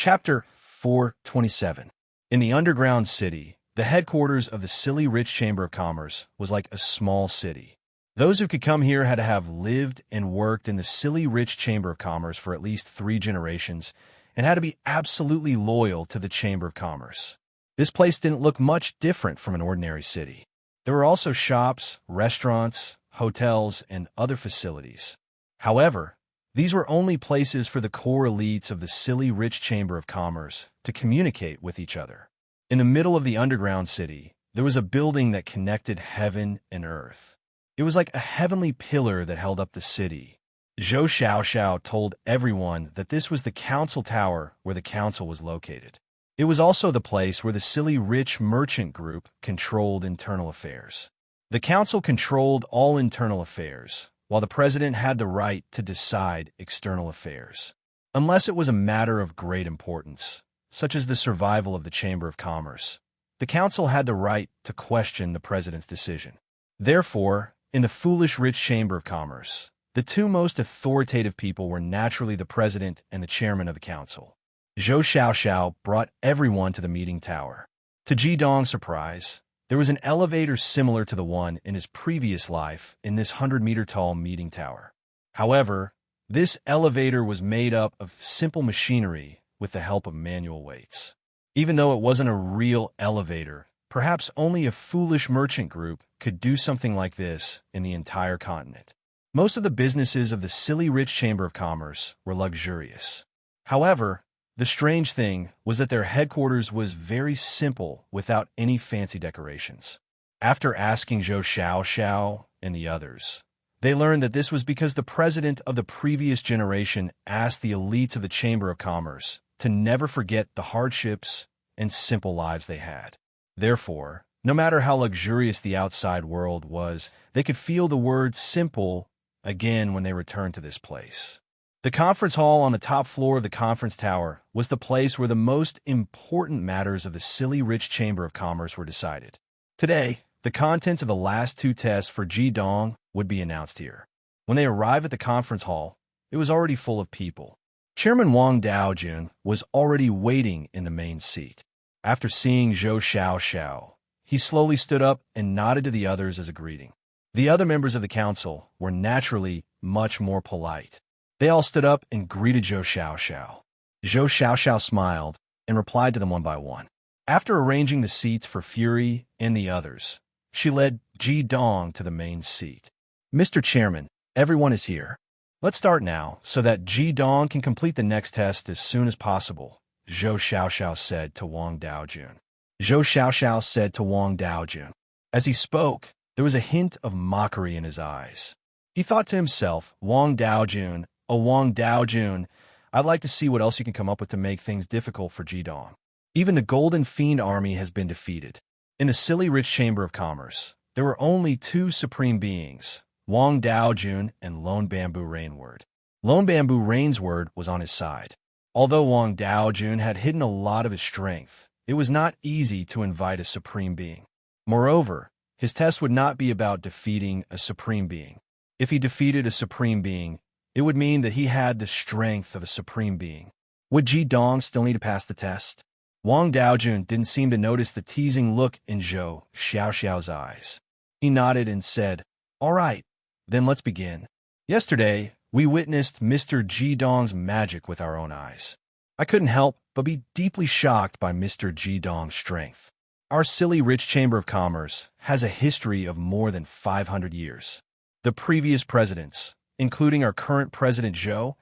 Chapter 427. In the underground city, the headquarters of the Silly Rich Chamber of Commerce was like a small city. Those who could come here had to have lived and worked in the Silly Rich Chamber of Commerce for at least 3 generations and had to be absolutely loyal to the Chamber of Commerce. This place didn't look much different from an ordinary city. There were also shops, restaurants, hotels, and other facilities. However, these were only places for the core elites of the Silly Rich Chamber of Commerce to communicate with each other. In the middle of the underground city, there was a building that connected heaven and earth. It was like a heavenly pillar that held up the city. Zhou Xiaoxiao told everyone that this was the council tower where the council was located. It was also the place where the Silly Rich Merchant Group controlled internal affairs. The council controlled all internal affairs, while the president had the right to decide external affairs. Unless it was a matter of great importance, such as the survival of the Chamber of Commerce, the council had the right to question the president's decision. Therefore, in the foolish rich Chamber of Commerce, the 2 most authoritative people were naturally the president and the chairman of the council. Zhou Xiaoxiao brought everyone to the meeting tower. To Jidong's surprise, there was an elevator similar to the one in his previous life in this 100-meter-tall meeting tower. However, this elevator was made up of simple machinery with the help of manual weights. Even though it wasn't a real elevator, perhaps only a foolish merchant group could do something like this in the entire continent. Most of the businesses of the Silly Rich Chamber of Commerce were luxurious. However, the strange thing was that their headquarters was very simple without any fancy decorations. After asking Zhou Xiaoxiao and the others, they learned that this was because the president of the previous generation asked the elites of the Chamber of Commerce to never forget the hardships and simple lives they had. Therefore, no matter how luxurious the outside world was, they could feel the word simple again when they returned to this place. The conference hall on the top floor of the conference tower was the place where the most important matters of the Silly Rich Chamber of Commerce were decided. Today, the contents of the last 2 tests for Jidong would be announced here. When they arrived at the conference hall, it was already full of people. Chairman Wang Daojun was already waiting in the main seat. After seeing Zhou Xiaoxiao, he slowly stood up and nodded to the others as a greeting. The other members of the council were naturally much more polite. They all stood up and greeted Zhou Xiaoxiao. Zhou Xiaoxiao smiled and replied to them one by one. After arranging the seats for Fury and the others, she led Jidong to the main seat. Mr. Chairman, everyone is here. Let's start now so that Jidong can complete the next test as soon as possible, Zhou Xiaoxiao said to Wang Daojun. Zhou Xiaoxiao said to Wang Daojun. As he spoke, there was a hint of mockery in his eyes. He thought to himself, Wang Daojun, oh Wang Daojun, I'd like to see what else you can come up with to make things difficult for Jidong. Even the Golden Fiend army has been defeated. In the Silly Rich Chamber of Commerce, there were only 2 supreme beings, Wang Daojun and Lone Bamboo Rainward. Lone Bamboo Rainsword was on his side. Although Wang Daojun had hidden a lot of his strength, it was not easy to invite a supreme being. Moreover, his test would not be about defeating a supreme being. If he defeated a supreme being, it would mean that he had the strength of a supreme being. Would Jidong still need to pass the test? Wang Daojun didn't seem to notice the teasing look in Zhou Xiaoxiao's eyes. He nodded and said, All right, then let's begin. Yesterday, we witnessed Mr. Jidong's magic with our own eyes. I couldn't help but be deeply shocked by Mr. Jidong's strength. Our Silly Rich Chamber of Commerce has a history of more than 500 years. The previous presidents, including our current president Zhou,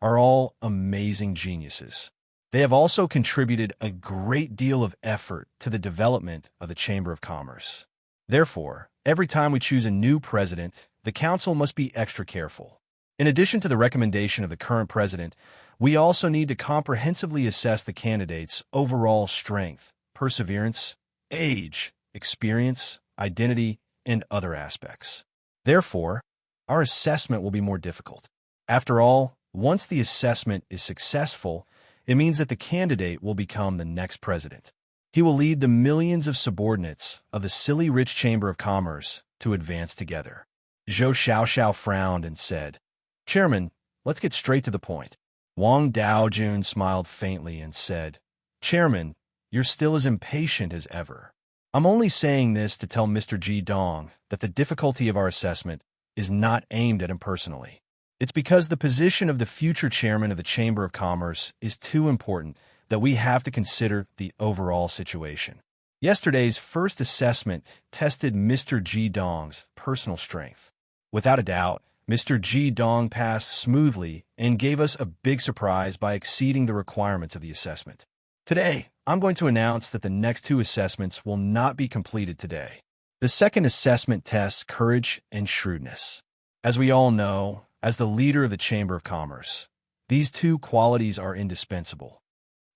are all amazing geniuses. They have also contributed a great deal of effort to the development of the Chamber of Commerce. Therefore, every time we choose a new president, the council must be extra careful. In addition to the recommendation of the current president, we also need to comprehensively assess the candidate's overall strength, perseverance, age, experience, identity, and other aspects. Therefore, our assessment will be more difficult. After all, once the assessment is successful, it means that the candidate will become the next president. He will lead the millions of subordinates of the Silly Rich Chamber of Commerce to advance together. Zhou Xiaoxiao frowned and said, Chairman, let's get straight to the point. Wang Daojun smiled faintly and said, "Chairman, you're still as impatient as ever. I'm only saying this to tell Mr. Ji Dong that the difficulty of our assessment is not aimed at him personally. It's because the position of the future chairman of the Chamber of Commerce is too important that we have to consider the overall situation. Yesterday's first assessment tested Mr. Ji Dong's personal strength. Without a doubt, Mr. Ji Dong passed smoothly and gave us a big surprise by exceeding the requirements of the assessment. Today, I'm going to announce that the next two assessments will not be completed today. The second assessment tests courage and shrewdness. As we all know, as the leader of the Chamber of Commerce, these two qualities are indispensable.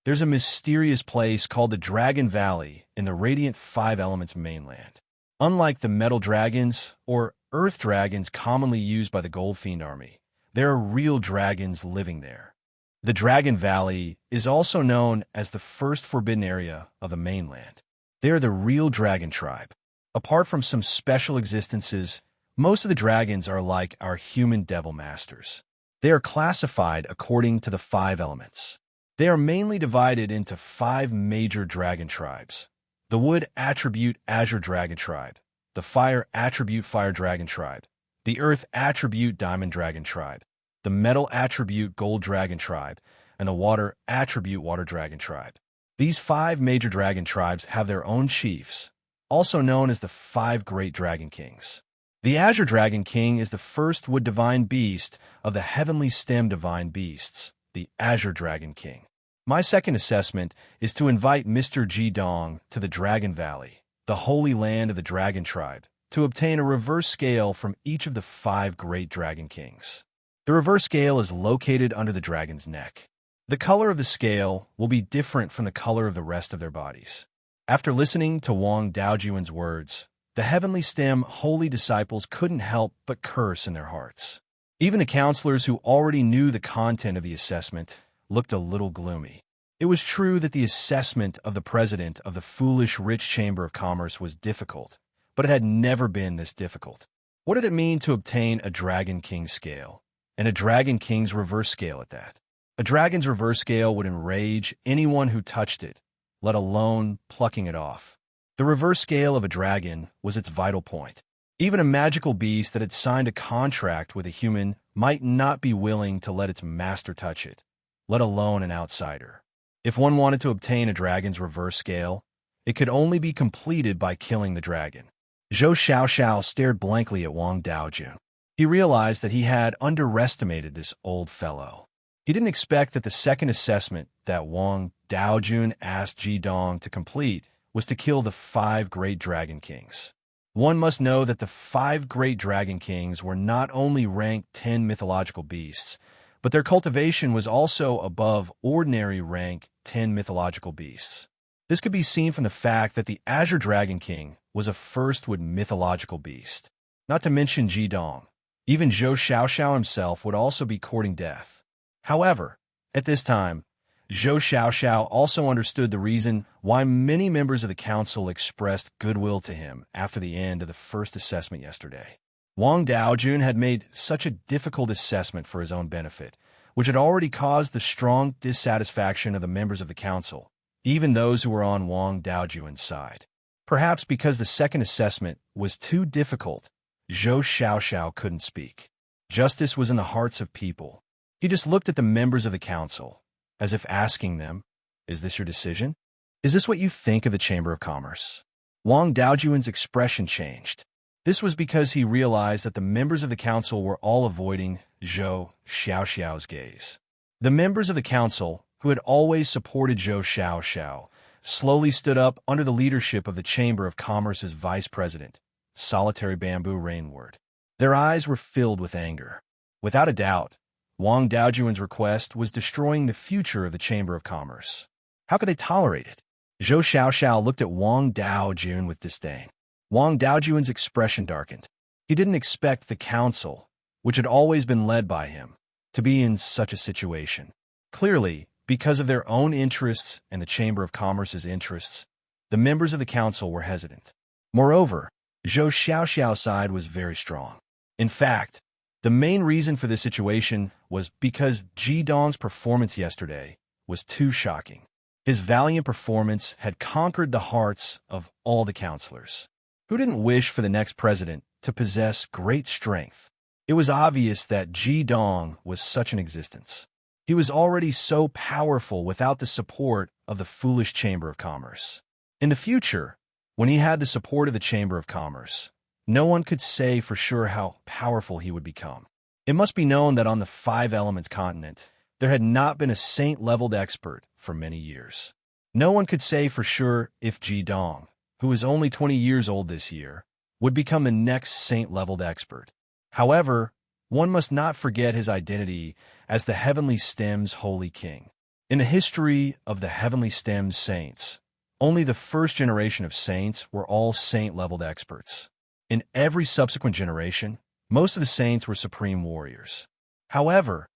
There's a mysterious place called the Dragon Valley in the Radiant Five Elements mainland. Unlike the metal dragons or earth dragons commonly used by the Gold Fiend army, there are real dragons living there. The Dragon Valley is also known as the first forbidden area of the mainland. They are the real dragon tribe. Apart from some special existences, most of the dragons are like our human devil masters. They are classified according to the five elements. They are mainly divided into five major dragon tribes: the wood attribute azure dragon tribe, the fire attribute fire dragon tribe, the earth attribute diamond dragon tribe, the metal attribute gold dragon tribe, and the water attribute water dragon tribe. These five major dragon tribes have their own chiefs, also known as the five great dragon kings. The Azure Dragon King is the first wood divine beast of the heavenly stem divine beasts, the Azure Dragon King. My second assessment is to invite Mr. Ji Dong to the Dragon Valley, the holy land of the dragon tribe, to obtain a reverse scale from each of the five great dragon kings. The reverse scale is located under the dragon's neck. The color of the scale will be different from the color of the rest of their bodies. After listening to Wang Daojuan's words, the heavenly stem holy disciples couldn't help but curse in their hearts. Even the counselors who already knew the content of the assessment looked a little gloomy. It was true that the assessment of the president of the foolish rich Chamber of Commerce was difficult, but it had never been this difficult. What did it mean to obtain a Dragon King scale, and a Dragon King's reverse scale at that? A dragon's reverse scale would enrage anyone who touched it, let alone plucking it off. The reverse scale of a dragon was its vital point. Even a magical beast that had signed a contract with a human might not be willing to let its master touch it, let alone an outsider. If one wanted to obtain a dragon's reverse scale, it could only be completed by killing the dragon. Zhou Xiaoxiao stared blankly at Wang Daojun. He realized that he had underestimated this old fellow. He didn't expect that the second assessment that Wang Daojun asked Ji Dong to complete was to kill the five great dragon kings. One must know that the five great dragon kings were not only ranked 10 mythological beasts, but their cultivation was also above ordinary rank 10 mythological beasts. This could be seen from the fact that the Azure Dragon King was a firstwood mythological beast. Not to mention Ji Dong. Even Zhou Xiaoxiao himself would also be courting death. However, at this time, Zhou Xiaoxiao also understood the reason why many members of the council expressed goodwill to him after the end of the first assessment yesterday. Wang Daojun had made such a difficult assessment for his own benefit, which had already caused the strong dissatisfaction of the members of the council, even those who were on Wang Daojun's side. Perhaps because the second assessment was too difficult, Zhou Xiaoxiao couldn't speak. Justice was in the hearts of people. He just looked at the members of the council, as if asking them, "Is this your decision? Is this what you think of the Chamber of Commerce?" Wang Daojun's expression changed. This was because he realized that the members of the council were all avoiding Zhou Xiaoxiao's gaze. The members of the council, who had always supported Zhou Xiaoxiao, slowly stood up under the leadership of the Chamber of Commerce's vice president, Solitary Bamboo Rainward. Their eyes were filled with anger. Without a doubt, Wang Daojun's request was destroying the future of the Chamber of Commerce. How could they tolerate it? Zhou Xiaoxiao looked at Wang Daojun with disdain. Wang Daojun's expression darkened. He didn't expect the council, which had always been led by him, to be in such a situation. Clearly, because of their own interests and the Chamber of Commerce's interests, the members of the council were hesitant. Moreover, Zhou Xiaoxiao's side was very strong. In fact, the main reason for this situation was because Ji Dong's performance yesterday was too shocking. His valiant performance had conquered the hearts of all the counselors. Who didn't wish for the next president to possess great strength? It was obvious that Ji Dong was such an existence. He was already so powerful without the support of the foolish Chamber of Commerce. In the future, when he had the support of the Chamber of Commerce, no one could say for sure how powerful he would become. It must be known that on the Five Elements continent, there had not been a saint-leveled expert for many years. No one could say for sure if Ji Dong, who is only 20 years old this year, would become the next saint-leveled expert. However, one must not forget his identity as the Heavenly Stem's Holy King. In the history of the Heavenly Stem's saints, only the first generation of saints were all saint-leveled experts. In every subsequent generation, most of the saints were supreme warriors. However,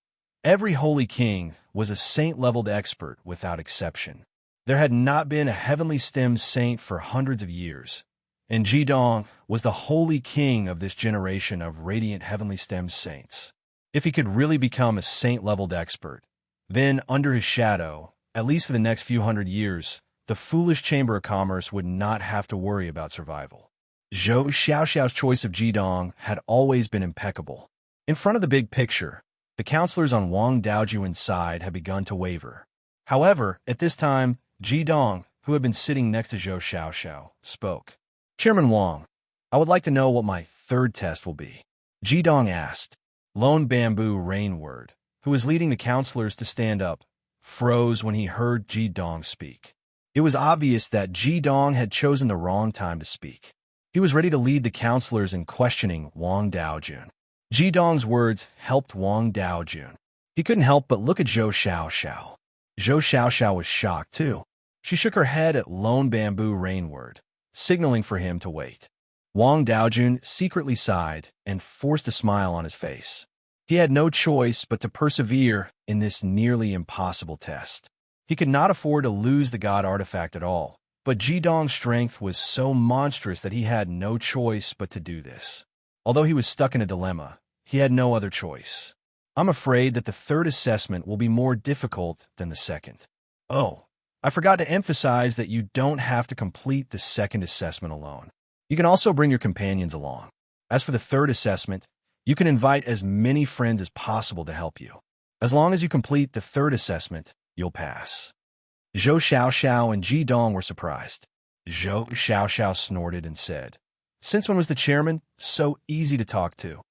every Holy King was a saint-leveled expert without exception. There had not been a Heavenly Stem saint for hundreds of years, and Ji Dong was the Holy King of this generation of radiant Heavenly Stem saints. If he could really become a saint-leveled expert, then under his shadow, at least for the next few hundred years, the foolish Chamber of Commerce would not have to worry about survival. Zhou Xiaoxiao's choice of Ji Dong had always been impeccable. In front of the big picture, the counselors on Wang Daojuan's side had begun to waver. However, at this time, Ji Dong, who had been sitting next to Zhou Xiaoxiao, spoke. "Chairman Wang, I would like to know what my third test will be." Ji Dong asked. Lone Bamboo Rainward, who was leading the counselors to stand up, froze when he heard Ji Dong speak. It was obvious that Ji Dong had chosen the wrong time to speak. He was ready to lead the counselors in questioning Wang Daojun. Ji Dong's words helped Wang Daojun. He couldn't help but look at Zhou Xiaoxiao. Zhou Xiaoxiao was shocked, too. She shook her head at Lone Bamboo Rainward, signaling for him to wait. Wang Daojun secretly sighed and forced a smile on his face. He had no choice but to persevere in this nearly impossible test. He could not afford to lose the god artifact at all, but Ji Dong's strength was so monstrous that he had no choice but to do this. Although he was stuck in a dilemma, he had no other choice. I'm afraid that the third assessment will be more difficult than the second. Oh, I forgot to emphasize that you don't have to complete the second assessment alone. You can also bring your companions along. As for the third assessment, you can invite as many friends as possible to help you. As long as you complete the third assessment, you'll pass. Zhou Xiaoxiao and Ji Dong were surprised. Zhou Xiaoxiao snorted and said, "Since when was the chairman so easy to talk to?"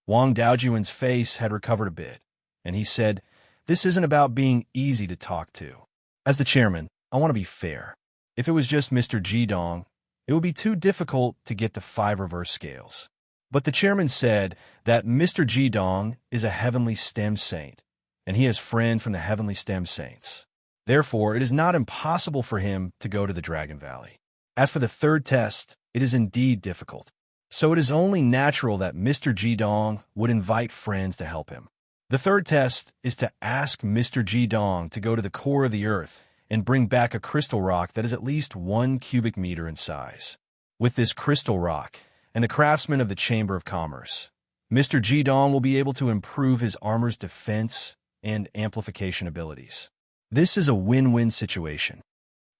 Wang Daojuan's face had recovered a bit, and he said, "This isn't about being easy to talk to. As the chairman, I want to be fair. If it was just Mr. Ji Dong, it would be too difficult to get the 5 reverse scales. But the chairman said that Mr. Ji Dong is a Heavenly Stem Saint, and he is friend from the Heavenly Stem Saints. Therefore, it is not impossible for him to go to the Dragon Valley. As for the third test, it is indeed difficult. So it is only natural that Mr. Ji Dong would invite friends to help him. The third test is to ask Mr. Ji Dong to go to the core of the earth and bring back a crystal rock that is at least 1 cubic meter in size. With this crystal rock and the craftsmen of the Chamber of Commerce, Mr. Ji Dong will be able to improve his armor's defense and amplification abilities. This is a win-win situation."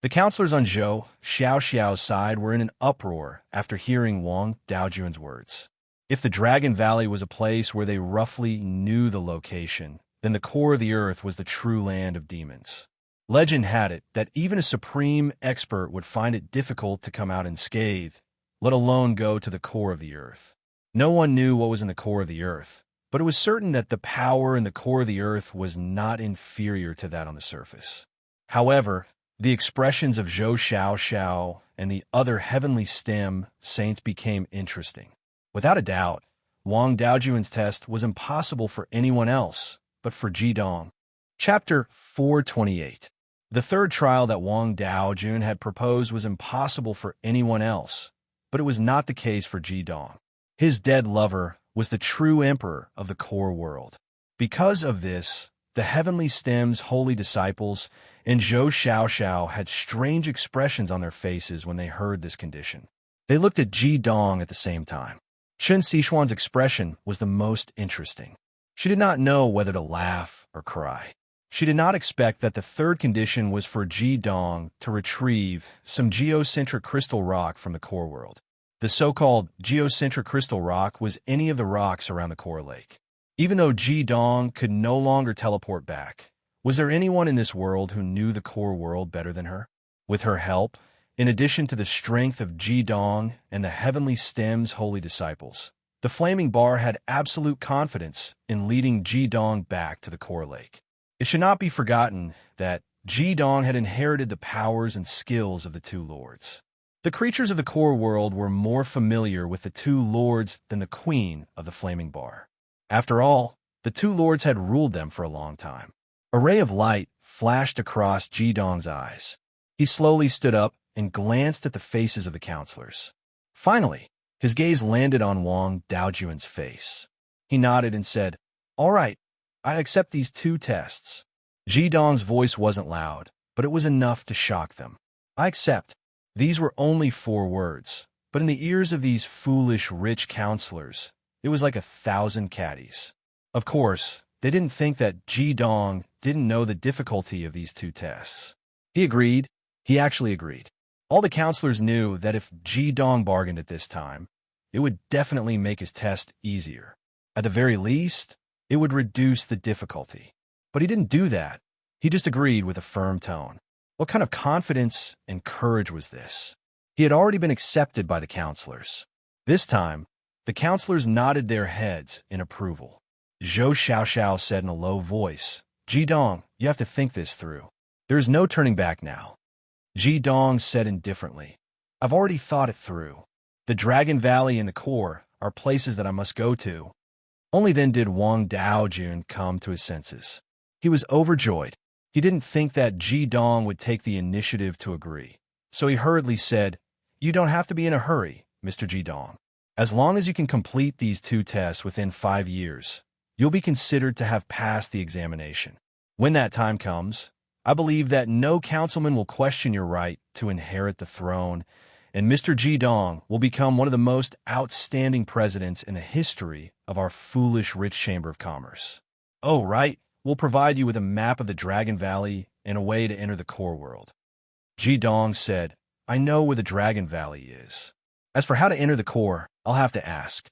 The counselors on Zhou Xiaoxiao's side were in an uproar after hearing Wang Daojuan's words. If the Dragon Valley was a place where they roughly knew the location, then the core of the earth was the true land of demons. Legend had it that even a supreme expert would find it difficult to come out unscathed, let alone go to the core of the earth. No one knew what was in the core of the earth, but it was certain that the power in the core of the earth was not inferior to that on the surface. However, the expressions of Zhou Xiaoxiao and the other Heavenly Stem saints became interesting. Without a doubt, Wang Daojuan's test was impossible for anyone else but for Ji Dong. Chapter 428. The third trial that Wang Daojun had proposed was impossible for anyone else, but it was not the case for Ji Dong. His dead lover was the true emperor of the core world. Because of this, the Heavenly Stem's holy disciples and Zhou Xiaoxiao had strange expressions on their faces when they heard this condition. They looked at Ji Dong at the same time. Chen Xishuan's expression was the most interesting. She did not know whether to laugh or cry. She did not expect that the third condition was for Ji Dong to retrieve some geocentric crystal rock from the core world. The so-called geocentric crystal rock was any of the rocks around the core lake. Even though Ji Dong could no longer teleport back, was there anyone in this world who knew the core world better than her? With her help, in addition to the strength of Ji Dong and the Heavenly Stem's holy disciples, the Flaming Bar had absolute confidence in leading Ji Dong back to the core lake. It should not be forgotten that Ji Dong had inherited the powers and skills of the two lords. The creatures of the core world were more familiar with the two lords than the queen of the Flaming Bar. After all, the two lords had ruled them for a long time. A ray of light flashed across Ji Dong's eyes. He slowly stood up and glanced at the faces of the counselors. Finally, his gaze landed on Wang Daojun's face. He nodded and said, "All right, I accept these two tests." Ji Dong's voice wasn't loud, but it was enough to shock them. "I accept." These were only 4 words, but in the ears of these foolish rich counselors, it was like 1,000 caddies. Of course, they didn't think that Ji Dong didn't know the difficulty of these 2 tests. He agreed. He actually agreed. All the counselors knew that if Ji Dong bargained at this time, it would definitely make his test easier. At the very least, it would reduce the difficulty. But he didn't do that. He just agreed with a firm tone. What kind of confidence and courage was this? He had already been accepted by the counselors. This time, the counselors nodded their heads in approval. Zhou Xiaoxiao said in a low voice, "Ji Dong, you have to think this through. There is no turning back now." Ji Dong said indifferently, "I've already thought it through. The Dragon Valley and the core are places that I must go to." Only then did Wang Daojun come to his senses. He was overjoyed. He didn't think that Ji Dong would take the initiative to agree. So he hurriedly said, "You don't have to be in a hurry, Mr. Ji Dong. As long as you can complete these 2 tests within 5 years, you'll be considered to have passed the examination. When that time comes, I believe that no councilman will question your right to inherit the throne, and Mr. Ji Dong will become one of the most outstanding presidents in the history of our foolish rich Chamber of Commerce. Oh, right, we'll provide you with a map of the Dragon Valley and a way to enter the core world." Ji Dong said, "I know where the Dragon Valley is. As for how to enter the core, I'll have to ask."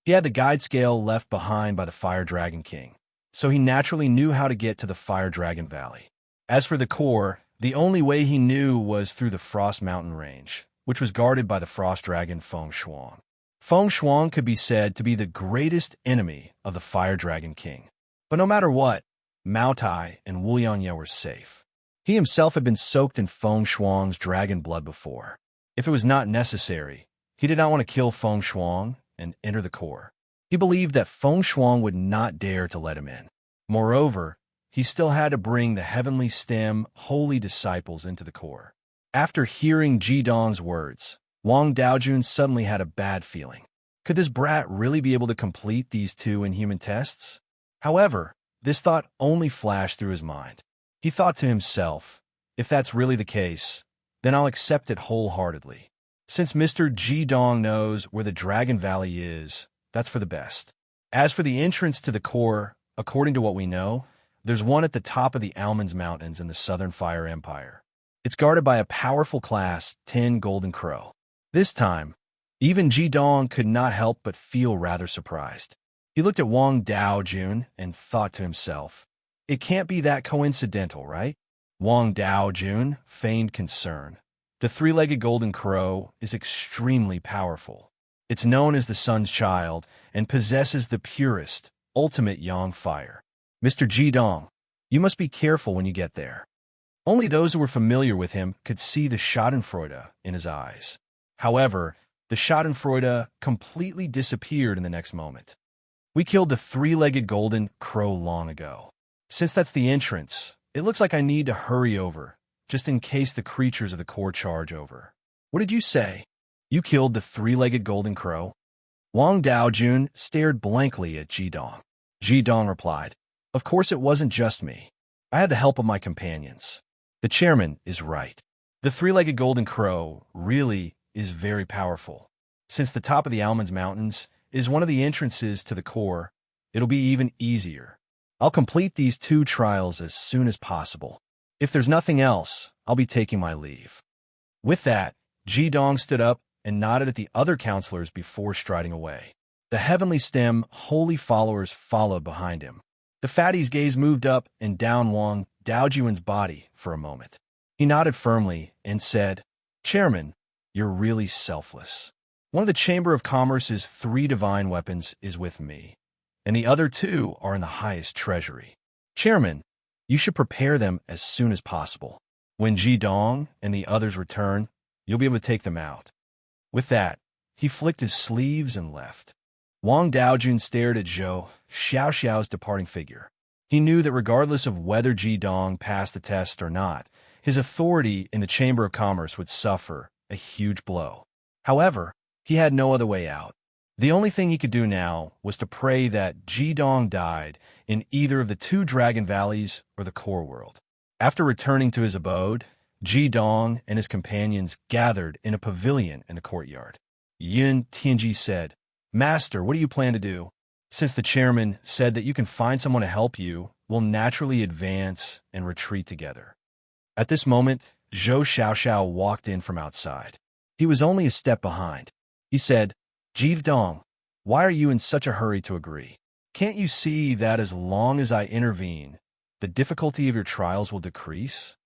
He had the guide scale left behind by the Fire Dragon King, so he naturally knew how to get to the Fire Dragon Valley. As for the core, the only way he knew was through the Frost Mountain Range, which was guarded by the Frost Dragon Feng Shuang. Feng Shuang could be said to be the greatest enemy of the Fire Dragon King. But no matter what, Mao Tai and Wu Yangye were safe. He himself had been soaked in Feng Shuang's dragon blood before. If it was not necessary, he did not want to kill Feng Shuang and enter the core. He believed that Feng Shuang would not dare to let him in. Moreover, he still had to bring the Heavenly Stem holy disciples into the core. After hearing Ji Dong's words, Wang Daojun suddenly had a bad feeling. Could this brat really be able to complete these 2 inhuman tests? However, this thought only flashed through his mind. He thought to himself, if that's really the case, then I'll accept it wholeheartedly. Since Mr. Ji Dong knows where the Dragon Valley is, that's for the best. As for the entrance to the core, according to what we know, there's one at the top of the Almonds Mountains in the Southern Fire Empire. It's guarded by a powerful Class 10 Golden Crow. This time, even Ji Dong could not help but feel rather surprised. He looked at Wang Daojun and thought to himself, it can't be that coincidental, right? Wang Daojun feigned concern. The 3-legged Golden Crow is extremely powerful. It's known as the Sun's Child and possesses the purest, ultimate Yang fire. Mr. Ji Dong, you must be careful when you get there. Only those who were familiar with him could see the schadenfreude in his eyes. However, the schadenfreude completely disappeared in the next moment. We killed the 3-legged Golden Crow long ago. Since that's the entrance, it looks like I need to hurry over, just in case the creatures of the core charge over. What did you say? You killed the 3-legged Golden Crow? Wang Daojun stared blankly at Ji Dong. Ji Dong replied, "Of course it wasn't just me. I had the help of my companions. The chairman is right. The 3-legged Golden Crow really is very powerful. Since the top of the Almonds Mountains is one of the entrances to the core, it'll be even easier. I'll complete these 2 trials as soon as possible. If there's nothing else, I'll be taking my leave." With that, Ji-dong stood up and nodded at the other counselors before striding away. The heavenly stem holy followers followed behind him. The fatty's gaze moved up and down Wang Daojuan's body for a moment. He nodded firmly and said, "Chairman, you're really selfless. One of the Chamber of Commerce's 3 divine weapons is with me, and the other 2 are in the highest treasury. Chairman, you should prepare them as soon as possible. When Ji-dong and the others return, you'll be able to take them out." With that, he flicked his sleeves and left. Wang Daojun stared at Zhou Xiaoxiao's departing figure. He knew that regardless of whether Ji-dong passed the test or not, his authority in the Chamber of Commerce would suffer a huge blow. However, he had no other way out. The only thing he could do now was to pray that Ji-dong died in either of the 2 Dragon Valleys or the core world. After returning to his abode, Ji-dong and his companions gathered in a pavilion in the courtyard. Yun Tianji said, "Master, what do you plan to do? Since the chairman said that you can find someone to help you, we'll naturally advance and retreat together." At this moment, Zhou Xiaoxiao walked in from outside. He was only a step behind. He said, "Ji-dong, why are you in such a hurry to agree? Can't you see that as long as I intervene, the difficulty of your trials will decrease?"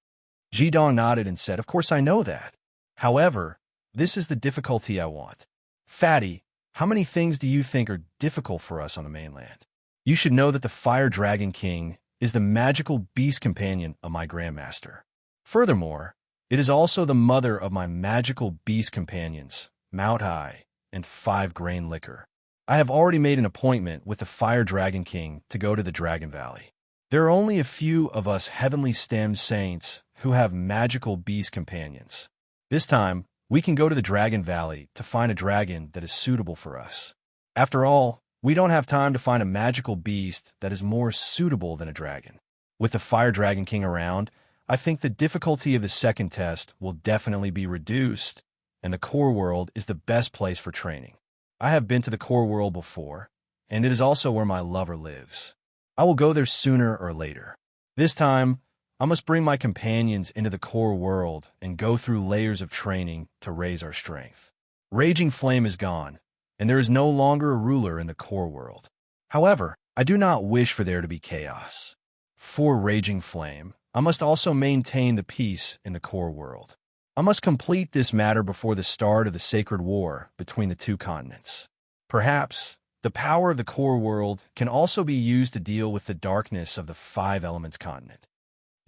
Ji-dong nodded and said, "Of course I know that. However, this is the difficulty I want. Fatty, how many things do you think are difficult for us on the mainland? You should know that the Fire Dragon King is the magical beast companion of my Grandmaster. Furthermore, it is also the mother of my magical beast companions, Mount High and 5 Grain Liquor. I have already made an appointment with the Fire Dragon King to go to the Dragon Valley. There are only a few of us heavenly stemmed saints who have magical beast companions. This time, we can go to the Dragon Valley to find a dragon that is suitable for us. After all, we don't have time to find a magical beast that is more suitable than a dragon. With the Fire Dragon King around, I think the difficulty of the second test will definitely be reduced, and the core world is the best place for training. I have been to the core world before, and it is also where my lover lives. I will go there sooner or later. This time, I must bring my companions into the core world and go through layers of training to raise our strength. Raging Flame is gone, and there is no longer a ruler in the core world. However, I do not wish for there to be chaos. For Raging Flame, I must also maintain the peace in the core world. I must complete this matter before the start of the sacred war between the 2 continents. Perhaps, the power of the core world can also be used to deal with the darkness of the 5 Elements continent.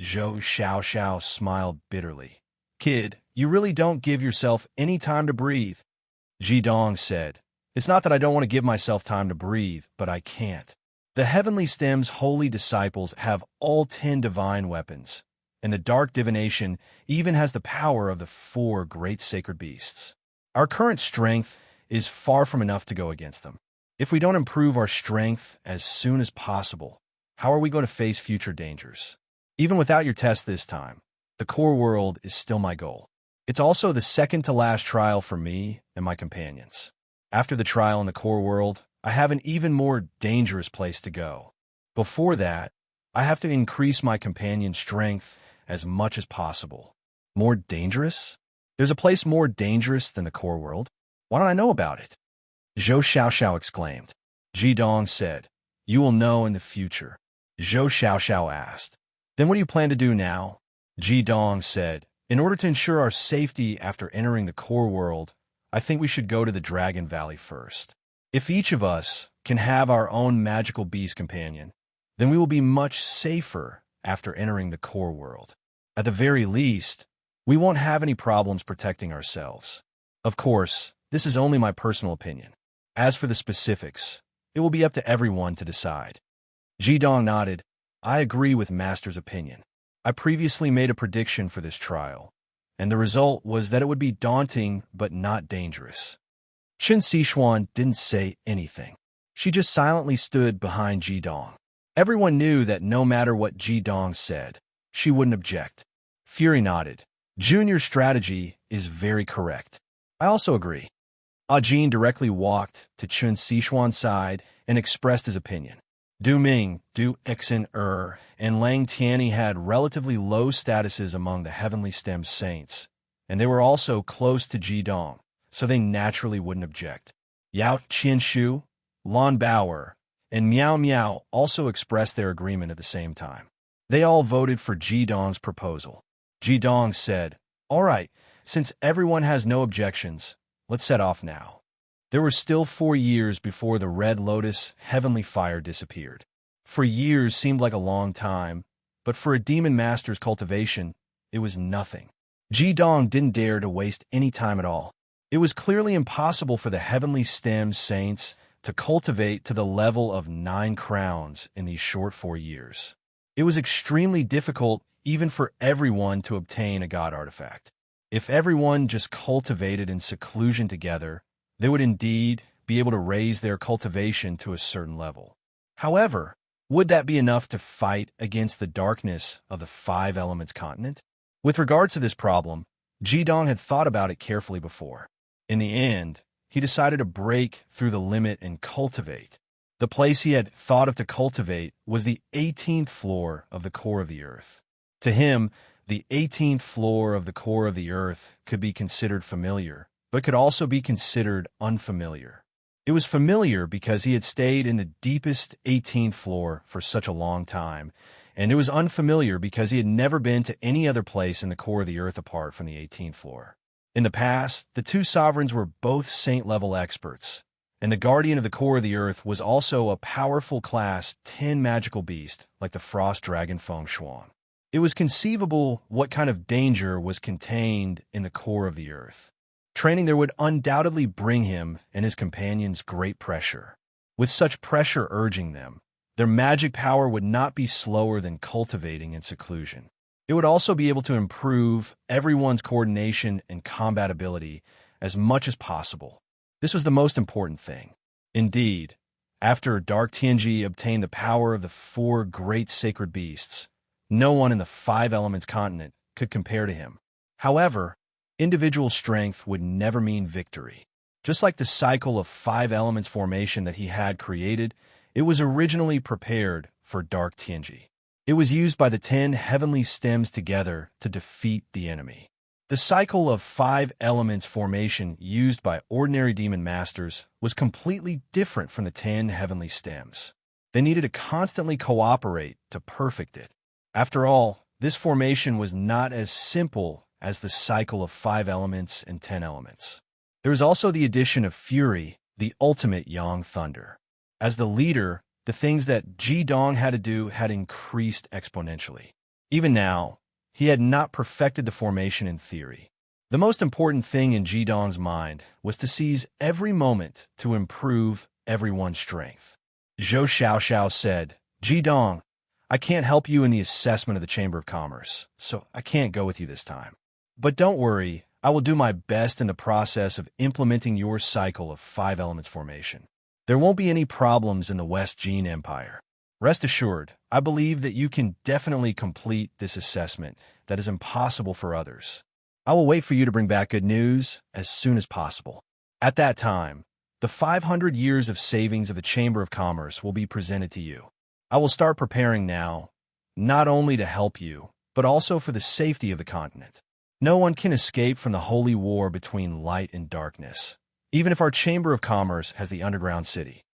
Zhou Xiaoxiao smiled bitterly. "Kid, you really don't give yourself any time to breathe." Ji-dong said, "It's not that I don't want to give myself time to breathe, but I can't. The Heavenly Stem's holy disciples have all 10 divine weapons, and the dark divination even has the power of the 4 great sacred beasts. Our current strength is far from enough to go against them. If we don't improve our strength as soon as possible, how are we going to face future dangers? Even without your test this time, the core world is still my goal. It's also the second to last trial for me and my companions. After the trial in the core world, I have an even more dangerous place to go. Before that, I have to increase my companion's strength as much as possible." "More dangerous? There's a place more dangerous than the core world? Why don't I know about it?" Zhou Xiaoxiao exclaimed. Ji-dong said, "You will know in the future." Zhou Xiaoxiao asked, "Then what do you plan to do now?" Ji-dong said, "In order to ensure our safety after entering the core world, I think we should go to the Dragon Valley first. If each of us can have our own magical beast companion, then we will be much safer after entering the core world. At the very least, we won't have any problems protecting ourselves. Of course, this is only my personal opinion. As for the specifics, it will be up to everyone to decide." Ji-dong nodded. "I agree with Master's opinion. I previously made a prediction for this trial, and the result was that it would be daunting but not dangerous." Chen Xishuan didn't say anything. She just silently stood behind Ji-dong. Everyone knew that no matter what Ji-dong said, she wouldn't object. Fury nodded. "Junior's strategy is very correct. I also agree." Ajin directly walked to Chen Xishuan's side and expressed his opinion. Du Ming, Du Exin and Lang Tianyi had relatively low statuses among the heavenly stem saints, and they were also close to Ji Dong, so they naturally wouldn't object. Yao Qianshu, Lan Bauer, and Miao Miao also expressed their agreement at the same time. They all voted for Ji Dong's proposal. Ji Dong said, "All right, since everyone has no objections, let's set off now." There were still 4 years before the Red Lotus heavenly fire disappeared. 4 years seemed like a long time, but for a demon master's cultivation, it was nothing. Ji Dong didn't dare to waste any time at all. It was clearly impossible for the heavenly stem saints to cultivate to the level of 9 crowns in these short 4 years. It was extremely difficult even for everyone to obtain a god artifact. If everyone just cultivated in seclusion together, they would indeed be able to raise their cultivation to a certain level. However, would that be enough to fight against the darkness of the 5 elements continent? With regards to this problem, Ji Dong had thought about it carefully before. In the end, he decided to break through the limit and cultivate. The place he had thought of to cultivate was the 18th floor of the core of the earth. To him, the 18th floor of the core of the earth could be considered familiar, but could also be considered unfamiliar. It was familiar because he had stayed in the deepest 18th floor for such a long time, and it was unfamiliar because he had never been to any other place in the core of the earth apart from the 18th floor. In the past, the 2 sovereigns were both saint-level experts, and the guardian of the core of the earth was also a powerful class 10 magical beast like the frost dragon Feng Shuan. It was conceivable what kind of danger was contained in the core of the earth. Training there would undoubtedly bring him and his companions great pressure. With such pressure urging them, their magic power would not be slower than cultivating in seclusion. It would also be able to improve everyone's coordination and combat ability as much as possible. This was the most important thing. Indeed, after Dark Tianji obtained the power of the 4 great sacred beasts, no one in the 5 elements continent could compare to him. However, individual strength would never mean victory. Just like the cycle of 5 elements formation that he had created, it was originally prepared for Dark Tianji. It was used by the 10 heavenly stems together to defeat the enemy. The cycle of 5 elements formation used by ordinary demon masters was completely different from the 10 heavenly stems. They needed to constantly cooperate to perfect it. After all, this formation was not as simple as the cycle of 5 elements and 10 elements. There was also the addition of Fury, the ultimate Yang Thunder. As the leader, the things that Ji Dong had to do had increased exponentially. Even now, he had not perfected the formation in theory. The most important thing in Ji Dong's mind was to seize every moment to improve everyone's strength. Zhou Xiaoxiao said, "Ji Dong, I can't help you in the assessment of the Chamber of Commerce, so I can't go with you this time. But don't worry, I will do my best in the process of implementing your cycle of 5 elements formation. There won't be any problems in the West Jin Empire. Rest assured, I believe that you can definitely complete this assessment that is impossible for others. I will wait for you to bring back good news as soon as possible. At that time, the 500 years of savings of the Chamber of Commerce will be presented to you. I will start preparing now, not only to help you, but also for the safety of the continent. No one can escape from the holy war between light and darkness, even if our Chamber of Commerce has the underground city."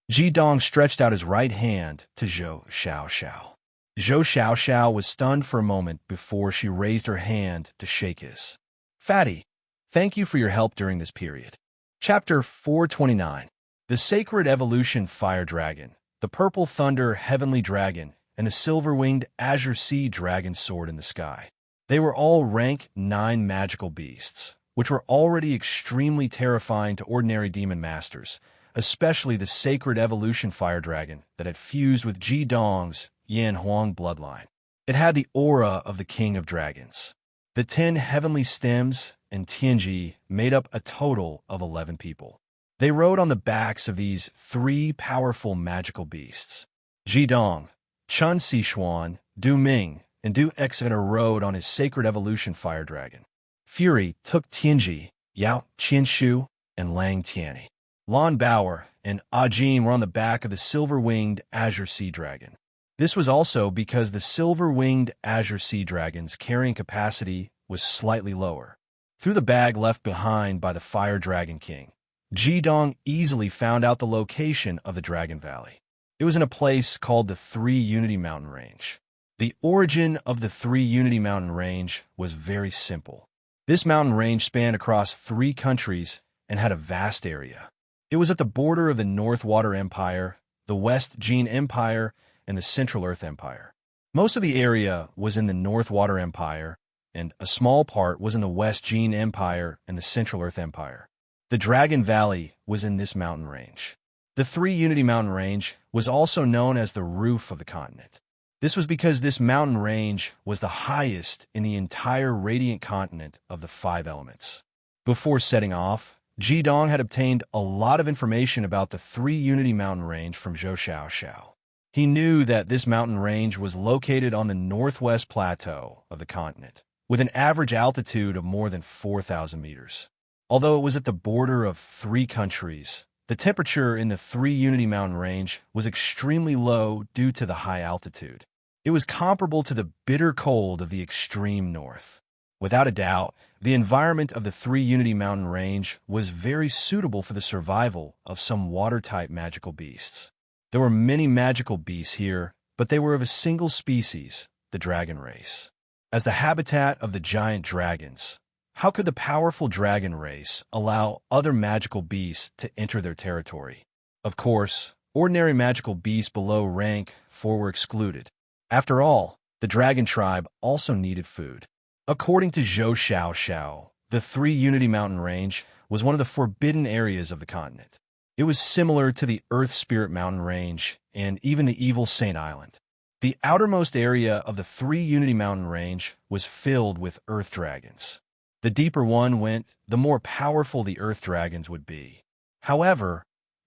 Ji Dong stretched out his right hand to Zhou Xiaoxiao. Zhou Xiaoxiao was stunned for a moment before she raised her hand to shake his. "Fatty, thank you for your help during this period." Chapter 429. The Sacred Evolution Fire Dragon, the Purple Thunder Heavenly Dragon, and the Silver-Winged Azure Sea Dragon soared in the sky. They were all rank 9 magical beasts, which were already extremely terrifying to ordinary demon masters, especially the Sacred Evolution Fire Dragon that had fused with Ji Dong's Yan Huang bloodline. It had the aura of the King of Dragons. The 10 heavenly stems and Tianji made up a total of 11 people. They rode on the backs of these 3 powerful magical beasts. Ji Dong, Chun Sixuan, Du Ming, and Du Exeter rode on his Sacred Evolution Fire Dragon. Fury took Tianji, Yao Qianshu, and Lang Tianyi. Lan Bauer and Ajin were on the back of the silver-winged azure sea dragon. This was also because the silver-winged azure sea dragon's carrying capacity was slightly lower. Through the bag left behind by the Fire Dragon King, Jidong easily found out the location of the Dragon Valley. It was in a place called the Three Unity Mountain Range. The origin of the Three Unity Mountain Range was very simple. This mountain range spanned across 3 countries and had a vast area. It was at the border of the North Water Empire, the West Jin Empire, and the Central Earth Empire. Most of the area was in the North Water Empire, and a small part was in the West Jin Empire and the Central Earth Empire. The Dragon Valley was in this mountain range. The Three Unity Mountain Range was also known as the roof of the continent. This was because this mountain range was the highest in the entire radiant continent of the 5 elements. Before setting off, Jidong had obtained a lot of information about the Three Unity Mountain Range from Zhou Xiao. He knew that this mountain range was located on the northwest plateau of the continent, with an average altitude of more than 4,000 meters. Although it was at the border of 3 countries, the temperature in the Three Unity Mountain Range was extremely low due to the high altitude. It was comparable to the bitter cold of the extreme north. Without a doubt, the environment of the Three Unity Mountain Range was very suitable for the survival of some water-type magical beasts. There were many magical beasts here, but they were of a single species, the dragon race. As the habitat of the giant dragons, how could the powerful dragon race allow other magical beasts to enter their territory? Of course, ordinary magical beasts below rank 4 were excluded. After all, the dragon tribe also needed food. According to Zhou Xiao, the Three Unity Mountain Range was one of the forbidden areas of the continent. It was similar to the Earth Spirit Mountain Range and even the Evil Saint Island. The outermost area of the Three Unity Mountain Range was filled with earth dragons. The deeper one went, the more powerful the earth dragons would be. However,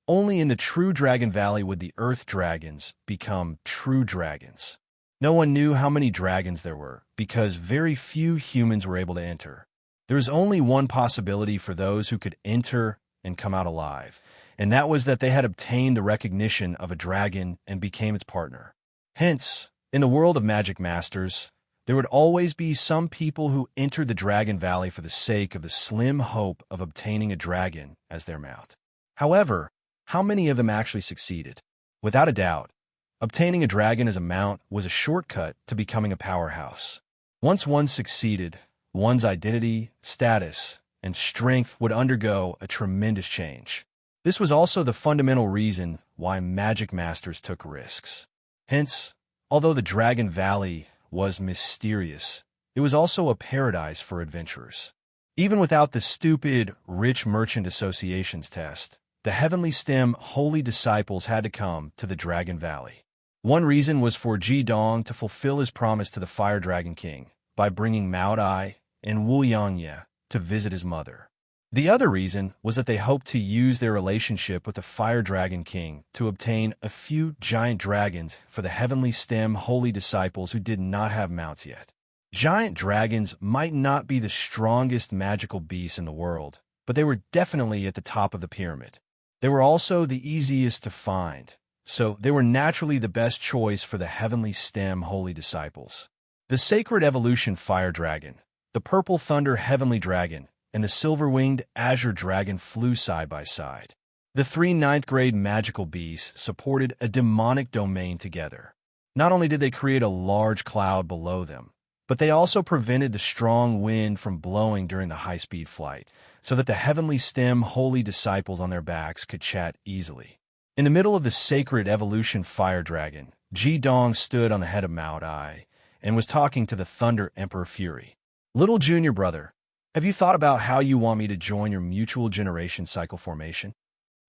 only in the True Dragon Valley would the earth dragons become true dragons. No one knew how many dragons there were, because very few humans were able to enter. There was only one possibility for those who could enter and come out alive, and that was that they had obtained the recognition of a dragon and became its partner. Hence, in the world of magic masters, there would always be some people who entered the Dragon Valley for the sake of the slim hope of obtaining a dragon as their mount. However, how many of them actually succeeded? Without a doubt, obtaining a dragon as a mount was a shortcut to becoming a powerhouse. Once one succeeded, one's identity, status, and strength would undergo a tremendous change. This was also the fundamental reason why magic masters took risks. Hence, although the Dragon Valley was mysterious, it was also a paradise for adventurers. Even without the stupid Rich Merchant Association's test, the Heavenly Stem Holy Disciples had to come to the Dragon Valley. One reason was for Jidong to fulfill his promise to the Fire Dragon King by bringing Mao Dai and Wu Yangye to visit his mother. The other reason was that they hoped to use their relationship with the Fire Dragon King to obtain a few giant dragons for the Heavenly Stem Holy Disciples who did not have mounts yet. Giant dragons might not be the strongest magical beasts in the world, but they were definitely at the top of the pyramid. They were also the easiest to find, so they were naturally the best choice for the Heavenly Stem Holy Disciples. The Sacred Evolution Fire Dragon, the Purple Thunder Heavenly Dragon, and the silver-winged azure dragon flew side by side. The 3 ninth-grade magical beasts supported a demonic domain together. Not only did they create a large cloud below them, but they also prevented the strong wind from blowing during the high-speed flight, so that the Heavenly Stem Holy Disciples on their backs could chat easily. In the middle of the Sacred Evolution Fire Dragon, Jidong stood on the head of Mao Dai and was talking to the Thunder Emperor Fury. "Little junior brother, have you thought about how you want me to join your mutual generation cycle formation?"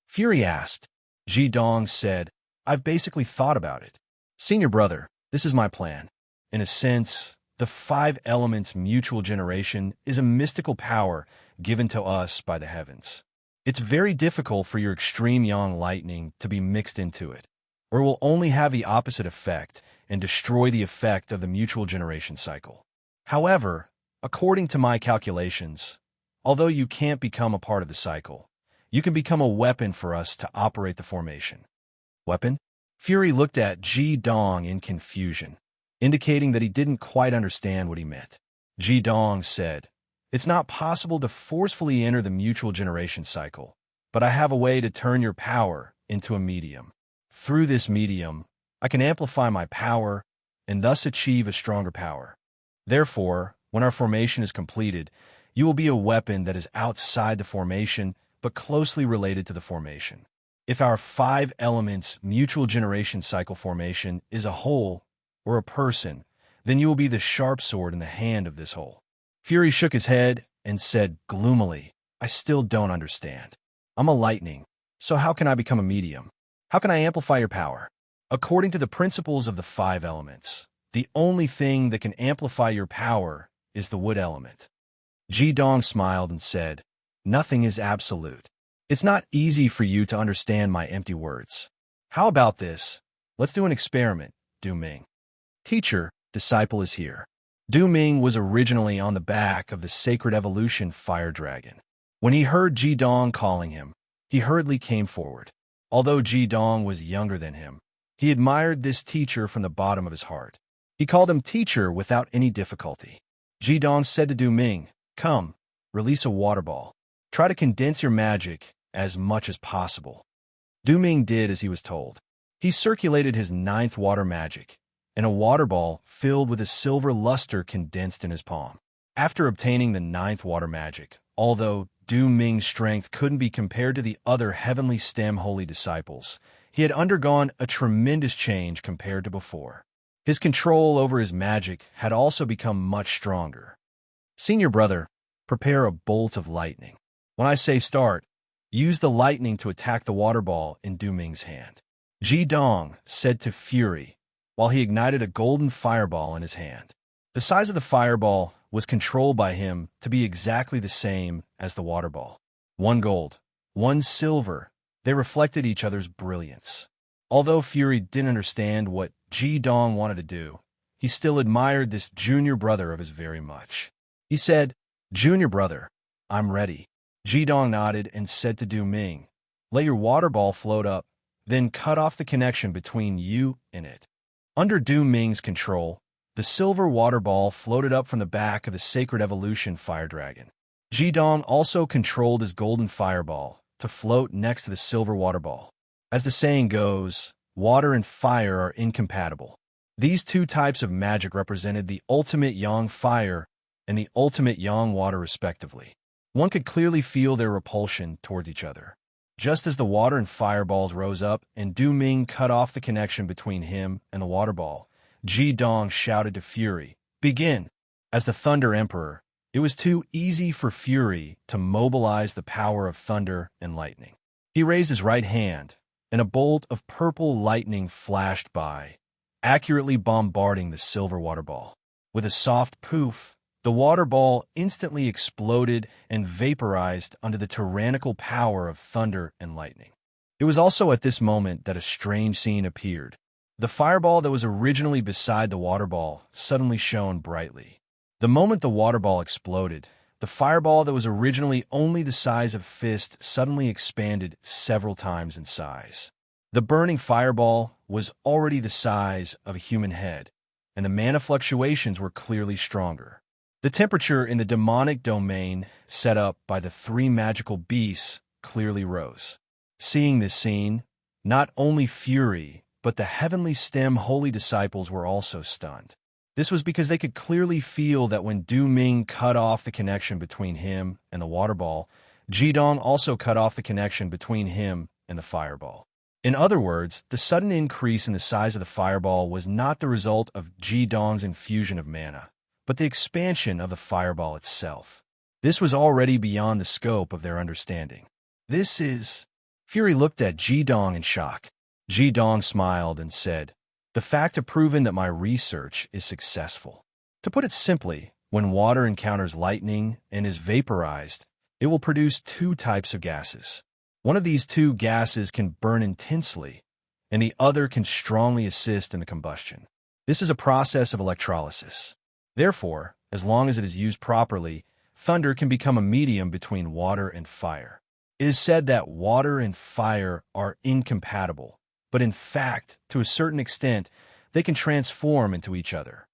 Fury asked. Jidong said, "I've basically thought about it. Senior brother, this is my plan. In a sense, the 5 elements mutual generation is a mystical power given to us by the heavens. It's very difficult for your extreme yang lightning to be mixed into it, or it will only have the opposite effect and destroy the effect of the mutual generation cycle. However, according to my calculations, although you can't become a part of the cycle, you can become a weapon for us to operate the formation. Weapon? Fury looked at Ji Dong in confusion, indicating that he didn't quite understand what he meant. Ji Dong said, "It's not possible to forcefully enter the mutual generation cycle, but I have a way to turn your power into a medium. Through this medium, I can amplify my power and thus achieve a stronger power. Therefore, when our formation is completed, you will be a weapon that is outside the formation but closely related to the formation. If our 5 elements mutual generation cycle formation is a whole or a person, then you will be the sharp sword in the hand of this whole." Fury shook his head and said gloomily, "I still don't understand. I'm a lightning, so how can I become a medium? How can I amplify your power? According to the principles of the 5 elements, the only thing that can amplify your power is the wood element." Ji Dong smiled and said, "Nothing is absolute. It's not easy for you to understand my empty words. How about this? Let's do an experiment, Du Ming. Teacher, disciple is here." Du Ming was originally on the back of the Sacred Evolution fire dragon. When he heard Ji Dong calling him, he hurriedly came forward. Although Ji Dong was younger than him, he admired this teacher from the bottom of his heart. He called him teacher without any difficulty. Ji Dong said to Du Ming, "Come, release a water ball. Try to condense your magic as much as possible." Du Ming did as he was told. He circulated his 9th water magic, and a water ball filled with a silver luster condensed in his palm. After obtaining the 9th water magic, although Du Ming's strength couldn't be compared to the other heavenly stem holy disciples, he had undergone a tremendous change compared to before. His control over his magic had also become much stronger. "Senior brother, prepare a bolt of lightning. When I say start, use the lightning to attack the water ball in Du Ming's hand." Ji Dong said to Fury, while he ignited a golden fireball in his hand. The size of the fireball was controlled by him to be exactly the same as the water ball. 1 gold, 1 silver, they reflected each other's brilliance. Although Fury didn't understand what Ji Dong wanted to do, he still admired this junior brother of his very much. He said, "Junior brother, I'm ready." Ji Dong nodded and said to Du Ming, "Let your water ball float up, then cut off the connection between you and it." Under Du Ming's control, the silver water ball floated up from the back of the Sacred Evolution fire dragon. Ji Dong also controlled his golden fireball to float next to the silver water ball. As the saying goes, water and fire are incompatible. These 2 types of magic represented the ultimate yang fire and the ultimate yang water respectively. One could clearly feel their repulsion towards each other. Just as the water and fireballs rose up and Du Ming cut off the connection between him and the water ball, Ji Dong shouted to Fury, "Begin!" As the Thunder Emperor, it was too easy for Fury to mobilize the power of thunder and lightning. He raised his right hand, and a bolt of purple lightning flashed by, accurately bombarding the silver water ball. With a soft poof, the water ball instantly exploded and vaporized under the tyrannical power of thunder and lightning. It was also at this moment that a strange scene appeared. The fireball that was originally beside the water ball suddenly shone brightly. The moment the water ball exploded, the fireball that was originally only the size of a fist suddenly expanded several times in size. The burning fireball was already the size of a human head, and the mana fluctuations were clearly stronger. The temperature in the demonic domain set up by the 3 magical beasts clearly rose. Seeing this scene, not only Fury, but the heavenly stem holy disciples were also stunned. This was because they could clearly feel that when Du Ming cut off the connection between him and the water ball, Ji Dong also cut off the connection between him and the fireball. In other words, the sudden increase in the size of the fireball was not the result of Ji Dong's infusion of mana, but the expansion of the fireball itself. This was already beyond the scope of their understanding. "This is..." Fury looked at Ji Dong in shock. Ji Dong smiled and said, "The fact have proven that my research is successful. To put it simply, when water encounters lightning and is vaporized, it will produce 2 types of gases. One of these 2 gases can burn intensely, and the other can strongly assist in the combustion. This is a process of electrolysis. Therefore, as long as it is used properly, thunder can become a medium between water and fire. It is said that water and fire are incompatible, but in fact, to a certain extent, they can transform into each other.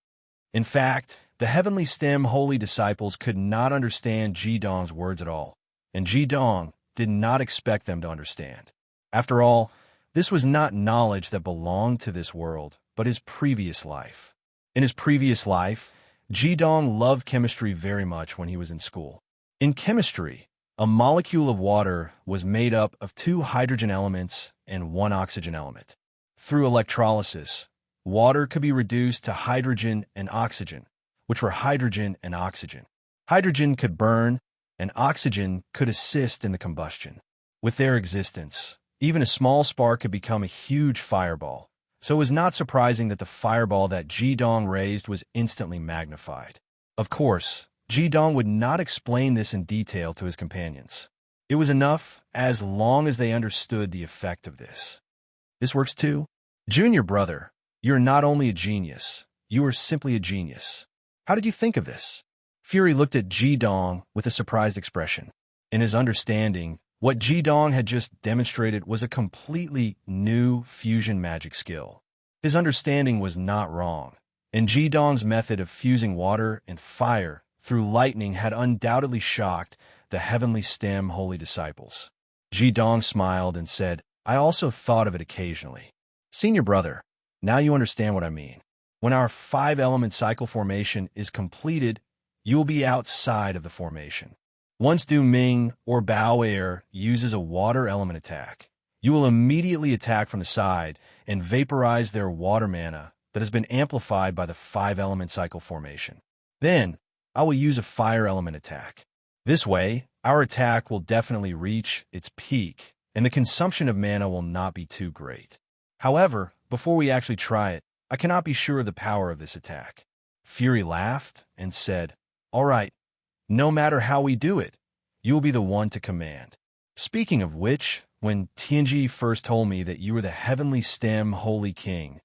In fact, the heavenly stem holy disciples could not understand Jidong's words at all, and Jidong did not expect them to understand. After all, this was not knowledge that belonged to this world, but his previous life. In his previous life, Jidong loved chemistry very much when he was in school. In chemistry, a molecule of water was made up of 2 hydrogen elements and 1 oxygen element. Through electrolysis, water could be reduced to hydrogen and oxygen, which were hydrogen and oxygen. Hydrogen could burn, and oxygen could assist in the combustion. With their existence, even a small spark could become a huge fireball, so it was not surprising that the fireball that Jidong raised was instantly magnified. Of course, Jidong would not explain this in detail to his companions. It was enough as long as they understood the effect of this. This works too? Junior brother, you're not only a genius, you are simply a genius. How did you think of this? Fury looked at Jidong with a surprised expression. In his understanding, what Jidong had just demonstrated was a completely new fusion magic skill. His understanding was not wrong, and Jidong's method of fusing water and fire through lightning had undoubtedly shocked the heavenly stem holy disciples. Jidong smiled and said, I also thought of it occasionally. Senior brother, now you understand what I mean. When our 5-element cycle formation is completed, you will be outside of the formation. Once Du Ming or Bao Air uses a water element attack, you will immediately attack from the side and vaporize their water mana that has been amplified by the 5-element cycle formation. Then, I will use a fire element attack. This way, our attack will definitely reach its peak, and the consumption of mana will not be too great. However, before we actually try it, I cannot be sure of the power of this attack. Fury laughed and said, All right, no matter how we do it, you will be the one to command. Speaking of which, when Tianji first told me that you were the heavenly stem holy king,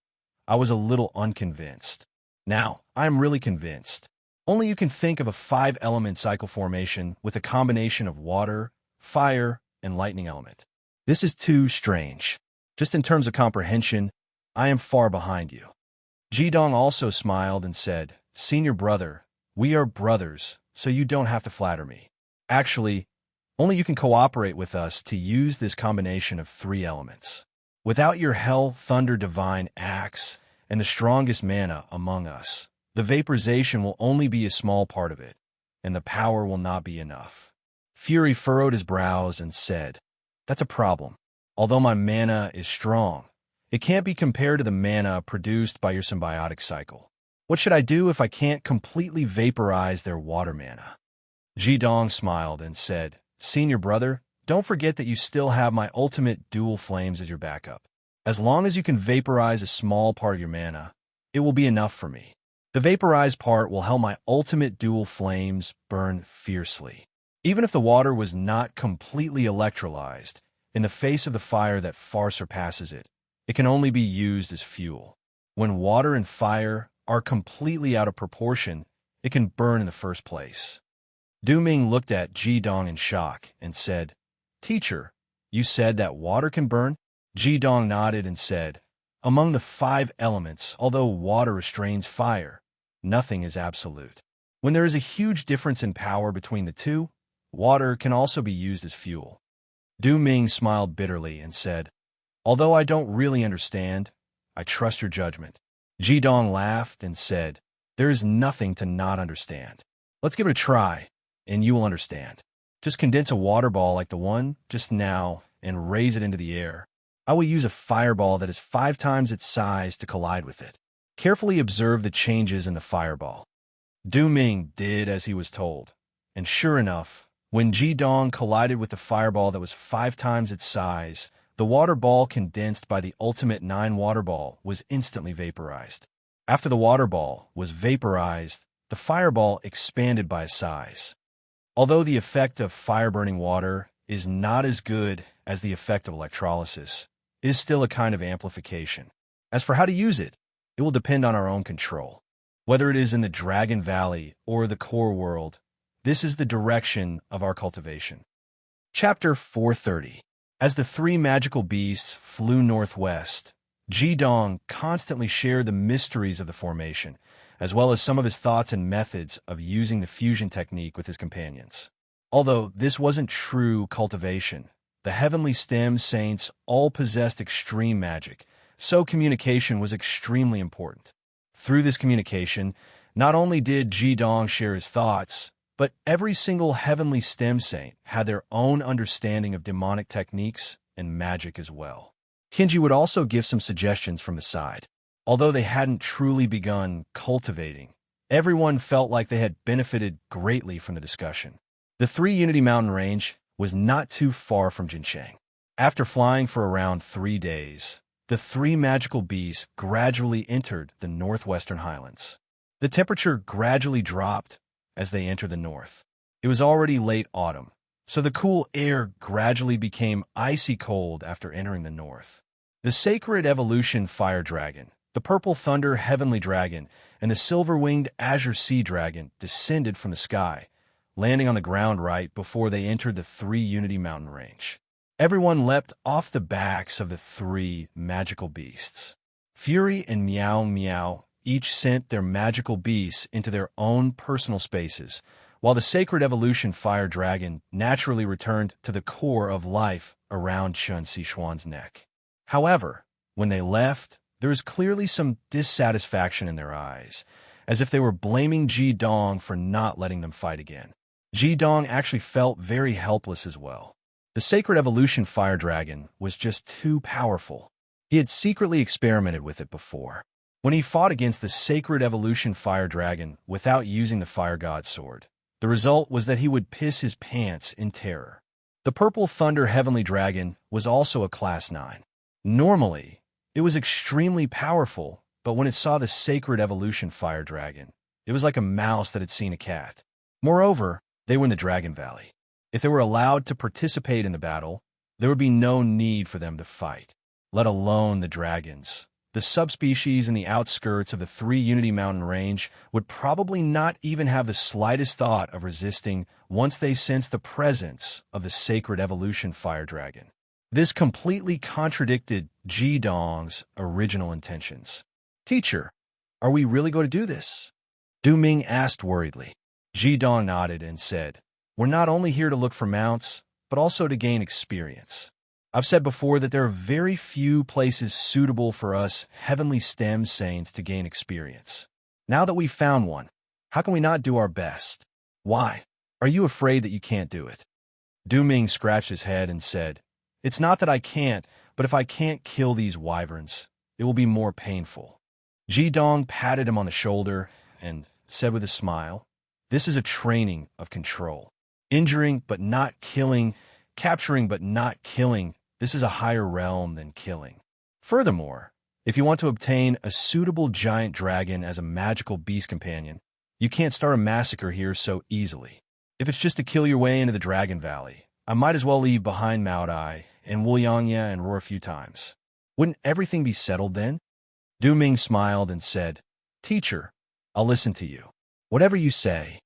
I was a little unconvinced. Now, I am really convinced. Only you can think of a 5-element cycle formation with a combination of water, fire, and lightning element. This is too strange. Just in terms of comprehension, I am far behind you. Jidong also smiled and said, Senior brother, we are brothers, so you don't have to flatter me. Actually, only you can cooperate with us to use this combination of 3 elements. Without your Hell Thunder Divine Axe and the strongest mana among us, the vaporization will only be a small part of it, and the power will not be enough. Fury furrowed his brows and said, That's a problem. Although my mana is strong, it can't be compared to the mana produced by your symbiotic cycle. What should I do if I can't completely vaporize their water mana? Jidong smiled and said, Senior brother, don't forget that you still have my ultimate dual flames as your backup. As long as you can vaporize a small part of your mana, it will be enough for me. The vaporized part will help my ultimate dual flames burn fiercely. Even if the water was not completely electrolyzed, in the face of the fire that far surpasses it, it can only be used as fuel. When water and fire are completely out of proportion, it can burn in the first place. Du Ming looked at Jidong in shock and said, Teacher, you said that water can burn? Jidong nodded and said, Among the 5 elements, although water restrains fire, nothing is absolute. When there is a huge difference in power between the two, water can also be used as fuel. Du Ming smiled bitterly and said, Although I don't really understand, I trust your judgment. Jidong laughed and said, There is nothing to not understand. Let's give it a try, and you will understand. Just condense a water ball like the one just now and raise it into the air. I will use a fireball that is 5 times its size to collide with it. Carefully observe the changes in the fireball. Du Ming did as he was told, and sure enough, when Jidong collided with the fireball that was 5 times its size, the water ball condensed by the ultimate 9 water ball was instantly vaporized. After the water ball was vaporized, the fireball expanded by size. Although the effect of fire-burning water is not as good as the effect of electrolysis, it is still a kind of amplification. As for how to use it, it will depend on our own control. Whether it is in the Dragon Valley or the core world, this is the direction of our cultivation. Chapter 430. As the three magical beasts flew northwest, Ji-dong constantly shared the mysteries of the formation, as well as some of his thoughts and methods of using the fusion technique with his companions. Although this wasn't true cultivation, the heavenly stem saints all possessed extreme magic, so communication was extremely important. Through this communication, not only did Ji-dong share his thoughts, but every single heavenly stem saint had their own understanding of demonic techniques and magic as well. Tianji would also give some suggestions from the side. Although they hadn't truly begun cultivating, everyone felt like they had benefited greatly from the discussion. The Three Unity Mountain Range was not too far from Jincheng. After flying for around 3 days, the three magical beasts gradually entered the northwestern highlands. The temperature gradually dropped as they entered the north. It was already late autumn, so the cool air gradually became icy cold after entering the north. The sacred evolution fire dragon, the purple thunder heavenly dragon, and the silver-winged azure sea dragon descended from the sky, landing on the ground right before they entered the Three Unity Mountain Range. Everyone leapt off the backs of the three magical beasts. Fury and Meow Meow each sent their magical beasts into their own personal spaces, while the sacred evolution fire dragon naturally returned to the core of life around Chun Sichuan's neck. However, when they left, there was clearly some dissatisfaction in their eyes, as if they were blaming Ji-dong for not letting them fight again. Ji-dong actually felt very helpless as well. The sacred evolution fire dragon was just too powerful. He had secretly experimented with it before. When he fought against the sacred evolution fire dragon without using the fire god sword, the result was that he would piss his pants in terror. The purple thunder heavenly dragon was also a class 9. Normally, it was extremely powerful, but when it saw the sacred evolution fire dragon, it was like a mouse that had seen a cat. Moreover, they were in the Dragon Valley. If they were allowed to participate in the battle, there would be no need for them to fight, let alone the dragons. The subspecies in the outskirts of the Three Unity Mountain Range would probably not even have the slightest thought of resisting once they sensed the presence of the sacred evolution fire dragon. This completely contradicted Ji-dong's original intentions. "Teacher, are we really going to do this?" Du Ming asked worriedly. Ji-dong nodded and said, "We're not only here to look for mounts, but also to gain experience. I've said before that there are very few places suitable for us heavenly stem saints to gain experience. Now that we've found one, how can we not do our best? Why? Are you afraid that you can't do it?" Du Ming scratched his head and said, "It's not that I can't, but if I can't kill these wyverns, it will be more painful." Ji-dong patted him on the shoulder and said with a smile, "This is a training of control. Injuring but not killing, capturing but not killing, this is a higher realm than killing. Furthermore, if you want to obtain a suitable giant dragon as a magical beast companion, you can't start a massacre here so easily. If it's just to kill your way into the Dragon Valley, I might as well leave behind Maodai and Wuliangya and roar a few times. Wouldn't everything be settled then?" Du Ming smiled and said, "Teacher, I'll listen to you. Whatever you say."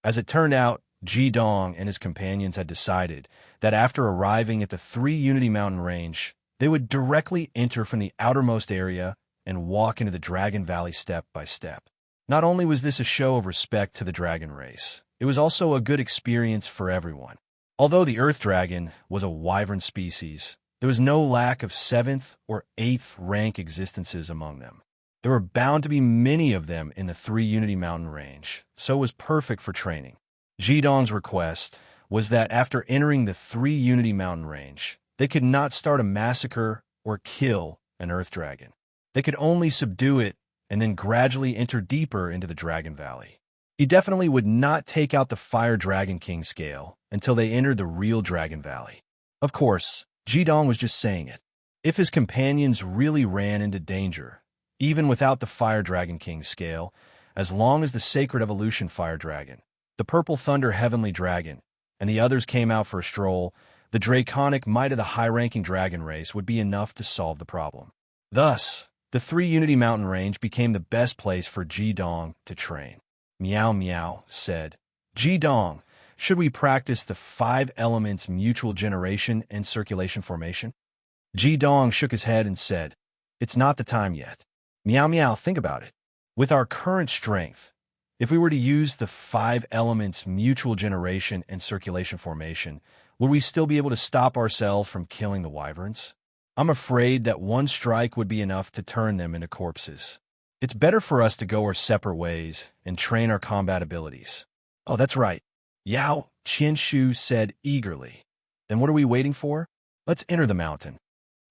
As it turned out, Ji-dong and his companions had decided that after arriving at the Three Unity Mountain Range, they would directly enter from the outermost area and walk into the Dragon Valley step by step. Not only was this a show of respect to the dragon race, it was also a good experience for everyone. Although the Earth Dragon was a wyvern species, there was no lack of 7th or 8th rank existences among them. There were bound to be many of them in the Three Unity Mountain Range, so it was perfect for training. Ji-dong's request was that after entering the Three Unity Mountain Range, they could not start a massacre or kill an Earth Dragon. They could only subdue it and then gradually enter deeper into the Dragon Valley. He definitely would not take out the Fire Dragon King scale until they entered the real Dragon Valley. Of course, Ji-dong was just saying it. If his companions really ran into danger, even without the Fire Dragon King scale, as long as the Sacred Evolution Fire Dragon, the Purple Thunder Heavenly Dragon, and the others came out for a stroll, the draconic might of the high-ranking dragon race would be enough to solve the problem. Thus, the Three Unity Mountain Range became the best place for Ji-dong to train. Meow Meow said, "Ji-dong, should we practice the 5 elements mutual generation and circulation formation? Ji-dong shook his head and said, "It's not the time yet. Meow meow, think about it. With our current strength, if we were to use the 5 elements mutual generation and circulation formation, would we still be able to stop ourselves from killing the wyverns? I'm afraid that one strike would be enough to turn them into corpses. It's better for us to go our separate ways and train our combat abilities." "Oh, that's right," Yao Qianshu said eagerly. "Then what are we waiting for? Let's enter the mountain."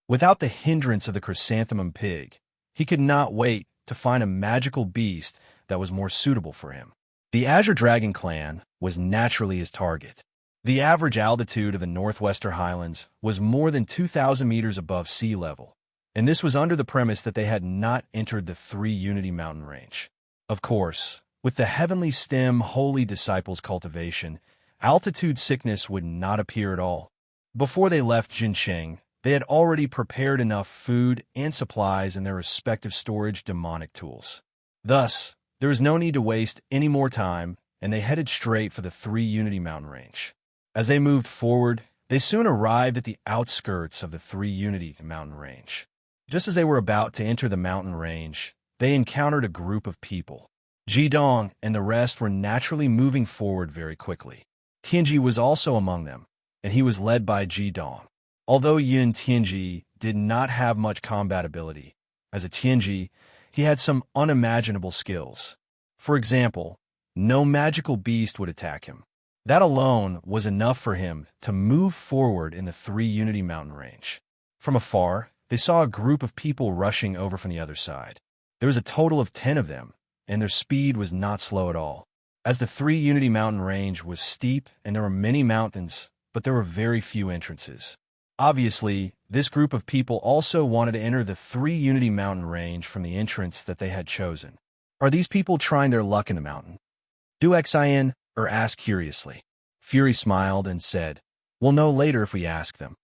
Without the hindrance of the chrysanthemum pig, he could not wait to find a magical beast that was more suitable for him. The Azure Dragon clan was naturally his target. The average altitude of the Northwestern Highlands was more than 2,000 meters above sea level, and this was under the premise that they had not entered the 3 Unity mountain range. Of course, with the Heavenly Stem Holy Disciples cultivation, altitude sickness would not appear at all. Before they left Jinsheng, they had already prepared enough food and supplies in their respective storage demonic tools. Thus, there was no need to waste any more time, and they headed straight for the 3 Unity mountain range. As they moved forward, they soon arrived at the outskirts of the 3 Unity mountain range. Just as they were about to enter the mountain range, they encountered a group of people. Ji-dong and the rest were naturally moving forward very quickly. Tianji was also among them, and he was led by Ji-dong. Although Yun Tianji did not have much combat ability, as a Tianji, he had some unimaginable skills. For example, no magical beast would attack him. That alone was enough for him to move forward in the 3 Unity mountain range. From afar, they saw a group of people rushing over from the other side. There was a total of 10 of them, and their speed was not slow at all. As the 3 Unity mountain range was steep and there were many mountains, but there were very few entrances. Obviously, this group of people also wanted to enter the 3 Unity mountain range from the entrance that they had chosen. Are these people trying their luck in the mountain? Do Xin or ask curiously. Fury smiled and said, "We'll know later if we ask them."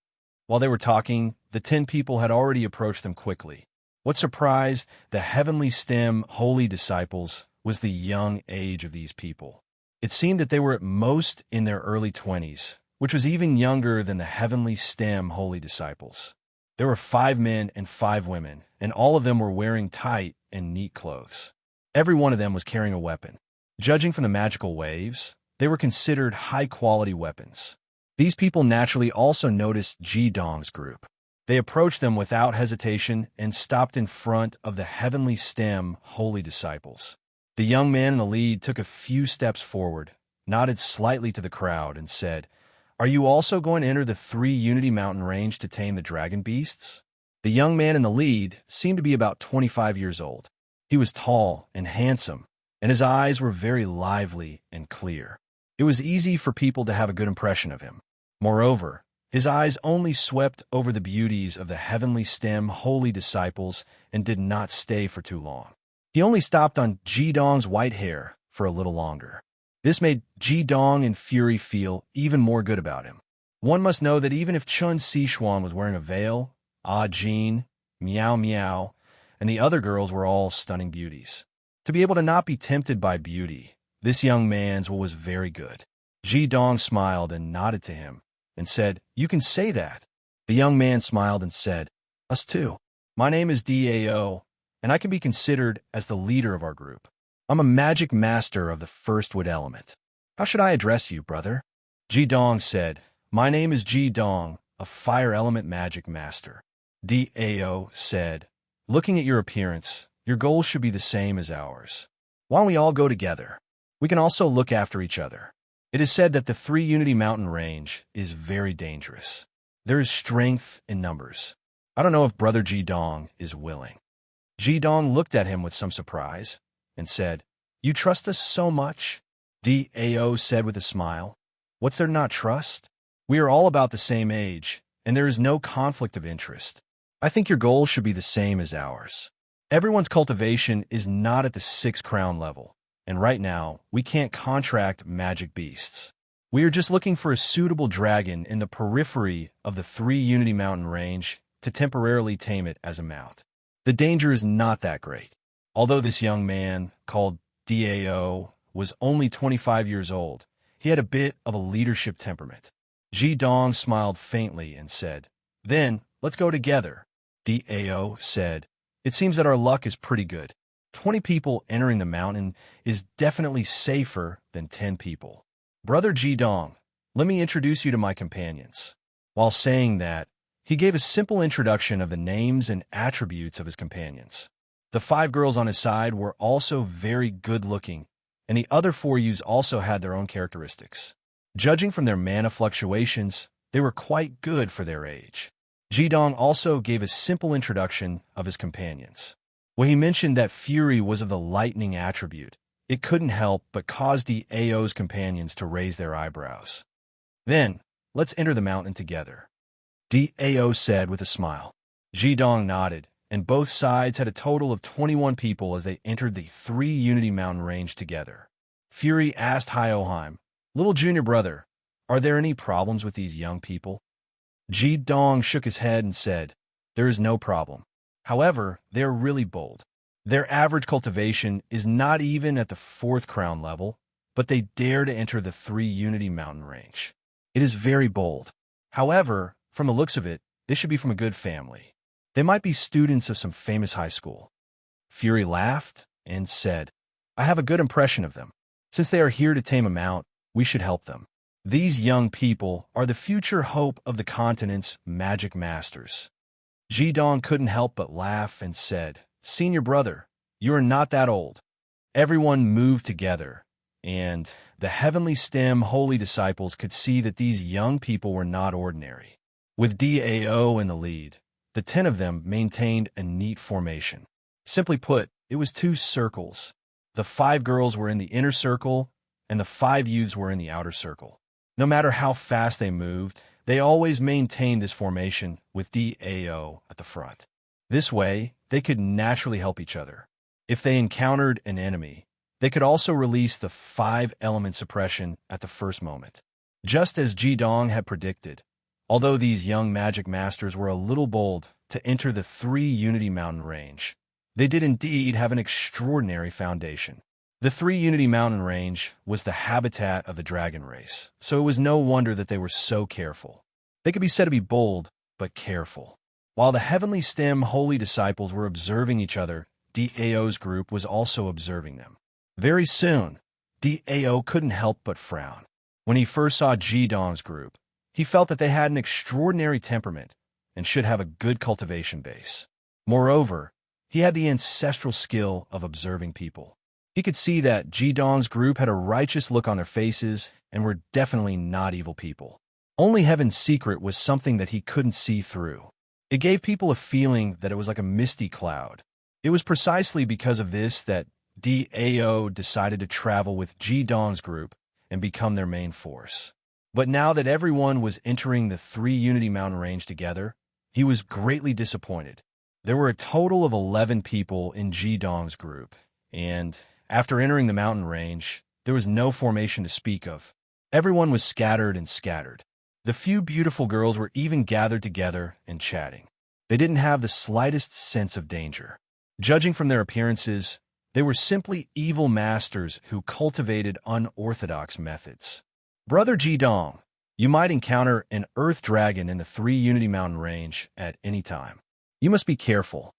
While they were talking, the 10 people had already approached them quickly. What surprised the Heavenly Stem Holy Disciples was the young age of these people. It seemed that they were at most in their early 20s, which was even younger than the Heavenly Stem Holy Disciples. There were 5 men and 5 women, and all of them were wearing tight and neat clothes. Every one of them was carrying a weapon. Judging from the magical waves, they were considered high-quality weapons. These people naturally also noticed Ji-dong's group. They approached them without hesitation and stopped in front of the Heavenly Stem Holy Disciples. The young man in the lead took a few steps forward, nodded slightly to the crowd, and said, "Are you also going to enter the 3 Unity mountain range to tame the dragon beasts?" The young man in the lead seemed to be about 25 years old. He was tall and handsome, and his eyes were very lively and clear. It was easy for people to have a good impression of him. Moreover, his eyes only swept over the beauties of the Heavenly Stem Holy Disciples and did not stay for too long. He only stopped on Ji-dong's white hair for a little longer. This made Ji-dong and Fury feel even more good about him. One must know that even if Chun Sichuan was wearing a veil, Ah Jin, Meow Meow, and the other girls were all stunning beauties. To be able to not be tempted by beauty, this young man's was very good. Ji-dong smiled and nodded to him and said, "You can say that." The young man smiled and said, "Us too. My name is Dao, and I can be considered as the leader of our group. I'm a magic master of the first wood element. How should I address you, brother?" Ji-dong said, "My name is Ji-dong, a fire element magic master." Dao said, "Looking at your appearance, your goals should be the same as ours. Why don't we all go together? We can also look after each other." It is said that the 3 Unity mountain range is very dangerous. There is strength in numbers. I don't know if Brother Ji-dong is willing. Ji-dong looked at him with some surprise and said, "You trust us so much?" Dao said with a smile, "What's there not trust? We are all about the same age, and there is no conflict of interest. I think your goal should be the same as ours. Everyone's cultivation is not at the 6 crown level, and right now, we can't contract magic beasts. We are just looking for a suitable dragon in the periphery of the 3 Unity mountain range to temporarily tame it as a mount. The danger is not that great." Although this young man, called Dao, was only 25 years old, He had a bit of a leadership temperament. Ji Dong smiled faintly and said, "Then, let's go together." Dao said, "It seems that our luck is pretty good. 20 people entering the mountain is definitely safer than 10 people. Brother Ji Dong, let me introduce you to my companions." While saying that, he gave a simple introduction of the names and attributes of his companions. The 5 girls on his side were also very good-looking, and the other 4 youths also had their own characteristics. Judging from their mana fluctuations, they were quite good for their age. Ji Dong also gave a simple introduction of his companions. When he mentioned that Fury was of the lightning attribute, it couldn't help but cause Dao's companions to raise their eyebrows. "Then, let's enter the mountain together," Dao said with a smile. Ji Dong nodded, and both sides had a total of 21 people as they entered the 3 Unity Mountain range together. Fury asked Hyoheim, "Little junior brother, are there any problems with these young people?" Ji Dong shook his head and said, "There is no problem. However, they are really bold. Their average cultivation is not even at the 4th crown level, but they dare to enter the 3 Unity Mountain range. It is very bold. However, from the looks of it, they should be from a good family. They might be students of some famous high school." Fury laughed and said, "I have a good impression of them. Since they are here to tame a mount, we should help them. These young people are the future hope of the continent's magic masters." Ji Dong couldn't help but laugh and said, "Senior brother, you are not that old." Everyone moved together, and the Heavenly Stem holy disciples could see that these young people were not ordinary. With Dao in the lead, the 10 of them maintained a neat formation. Simply put, it was 2 circles. The 5 girls were in the inner circle, and the 5 youths were in the outer circle. No matter how fast they moved, they always maintained this formation with Dao at the front. This way, they could naturally help each other. If they encountered an enemy, they could also release the 5-element suppression at the first moment. Just as Ji Dong had predicted, although these young magic masters were a little bold to enter the 3 Unity Mountain range, they did indeed have an extraordinary foundation. The 3 Unity Mountain range was the habitat of the dragon race, so it was no wonder that they were so careful. They could be said to be bold, but careful. While the Heavenly Stem holy disciples were observing each other, Dao's group was also observing them. Very soon, Dao couldn't help but frown. When he first saw Ji Dong's group, he felt that they had an extraordinary temperament and should have a good cultivation base. Moreover, he had the ancestral skill of observing people. He could see that Ji Dong's group had a righteous look on their faces and were definitely not evil people. Only Heaven's secret was something that he couldn't see through. It gave people a feeling that it was like a misty cloud. It was precisely because of this that Dao decided to travel with Ji Dong's group and become their main force. But now that everyone was entering the 3 Unity Mountain range together, he was greatly disappointed. There were a total of 11 people in Ji Dong's group, and after entering the mountain range, there was no formation to speak of. Everyone was scattered and scattered. The few beautiful girls were even gathered together and chatting. They didn't have the slightest sense of danger. Judging from their appearances, they were simply evil masters who cultivated unorthodox methods. Brother Ji Dong, you might encounter an earth dragon in the 3 Unity Mountain range at any time. You must be careful.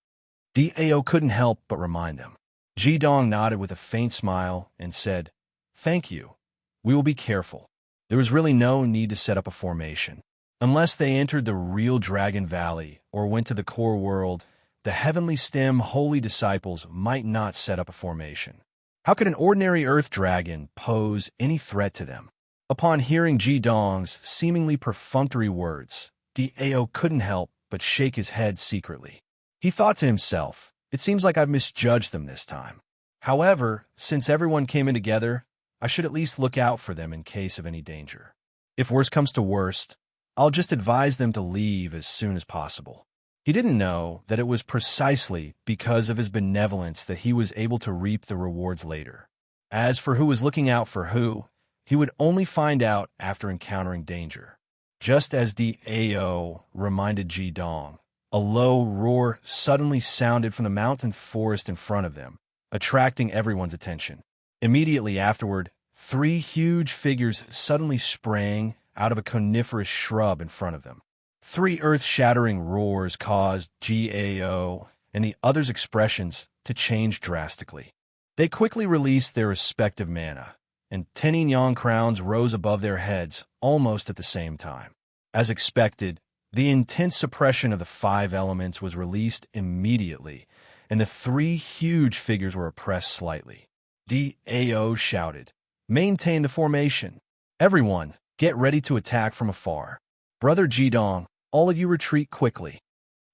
Dao couldn't help but remind them. Ji Dong nodded with a faint smile and said, "Thank you. We will be careful." There was really no need to set up a formation. Unless they entered the real Dragon Valley or went to the core world, the Heavenly Stem holy disciples might not set up a formation. How could an ordinary earth dragon pose any threat to them? Upon hearing Ji Dong's seemingly perfunctory words, Dao couldn't help but shake his head secretly. He thought to himself, "It seems like I've misjudged them this time. However, since everyone came in together, I should at least look out for them in case of any danger. If worst comes to worst, I'll just advise them to leave as soon as possible." He didn't know that it was precisely because of his benevolence that he was able to reap the rewards later. As for who was looking out for who, he would only find out after encountering danger. Just as Dao reminded Ji Dong, a low roar suddenly sounded from the mountain forest in front of them, attracting everyone's attention. Immediately afterward, Three huge figures suddenly sprang out of a coniferous shrub in front of them. Three earth-shattering roars caused Gao and the others' expressions to change drastically. They quickly released their respective mana, and 10 yang crowns rose above their heads almost at the same time. As expected, the intense suppression of the 5 elements was released immediately, and the 3 huge figures were oppressed slightly. Dao shouted, "Maintain the formation. Everyone, get ready to attack from afar. Brother Jidong, all of you retreat quickly."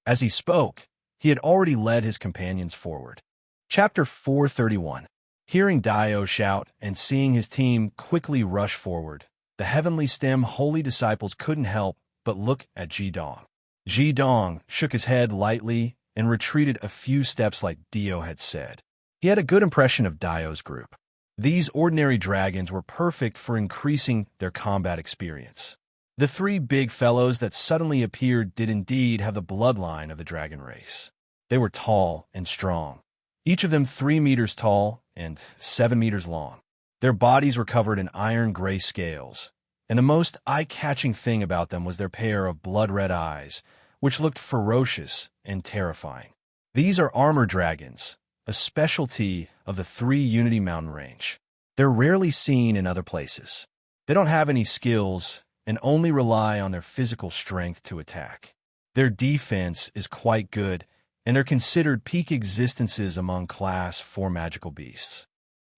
As he spoke, he had already led his companions forward. Chapter 431. Hearing Dao shout and seeing his team quickly rush forward, the Heavenly Stem holy disciples couldn't help but look at Jidong. Jidong shook his head lightly and retreated a few steps like Dio had said. He had a good impression of Dao's group. These ordinary dragons were perfect for increasing their combat experience. The 3 big fellows that suddenly appeared did indeed have the bloodline of the dragon race. They were tall and strong, each of them 3 meters tall and 7 meters long. Their bodies were covered in iron-gray scales, and the most eye-catching thing about them was their pair of blood-red eyes, which looked ferocious and terrifying. These are armor dragons, a specialty of the 3 Unity mountain range. They're rarely seen in other places. They don't have any skills and only rely on their physical strength to attack. Their defense is quite good, and they're considered peak existences among Class 4 magical beasts.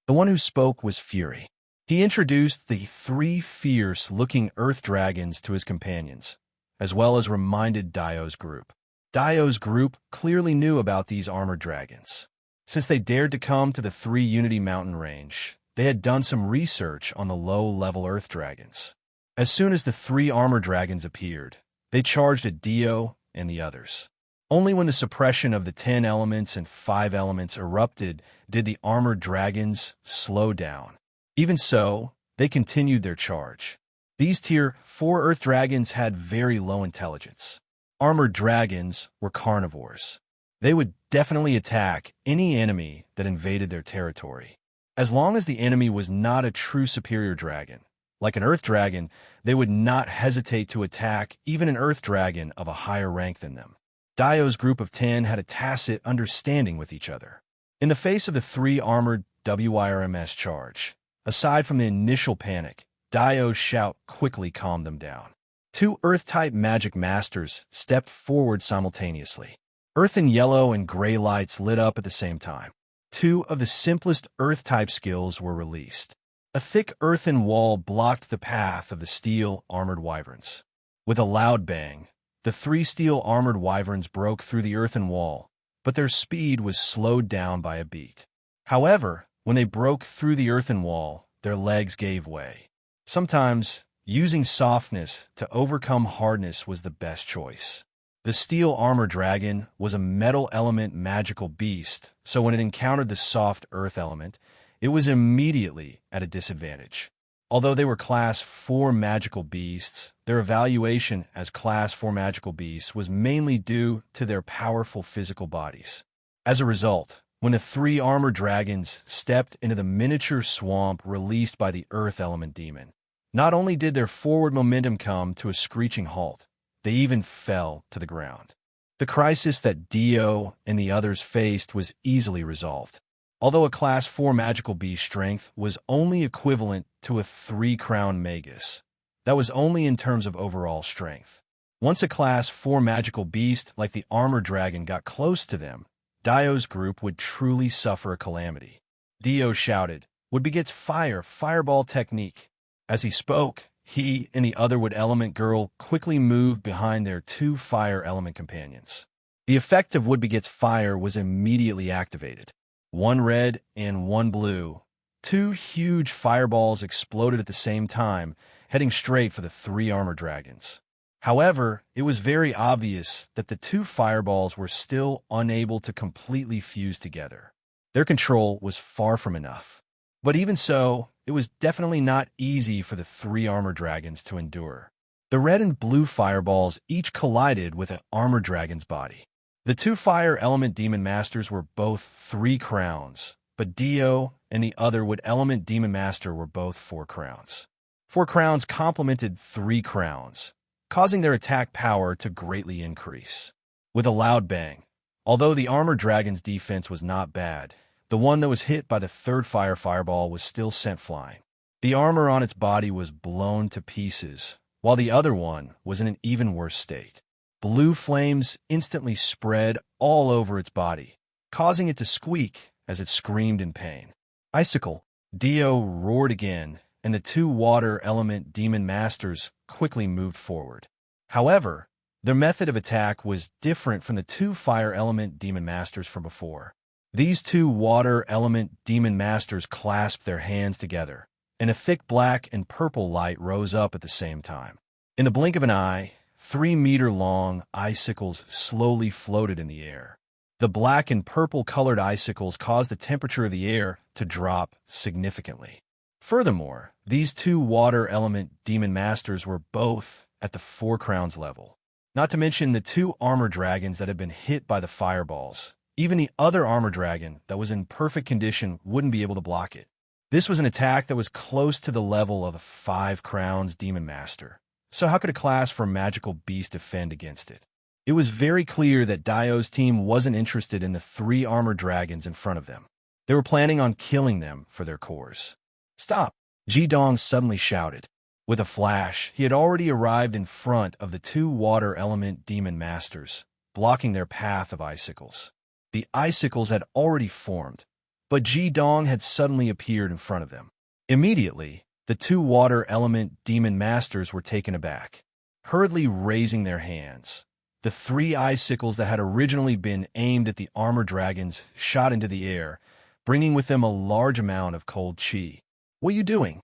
The one who spoke was Fury. He introduced the 3 fierce-looking earth dragons to his companions, as well as reminded Dao's group. Dao's group clearly knew about these armored dragons. Since they dared to come to the 3 Unity mountain range, they had done some research on the low-level earth dragons. As soon as the 3 armor dragons appeared, they charged at Dio and the others. Only when the suppression of the 10 elements and 5 elements erupted did the armored dragons slow down. Even so, they continued their charge. These Tier 4 earth dragons had very low intelligence. Armored dragons were carnivores. They would definitely attack any enemy that invaded their territory. As long as the enemy was not a true superior dragon, like an earth dragon, they would not hesitate to attack even an earth dragon of a higher rank than them. Dao's group of 10 had a tacit understanding with each other. In the face of the 3 armored WIRMS charge, aside from the initial panic, Dao's shout quickly calmed them down. 2 Earth-type magic masters stepped forward simultaneously. Earth and yellow and gray lights lit up at the same time. 2 of the simplest Earth-type skills were released. A thick earthen wall blocked the path of the steel-armored wyverns. With a loud bang, the 3 steel-armored wyverns broke through the earthen wall, but their speed was slowed down by a beat. However, when they broke through the earthen wall, their legs gave way. Sometimes, using softness to overcome hardness was the best choice. The steel armor dragon was a metal element magical beast, so when it encountered the soft earth element, it was immediately at a disadvantage. Although they were Class 4 magical beasts, their evaluation as Class 4 magical beasts was mainly due to their powerful physical bodies. As a result, when the 3 armor dragons stepped into the miniature swamp released by the earth element demon, not only did their forward momentum come to a screeching halt, they even fell to the ground. The crisis that Dio and the others faced was easily resolved. Although a Class 4 magical beast strength was only equivalent to a 3-crown magus, that was only in terms of overall strength. Once a Class 4 magical beast like the armor dragon got close to them, Dio's group would truly suffer a calamity. Dio shouted, "Would begets fireball technique." As he spoke, he and the other wood element girl quickly moved behind their 2 fire element companions. The effect of wood begets fire was immediately activated. 1 red and 1 blue. 2 huge fireballs exploded at the same time, heading straight for the 3 armor dragons. However, it was very obvious that the 2 fireballs were still unable to completely fuse together. Their control was far from enough. But even so, it was definitely not easy for the 3 armor dragons to endure. The red and blue fireballs each collided with an armor dragon's body. The 2 fire element demon masters were both 3 crowns, but Dio and the other wood element demon master were both 4 crowns. 4 crowns complemented 3 crowns, causing their attack power to greatly increase. With a loud bang, although the armored dragon's defense was not bad, the one that was hit by the 3rd fireball was still sent flying. The armor on its body was blown to pieces, while the other one was in an even worse state. Blue flames instantly spread all over its body, causing it to squeak as it screamed in pain. Icicle! Dio roared again, and the 2 water element demon masters quickly moved forward. However, their method of attack was different from the 2 fire element demon masters from before. These 2 water element demon masters clasped their hands together, and a thick black and purple light rose up at the same time. In the blink of an eye, 3-meter-long icicles slowly floated in the air. The black and purple-colored icicles caused the temperature of the air to drop significantly. Furthermore, these 2 water element demon masters were both at the 4 crowns level. Not to mention the 2 armor dragons that had been hit by the fireballs. Even the other armor dragon that was in perfect condition wouldn't be able to block it. This was an attack that was close to the level of a 5 crowns demon master. So how could a class for magical beast defend against it? It was very clear that Dio's team wasn't interested in the 3 armor dragons in front of them. They were planning on killing them for their cores. Stop! Jidong suddenly shouted. With a flash, he had already arrived in front of the 2 water element demon masters, blocking their path of icicles. The icicles had already formed, but Jidong had suddenly appeared in front of them. Immediately, the 2 water element demon masters were taken aback, hurriedly raising their hands. The 3 icicles that had originally been aimed at the armor dragons shot into the air, bringing with them a large amount of cold chi. What are you doing?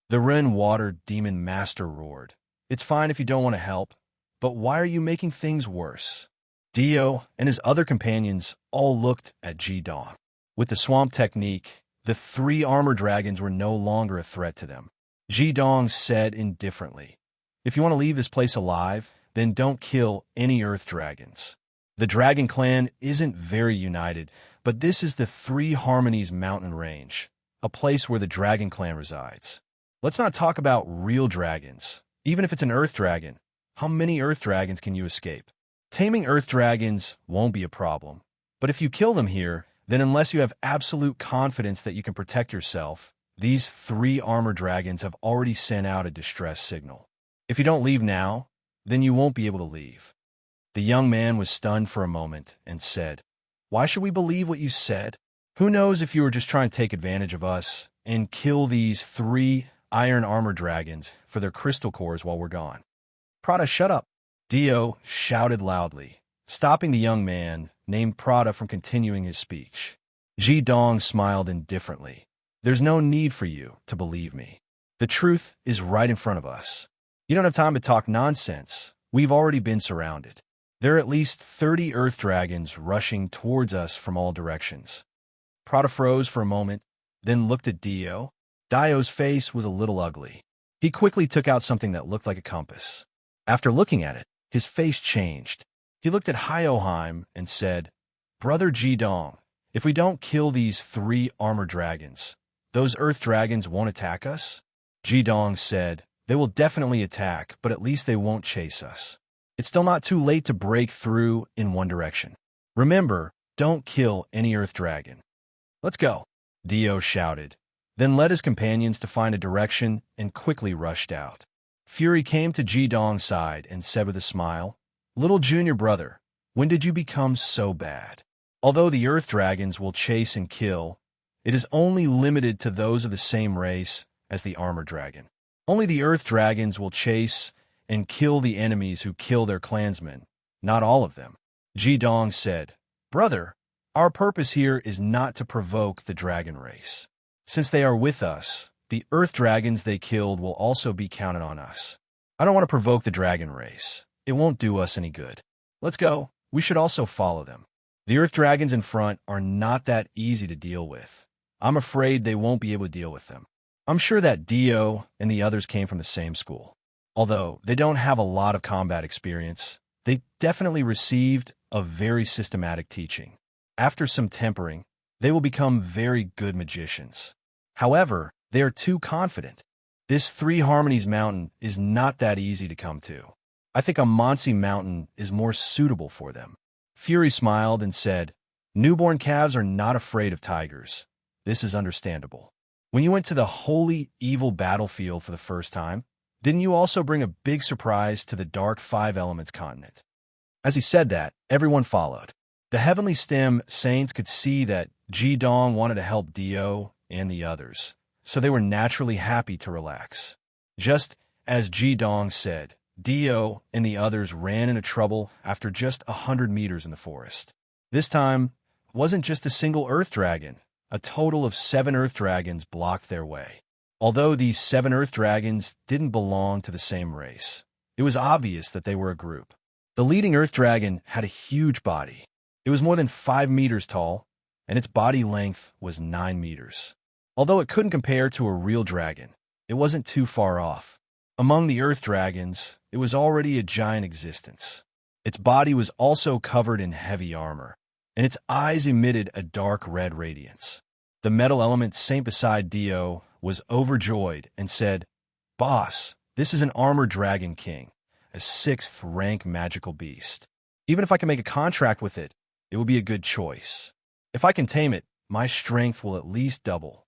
The Ren Water Demon Master roared. It's fine if you don't want to help, but why are you making things worse? Dio and his other companions all looked at Jidong. With the swamp technique, the 3 armor dragons were no longer a threat to them. Jidong said indifferently, if you want to leave this place alive, then don't kill any earth dragons. The dragon clan isn't very united, but this is the 3 Harmonies mountain range, a place where the dragon clan resides. Let's not talk about real dragons. Even if it's an earth dragon, how many earth dragons can you escape? Taming earth dragons won't be a problem, but if you kill them here, then unless you have absolute confidence that you can protect yourself, these 3 armor dragons have already sent out a distress signal. If you don't leave now, then you won't be able to leave. The young man was stunned for a moment and said, why should we believe what you said? Who knows if you were just trying to take advantage of us and kill these 3 iron armor dragons for their crystal cores while we're gone. Prada, shut up! Dio shouted loudly, stopping the young man named Prada from continuing his speech. Jidong smiled indifferently. There's no need for you to believe me. The truth is right in front of us. You don't have time to talk nonsense. We've already been surrounded. There are at least 30 earth dragons rushing towards us from all directions. Prada froze for a moment, then looked at Dio. Dio's face was a little ugly. He quickly took out something that looked like a compass. After looking at it, his face changed. He looked at Hyoheim and said, Brother Jidong, if we don't kill these 3 armor dragons, those earth dragons won't attack us? Jidong said, they will definitely attack, but at least they won't chase us. It's still not too late to break through in one direction. Remember, don't kill any earth dragon. Let's go, Dio shouted, then led his companions to find a direction and quickly rushed out. Fury came to Jidong's side and said with a smile, Little junior brother, when did you become so bad? Although the earth dragons will chase and kill, it is only limited to those of the same race as the armor dragon. Only the earth dragons will chase and kill the enemies who kill their clansmen, not all of them. Jidong said, Brother, our purpose here is not to provoke the dragon race. Since they are with us, the earth dragons they killed will also be counted on us. I don't want to provoke the dragon race. It won't do us any good. Let's go. We should also follow them. The earth dragons in front are not that easy to deal with. I'm afraid they won't be able to deal with them. I'm sure that Dio and the others came from the same school. Although they don't have a lot of combat experience, they definitely received a very systematic teaching. After some tempering, they will become very good magicians. However, they are too confident. This Three Harmonies mountain is not that easy to come to. I think a Monty mountain is more suitable for them." Fury smiled and said, "Newborn calves are not afraid of tigers. This is understandable. When you went to the holy evil battlefield for the first time, didn't you also bring a big surprise to the dark five elements continent?" As he said that, everyone followed. The Heavenly Stem Saints could see that Ji Dong wanted to help Dio and the others, so they were naturally happy to relax. Just as Ji Dong said, Dio and the others ran into trouble after just 100 meters in the forest. This time, it wasn't just a single Earth Dragon. A total of 7 Earth Dragons blocked their way. Although these 7 Earth Dragons didn't belong to the same race, it was obvious that they were a group. The leading Earth Dragon had a huge body. It was more than 5 meters tall, and its body length was 9 meters. Although it couldn't compare to a real dragon, it wasn't too far off. Among the Earth Dragons, it was already a giant existence. Its body was also covered in heavy armor, and its eyes emitted a dark red radiance. The metal element saint beside Dio was overjoyed and said, "Boss, this is an armored dragon king, a 6th rank magical beast. Even if I can make a contract with it, it will be a good choice. If I can tame it, my strength will at least double."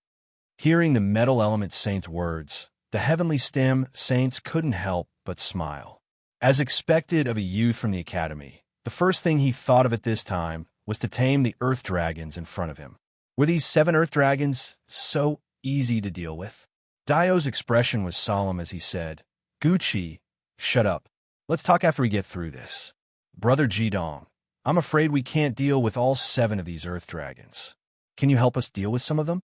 Hearing the metal element saint's words, the Heavenly Stem Saints couldn't help but smile. As expected of a youth from the academy, the first thing he thought of at this time was to tame the Earth Dragons in front of him. Were these 7 Earth Dragons so easy to deal with? Dio's expression was solemn as he said, "Gucci, shut up. Let's talk after we get through this. Brother Jidong, I'm afraid we can't deal with all 7 of these Earth Dragons. Can you help us deal with some of them?"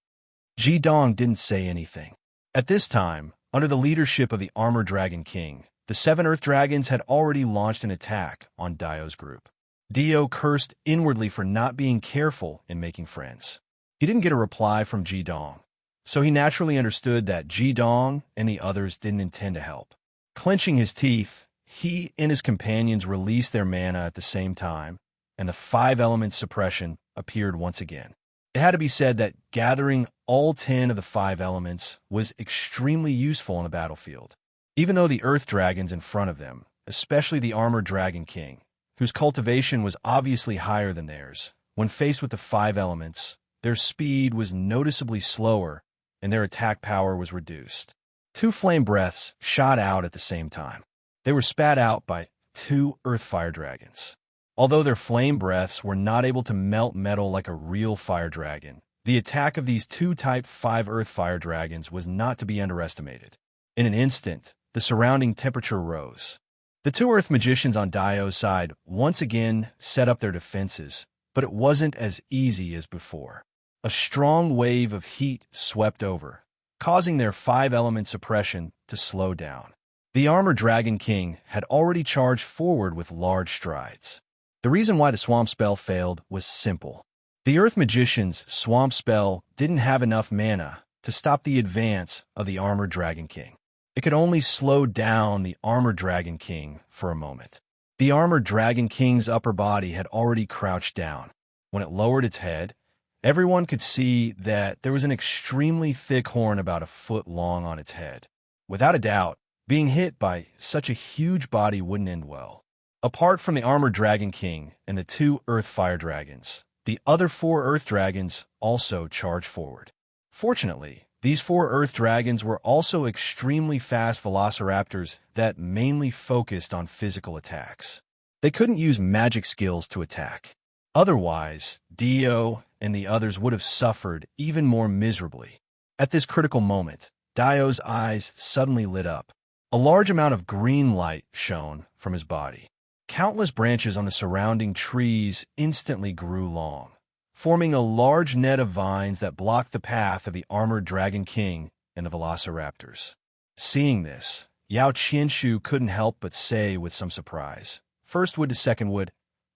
Jidong didn't say anything. At this time, under the leadership of the Armored Dragon King, the 7 Earth Dragons had already launched an attack on Dio's group. Dio cursed inwardly for not being careful in making friends. He didn't get a reply from Jidong, so he naturally understood that Jidong and the others didn't intend to help. Clenching his teeth, he and his companions released their mana at the same time, and the 5-element suppression appeared once again. It had to be said that gathering all 10 of the 5 elements was extremely useful on the battlefield. Even though the Earth Dragons in front of them, especially the Armored Dragon King, whose cultivation was obviously higher than theirs, when faced with the 5 elements, their speed was noticeably slower and their attack power was reduced. 2 flame breaths shot out at the same time. They were spat out by 2 Earth Fire Dragons. Although their flame breaths were not able to melt metal like a real fire dragon, the attack of these 2 Type 5 Earth Fire Dragons was not to be underestimated. In an instant, the surrounding temperature rose. The 2 Earth Magicians on Dio's side once again set up their defenses, but it wasn't as easy as before. A strong wave of heat swept over, causing their 5-element suppression to slow down. The Armored Dragon King had already charged forward with large strides. The reason why the Swamp Spell failed was simple. The Earth Magician's Swamp Spell didn't have enough mana to stop the advance of the Armored Dragon King. It could only slow down the Armored Dragon King for a moment. The Armored Dragon King's upper body had already crouched down. When it lowered its head, everyone could see that there was an extremely thick horn about a foot long on its head. Without a doubt, being hit by such a huge body wouldn't end well. Apart from the Armored Dragon King and the 2 Earth Fire Dragons, the other 4 Earth Dragons also charged forward. Fortunately, these 4 Earth Dragons were also extremely fast velociraptors that mainly focused on physical attacks. They couldn't use magic skills to attack. Otherwise, Dio and the others would have suffered even more miserably. At this critical moment, Dio's eyes suddenly lit up. A large amount of green light shone from his body. Countless branches on the surrounding trees instantly grew long, forming a large net of vines that blocked the path of the Armored Dragon King and the Velociraptors. Seeing this, Yao Qianshu couldn't help but say with some surprise, "First wood to second wood,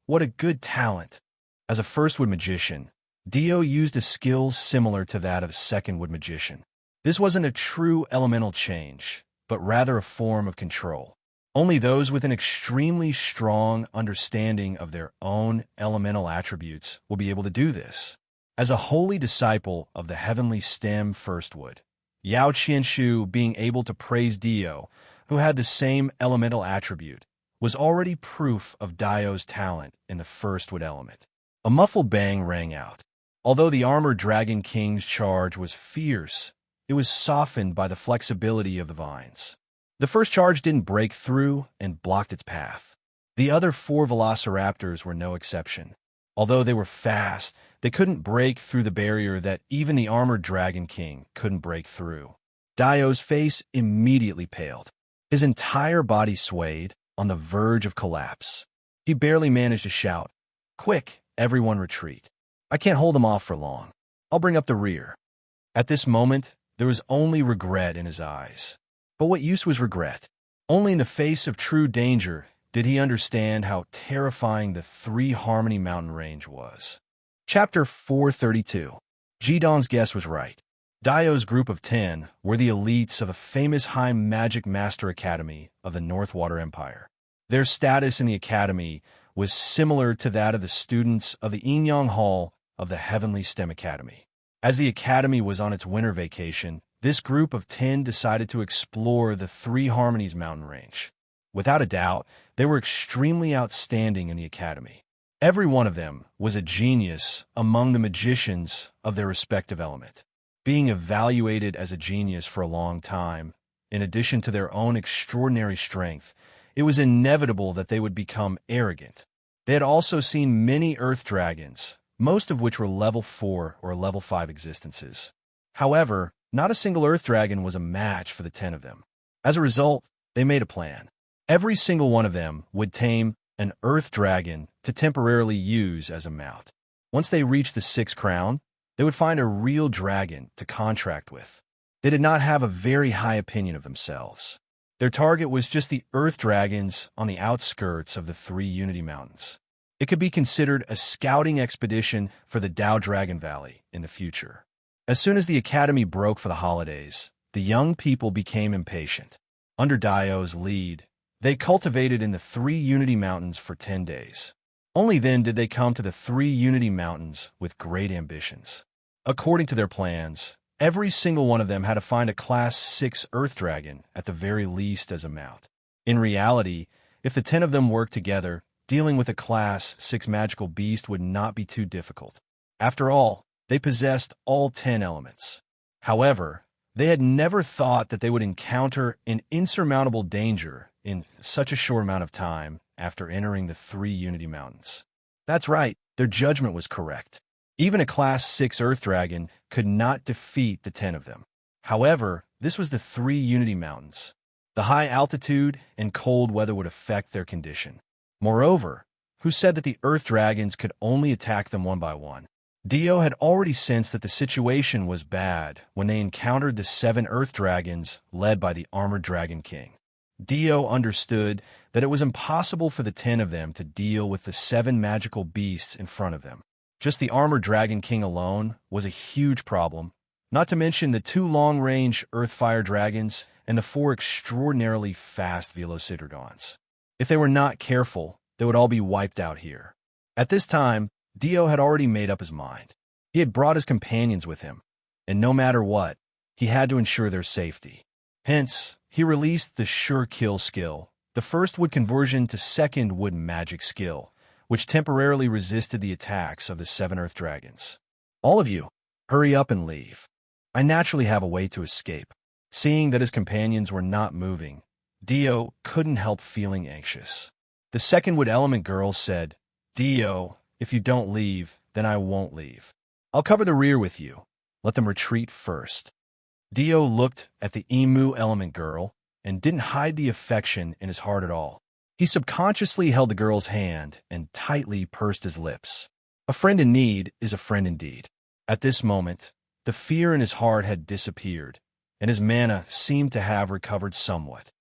what a good talent." As a first wood magician, Dio used a skill similar to that of a second wood magician. This wasn't a true elemental change, but rather a form of control. Only those with an extremely strong understanding of their own elemental attributes will be able to do this. As a holy disciple of the heavenly stem firstwood, Yao Qianshu, being able to praise Dio, who had the same elemental attribute, was already proof of Dio's talent in the firstwood element. A muffled bang rang out. Although the armored Dragon King's charge was fierce, it was softened by the flexibility of the vines. The first charge didn't break through and blocked its path. The other 4 velociraptors were no exception. Although they were fast, they couldn't break through the barrier that even the armored Dragon King couldn't break through. Dio's face immediately paled. His entire body swayed, on the verge of collapse. He barely managed to shout, "Quick, everyone retreat. I can't hold them off for long. I'll bring up the rear." At this moment, there was only regret in his eyes. But what use was regret? Only in the face of true danger did he understand how terrifying the 3 Harmony mountain range was. Chapter 432. Jidong's guess was right. Dio's group of 10 were the elites of a famous high magic master academy of the Northwater Empire. Their status in the academy was similar to that of the students of the Yinyang Hall of the Heavenly STEM Academy. As the academy was on its winter vacation, this group of 10 decided to explore the 3 Harmonies mountain range. Without a doubt, they were extremely outstanding in the academy. Every one of them was a genius among the magicians of their respective element. Being evaluated as a genius for a long time, in addition to their own extraordinary strength, it was inevitable that they would become arrogant. They had also seen many earth dragons, most of which were level 4 or level 5 existences. However, not a single earth dragon was a match for the 10 of them. As a result, they made a plan. Every single one of them would tame an earth dragon to temporarily use as a mount. Once they reached the 6th crown, they would find a real dragon to contract with. They did not have a very high opinion of themselves. Their target was just the earth dragons on the outskirts of the 3 Unity Mountains. It could be considered a scouting expedition for the Dao Dragon Valley in the future. As soon as the academy broke for the holidays, the young people became impatient. Under Dio's lead, they cultivated in the 3 Unity Mountains for 10 days. Only then did they come to the 3 Unity Mountains with great ambitions. According to their plans, every single one of them had to find a Class 6 Earth Dragon at the very least as a mount. In reality, if the 10 of them worked together, dealing with a Class 6 magical beast would not be too difficult. After all, they possessed all 10 elements. However, they had never thought that they would encounter an insurmountable danger in such a short amount of time after entering the 3 Unity Mountains. That's right, their judgment was correct. Even a Class 6 Earth Dragon could not defeat the 10 of them. However, this was the 3 Unity Mountains. The high altitude and cold weather would affect their condition. Moreover, who said that the Earth Dragons could only attack them one by one? Dio had already sensed that the situation was bad when they encountered the 7 Earth Dragons led by the Armored Dragon King. Dio understood that it was impossible for the 10 of them to deal with the 7 magical beasts in front of them. Just the Armored Dragon King alone was a huge problem, not to mention the 2 long-range Earth-Fire Dragons and the 4 extraordinarily fast Velocitrodons. If they were not careful, they would all be wiped out here. At this time, Dio had already made up his mind. He had brought his companions with him, and no matter what, he had to ensure their safety. Hence, he released the Sure Kill skill, the first wood conversion to second wood magic skill, which temporarily resisted the attacks of the 7 Earth Dragons. All of you, hurry up and leave. I naturally have a way to escape. Seeing that his companions were not moving, Dio couldn't help feeling anxious. The second wood element girl said, "Dio, if you don't leave, then I won't leave. I'll cover the rear with you. Let them retreat first." Dio looked at the emu element girl and didn't hide the affection in his heart at all. He subconsciously held the girl's hand and tightly pursed his lips. A friend in need is a friend indeed. At this moment, the fear in his heart had disappeared, and his mana seemed to have recovered somewhat.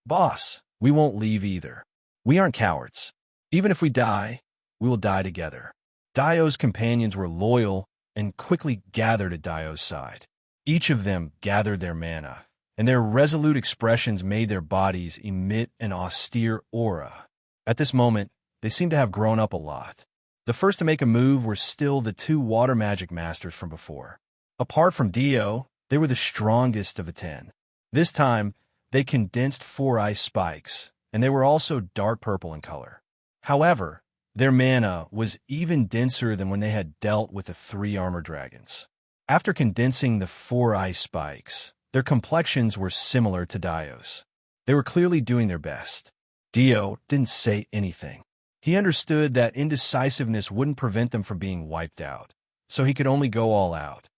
"Boss, we won't leave either. We aren't cowards. Even if we die, we will die together." Dio's companions were loyal and quickly gathered at Dio's side. Each of them gathered their mana, and their resolute expressions made their bodies emit an austere aura. At this moment, they seemed to have grown up a lot. The first to make a move were still the two water magic masters from before. Apart from Dio, they were the strongest of the 10. This time, they condensed 4 ice spikes, and they were also dark purple in color. However, their mana was even denser than when they had dealt with the 3 armor dragons. After condensing the 4 ice spikes, their complexions were similar to Dio's. They were clearly doing their best. Dio didn't say anything. He understood that indecisiveness wouldn't prevent them from being wiped out, so he could only go all out.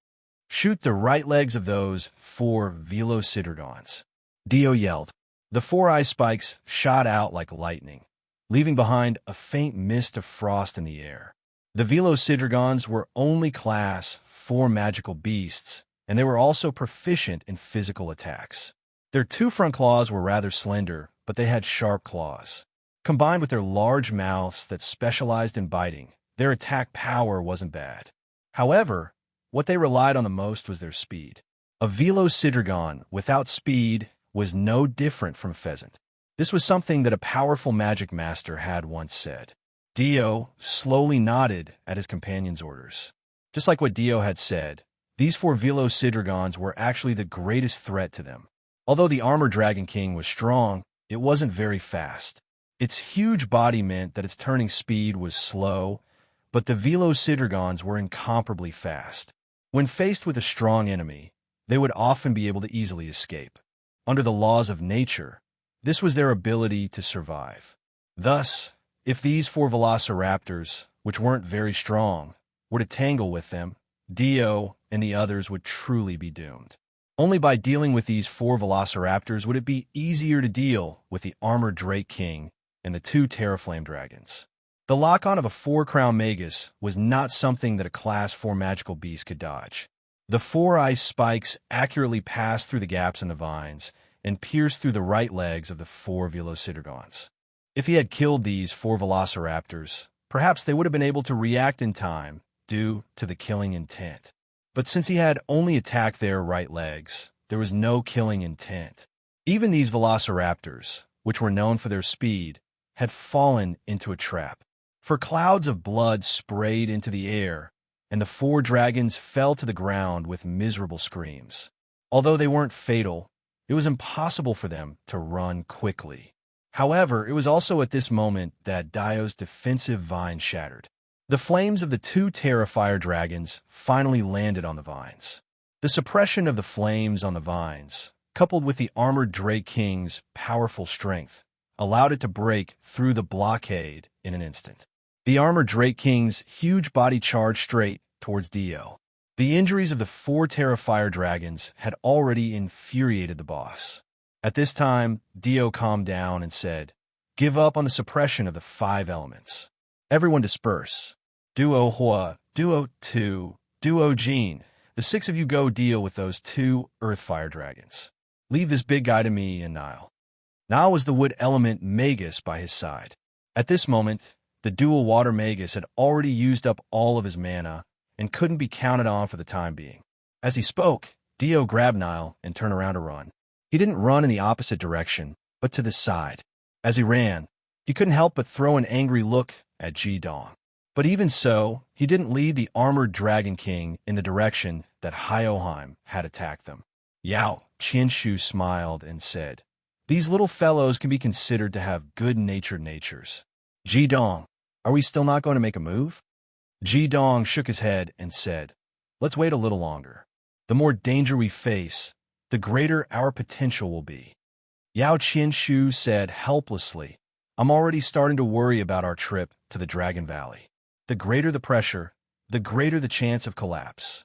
Shoot the right legs of those 4 Velocidragons. Dio yelled. The 4 ice spikes shot out like lightning, leaving behind a faint mist of frost in the air. The Velocidragons were only class 4 magical beasts, and they were also proficient in physical attacks. Their 2 front claws were rather slender, but they had sharp claws. Combined with their large mouths that specialized in biting, their attack power wasn't bad. However, what they relied on the most was their speed. A Velocidragon without speed was no different from a pheasant. This was something that a powerful magic master had once said. Dio slowly nodded at his companion's orders. Just like what Dio had said, these 4 Velocidragons were actually the greatest threat to them. Although the Armor Dragon King was strong, it wasn't very fast. Its huge body meant that its turning speed was slow, but the Velocidragons were incomparably fast. When faced with a strong enemy, they would often be able to easily escape. Under the laws of nature, this was their ability to survive. Thus, if these 4 Velociraptors, which weren't very strong, were to tangle with them, Dio and the others would truly be doomed. Only by dealing with these 4 Velociraptors would it be easier to deal with the Armored Drake King and the 2 Terraflame Dragons. The lock-on of a 4-crown Magus was not something that a Class 4 magical beast could dodge. The 4 ice spikes accurately passed through the gaps in the vines and pierced through the right legs of the 4 Velocidragons. If he had killed these 4 Velociraptors, perhaps they would have been able to react in time due to the killing intent. But since he had only attacked their right legs, there was no killing intent. Even these Velociraptors, which were known for their speed, had fallen into a trap. For clouds of blood sprayed into the air, and the 4 dragons fell to the ground with miserable screams. Although they weren't fatal, it was impossible for them to run quickly. However, it was also at this moment that Dio's defensive vine shattered. The flames of the 2 Terrifier dragons finally landed on the vines. The suppression of the flames on the vines, coupled with the Armored Drake King's powerful strength, allowed it to break through the blockade in an instant. The Armored Drake King's huge body charged straight towards Dio. The injuries of the 4 Terrifier dragons had already infuriated the boss. At this time, Dio calmed down and said, "Give up on the suppression of the 5 elements. Everyone disperse. Duo Hua, Duo 2, Duo Jean. The 6 of you go deal with those 2 Earthfire dragons. Leave this big guy to me and Nile." Nile was the wood element Magus by his side. At this moment, the dual water Magus had already used up all of his mana and couldn't be counted on for the time being. As he spoke, Dio grabbed Nile and turned around to run. He didn't run in the opposite direction, but to the side. As he ran, he couldn't help but throw an angry look at Ji Dong. But even so, he didn't lead the Armored Dragon King in the direction that Hyoheim had attacked them. Yao Qianshu smiled and said, "These little fellows can be considered to have good-natured natures. Ji Dong, are we still not going to make a move?" Ji Dong shook his head and said, "Let's wait a little longer. The more danger we face, the greater our potential will be." Yao Qianshu said helplessly, "I'm already starting to worry about our trip to the Dragon Valley. The greater the pressure, the greater the chance of collapse."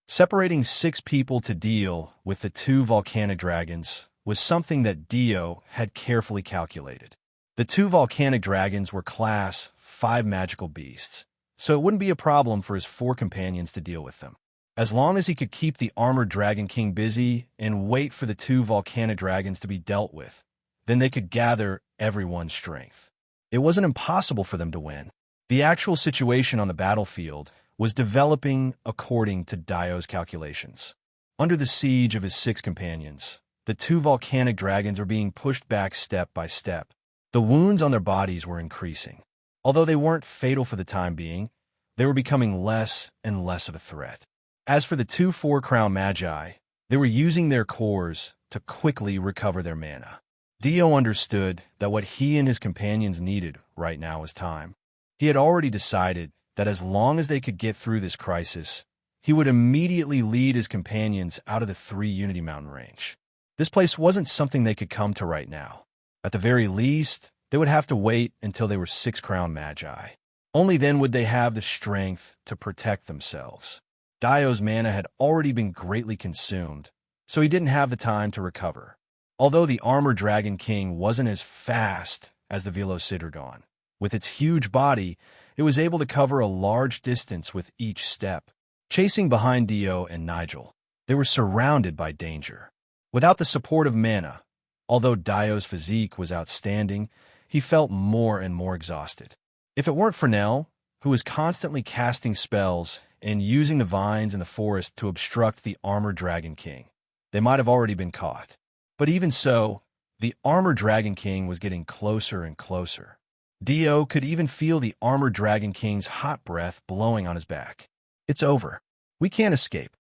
Separating 6 people to deal with the 2 volcanic dragons was something that Dio had carefully calculated. The 2 volcanic dragons were class 5 magical beasts, so it wouldn't be a problem for his 4 companions to deal with them. As long as he could keep the Armored Dragon King busy and wait for the 2 volcanic dragons to be dealt with, then they could gather everyone's strength. It wasn't impossible for them to win. The actual situation on the battlefield was developing according to Dio's calculations. Under the siege of his 6 companions, the 2 volcanic dragons were being pushed back step by step. The wounds on their bodies were increasing. Although they weren't fatal for the time being, they were becoming less and less of a threat. As for the two four-crown magi, they were using their cores to quickly recover their mana. Dio understood that what he and his companions needed right now was time. He had already decided that as long as they could get through this crisis, he would immediately lead his companions out of the 3 Unity Mountain range. This place wasn't something they could come to right now. At the very least, they would have to wait until they were 6-crown magi. Only then would they have the strength to protect themselves. Dio's mana had already been greatly consumed, so he didn't have the time to recover. Although the Armored Dragon King wasn't as fast as the Velocidragon, with its huge body, it was able to cover a large distance with each step. Chasing behind Dio and Nigel, they were surrounded by danger. Without the support of mana, although Dio's physique was outstanding, he felt more and more exhausted. If it weren't for Nell, who was constantly casting spells and using the vines in the forest to obstruct the Armored Dragon King, they might have already been caught. But even so, the Armored Dragon King was getting closer and closer. Dio could even feel the Armored Dragon King's hot breath blowing on his back. It's over. We can't escape.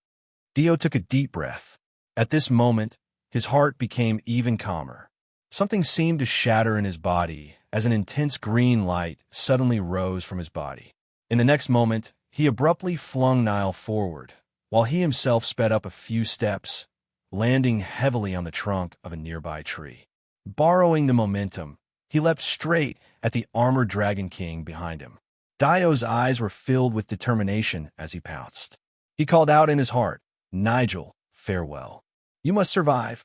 Dio took a deep breath. At this moment, his heart became even calmer. Something seemed to shatter in his body as an intense green light suddenly rose from his body. In the next moment, he abruptly flung Nile forward, while he himself sped up a few steps, landing heavily on the trunk of a nearby tree. Borrowing the momentum, he leapt straight at the Armored Dragon King behind him. Dio's eyes were filled with determination as he pounced. He called out in his heart, "Nigel, farewell. You must survive."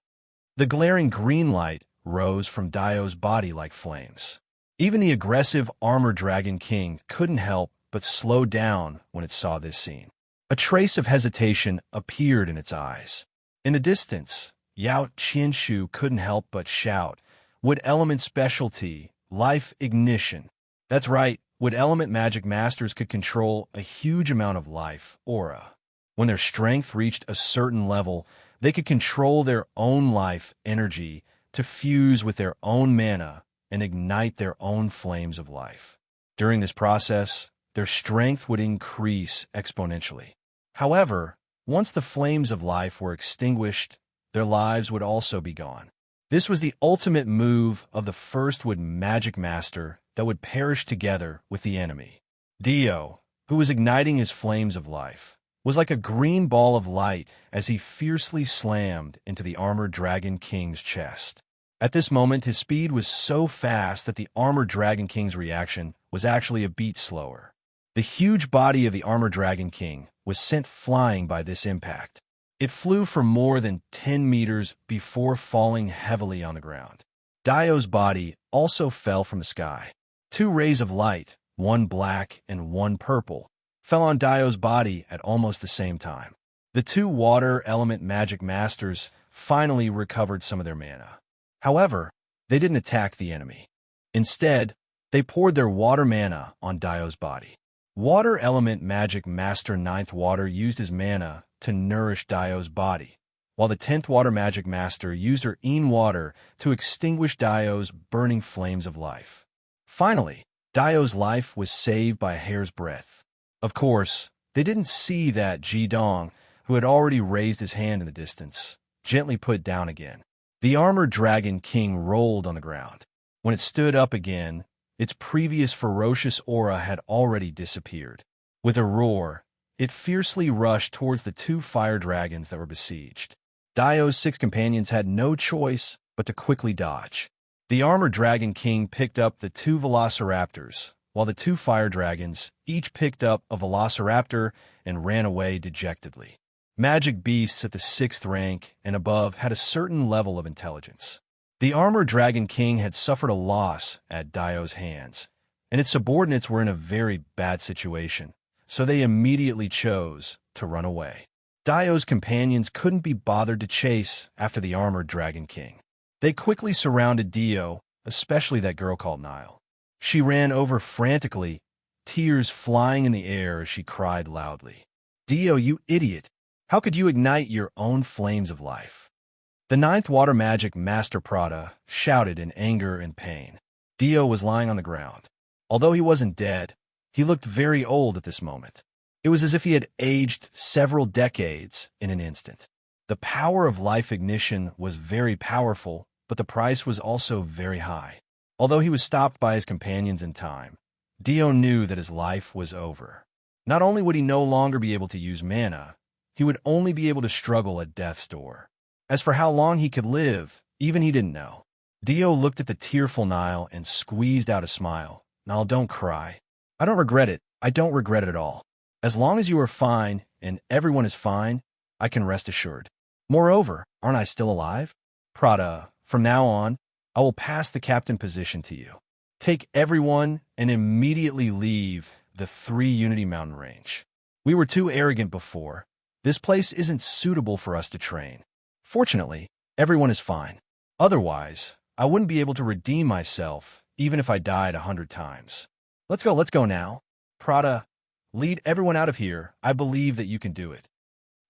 The glaring green light rose from Dio's body like flames. Even the aggressive Armored Dragon King couldn't help but slow down when it saw this scene. A trace of hesitation appeared in its eyes. In the distance, Yao Qianshu couldn't help but shout, "Wood Element Specialty, Life Ignition." That's right, Wood Element Magic Masters could control a huge amount of life, aura. When their strength reached a certain level, they could control their own life energy to fuse with their own mana and ignite their own flames of life. During this process, their strength would increase exponentially. However, once the flames of life were extinguished, their lives would also be gone. This was the ultimate move of the first Wood Magic Master that would perish together with the enemy. Dio, who was igniting his flames of life, was like a green ball of light as he fiercely slammed into the Armored Dragon King's chest. At this moment, his speed was so fast that the Armored Dragon King's reaction was actually a beat slower. The huge body of the Armored Dragon King was sent flying by this impact. It flew for more than 10 meters before falling heavily on the ground. Dio's body also fell from the sky. 2 rays of light, one black and one purple, fell on Dio's body at almost the same time. The 2 water element magic masters finally recovered some of their mana. However, they didn't attack the enemy. Instead, they poured their water mana on Dio's body. Water element magic master 9th water used his mana to nourish Dio's body, while the 10th water magic master used her water to extinguish Dio's burning flames of life. Finally, Dio's life was saved by a hair's breadth. Of course, they didn't see that Jidong, who had already raised his hand in the distance, gently put down again. The Armored Dragon King rolled on the ground. When it stood up again, its previous ferocious aura had already disappeared. With a roar, it fiercely rushed towards the 2 fire dragons that were besieged. Dio's 6 companions had no choice but to quickly dodge. The Armored Dragon King picked up the 2 velociraptors, while the 2 fire dragons each picked up a velociraptor and ran away dejectedly. Magic beasts at the 6th rank and above had a certain level of intelligence. The Armored Dragon King had suffered a loss at Dio's hands, and its subordinates were in a very bad situation, so they immediately chose to run away. Dio's companions couldn't be bothered to chase after the Armored Dragon King. They quickly surrounded Dio, especially that girl called Nile. She ran over frantically, tears flying in the air as she cried loudly, "Dio, you idiot! How could you ignite your own flames of life?" The 9th Water Magic Master Prada shouted in anger and pain. Dio was lying on the ground. Although he wasn't dead, he looked very old at this moment. It was as if he had aged several decades in an instant. The power of life ignition was very powerful, but the price was also very high. Although he was stopped by his companions in time, Dio knew that his life was over. Not only would he no longer be able to use mana, he would only be able to struggle at death's door. As for how long he could live, even he didn't know. Dio looked at the tearful Nile and squeezed out a smile. "Nile, don't cry. I don't regret it. I don't regret it at all. As long as you are fine and everyone is fine, I can rest assured. Moreover, aren't I still alive? Prada, from now on, I will pass the captain position to you. Take everyone and immediately leave the 3 Unity Mountain Range. We were too arrogant before. This place isn't suitable for us to train. Fortunately, everyone is fine. Otherwise, I wouldn't be able to redeem myself even if I died 100 times. Let's go now. Prada, lead everyone out of here. I believe that you can do it."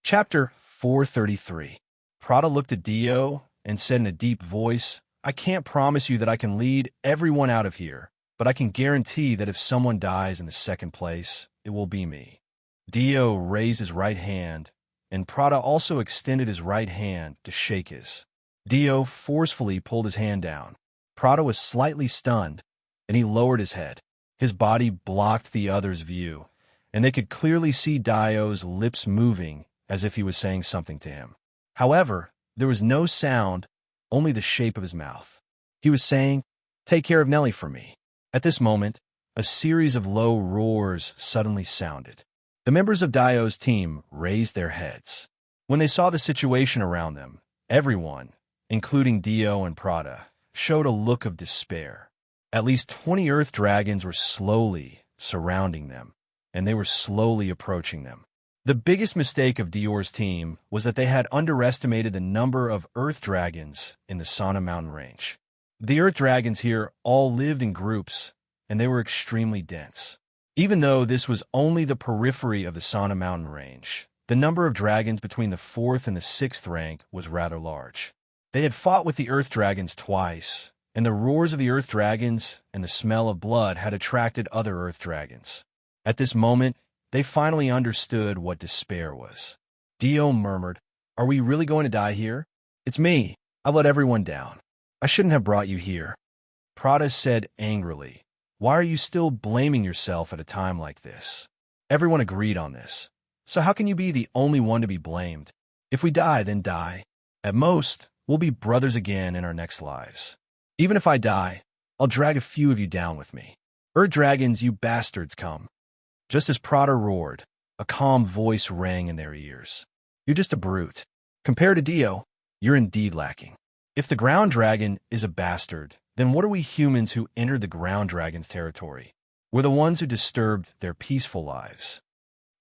Chapter 433. Prada looked at Dio and said in a deep voice, "I can't promise you that I can lead everyone out of here, but I can guarantee that if someone dies in the second place, it will be me." Dio raised his right hand, and Prada also extended his right hand to shake his. Dio forcefully pulled his hand down. Prada was slightly stunned, and he lowered his head. His body blocked the other's view, and they could clearly see Dio's lips moving as if he was saying something to him. However, there was no sound, only the shape of his mouth. He was saying, "Take care of Nellie for me." At this moment, a series of low roars suddenly sounded. The members of Dio's team raised their heads. When they saw the situation around them, everyone, including Dio and Prada, showed a look of despair. At least 20 Earth Dragons were slowly surrounding them, and they were slowly approaching them. The biggest mistake of Dior's team was that they had underestimated the number of Earth Dragons in the Sana Mountain Range. The Earth Dragons here all lived in groups, and they were extremely dense. Even though this was only the periphery of the Sana Mountain Range, the number of dragons between the 4th and the 6th rank was rather large. They had fought with the Earth Dragons twice, and the roars of the Earth Dragons and the smell of blood had attracted other Earth Dragons. At this moment, they finally understood what despair was. Dio murmured, "Are we really going to die here? It's me. I've let everyone down. I shouldn't have brought you here." Prada said angrily, "Why are you still blaming yourself at a time like this? Everyone agreed on this. So how can you be the only one to be blamed? If we die, then die. At most, we'll be brothers again in our next lives. Even if I die, I'll drag a few of you down with me. Earth Dragons, you bastards, come." Just as Prada roared, a calm voice rang in their ears. "You're just a brute. Compared to Dio, you're indeed lacking. If the Ground Dragon is a bastard, then what are we humans who entered the Ground Dragon's territory? We're the ones who disturbed their peaceful lives."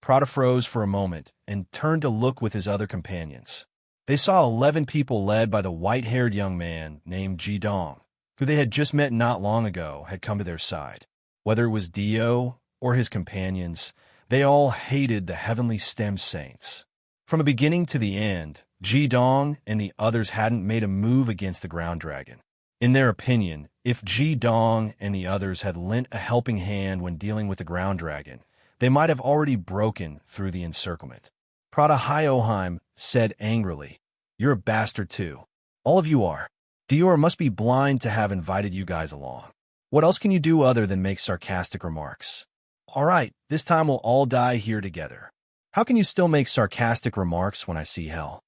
Prada froze for a moment and turned to look with his other companions. They saw 11 people led by the white-haired young man named Jidong, who they had just met not long ago, had come to their side. Whether it was Dio or his companions, they all hated the Heavenly Stem Saints. From the beginning to the end, Jidong and the others hadn't made a move against the Ground Dragon. In their opinion, if Jidong and the others had lent a helping hand when dealing with the Ground Dragon, they might have already broken through the encirclement. Prada Hyoheim said angrily, "You're a bastard too. All of you are. Dior must be blind to have invited you guys along. What else can you do other than make sarcastic remarks? All right, this time we'll all die here together. How can you still make sarcastic remarks when I see hell?"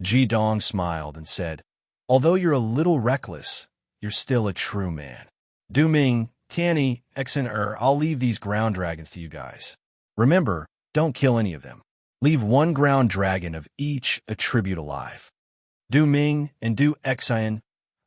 Jidong smiled and said, "Although you're a little reckless, you're still a true man. Du Ming, Tianyi, Exen I'll leave these Ground Dragons to you guys. Remember, don't kill any of them. Leave one Ground Dragon of each attribute alive." Du Ming and Du Exen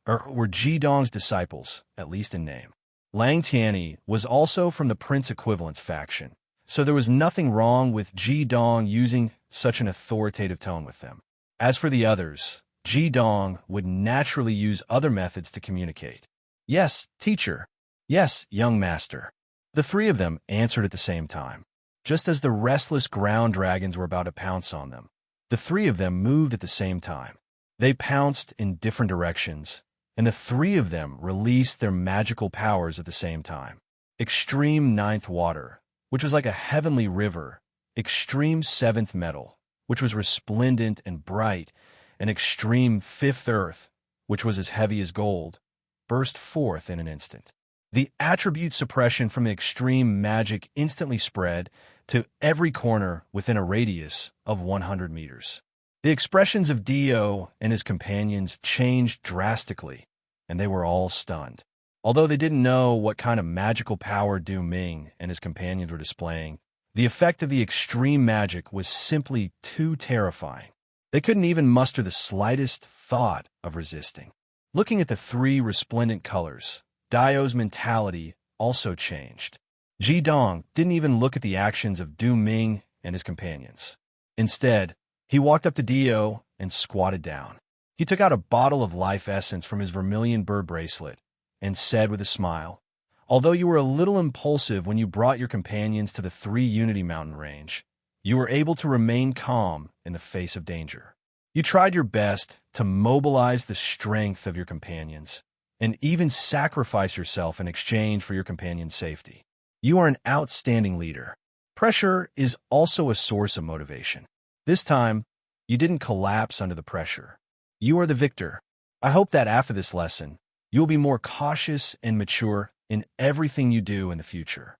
were Jidong's disciples, at least in name. Lang Tianyi was also from the Prince Equivalence faction, so there was nothing wrong with Jidong using such an authoritative tone with them. As for the others, Jidong would naturally use other methods to communicate. "Yes, teacher. Yes, young master." The 3 of them answered at the same time. Just as the restless Ground Dragons were about to pounce on them, the 3 of them moved at the same time. They pounced in different directions, and the 3 of them released their magical powers at the same time. extreme ninth water, which was like a heavenly river, extreme seventh metal, which was resplendent and bright, and extreme fifth earth, which was as heavy as gold, burst forth in an instant. The attribute suppression from the extreme magic instantly spread to every corner within a radius of 100 meters. The expressions of Dio and his companions changed drastically, and they were all stunned. Although they didn't know what kind of magical power Du Ming and his companions were displaying, the effect of the extreme magic was simply too terrifying. They couldn't even muster the slightest thought of resisting. Looking at the three resplendent colors, Dio's mentality also changed. Ji Dong didn't even look at the actions of Du Ming and his companions. Instead, he walked up to Dio and squatted down. He took out a bottle of life essence from his vermilion bird bracelet and said with a smile, "Although you were a little impulsive when you brought your companions to the Three Unity Mountain Range, you were able to remain calm in the face of danger. You tried your best to mobilize the strength of your companions and even sacrifice yourself in exchange for your companions' safety. You are an outstanding leader. Pressure is also a source of motivation. This time, you didn't collapse under the pressure. You are the victor. I hope that after this lesson, you will be more cautious and mature in everything you do in the future."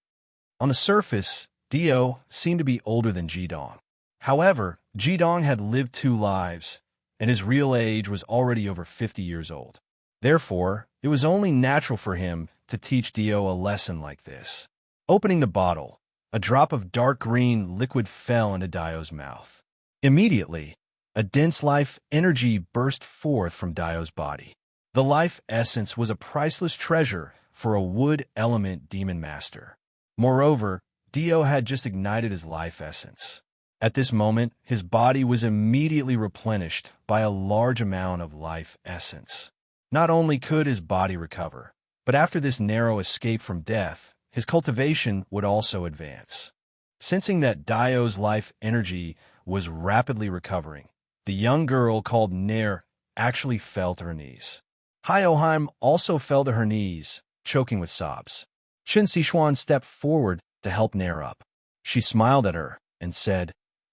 On the surface, Dio seemed to be older than Ji Dong. However, Ji Dong had lived 2 lives, and his real age was already over 50 years old. Therefore, it was only natural for him to teach Dio a lesson like this. Opening the bottle, a drop of dark green liquid fell into Dio's mouth. Immediately, a dense life energy burst forth from Dio's body. The life essence was a priceless treasure for a wood element demon master. Moreover, Dio had just ignited his life essence. At this moment, his body was immediately replenished by a large amount of life essence. Not only could his body recover, but after this narrow escape from death, his cultivation would also advance. Sensing that Dio's life energy was rapidly recovering, the young girl called Nair actually fell to her knees. Hyoheim also fell to her knees, choking with sobs. Qin Sichuan stepped forward to help Nair up. She smiled at her and said,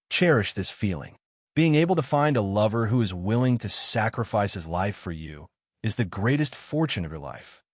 "Cherish this feeling. Being able to find a lover who is willing to sacrifice his life for you is the greatest fortune of your life."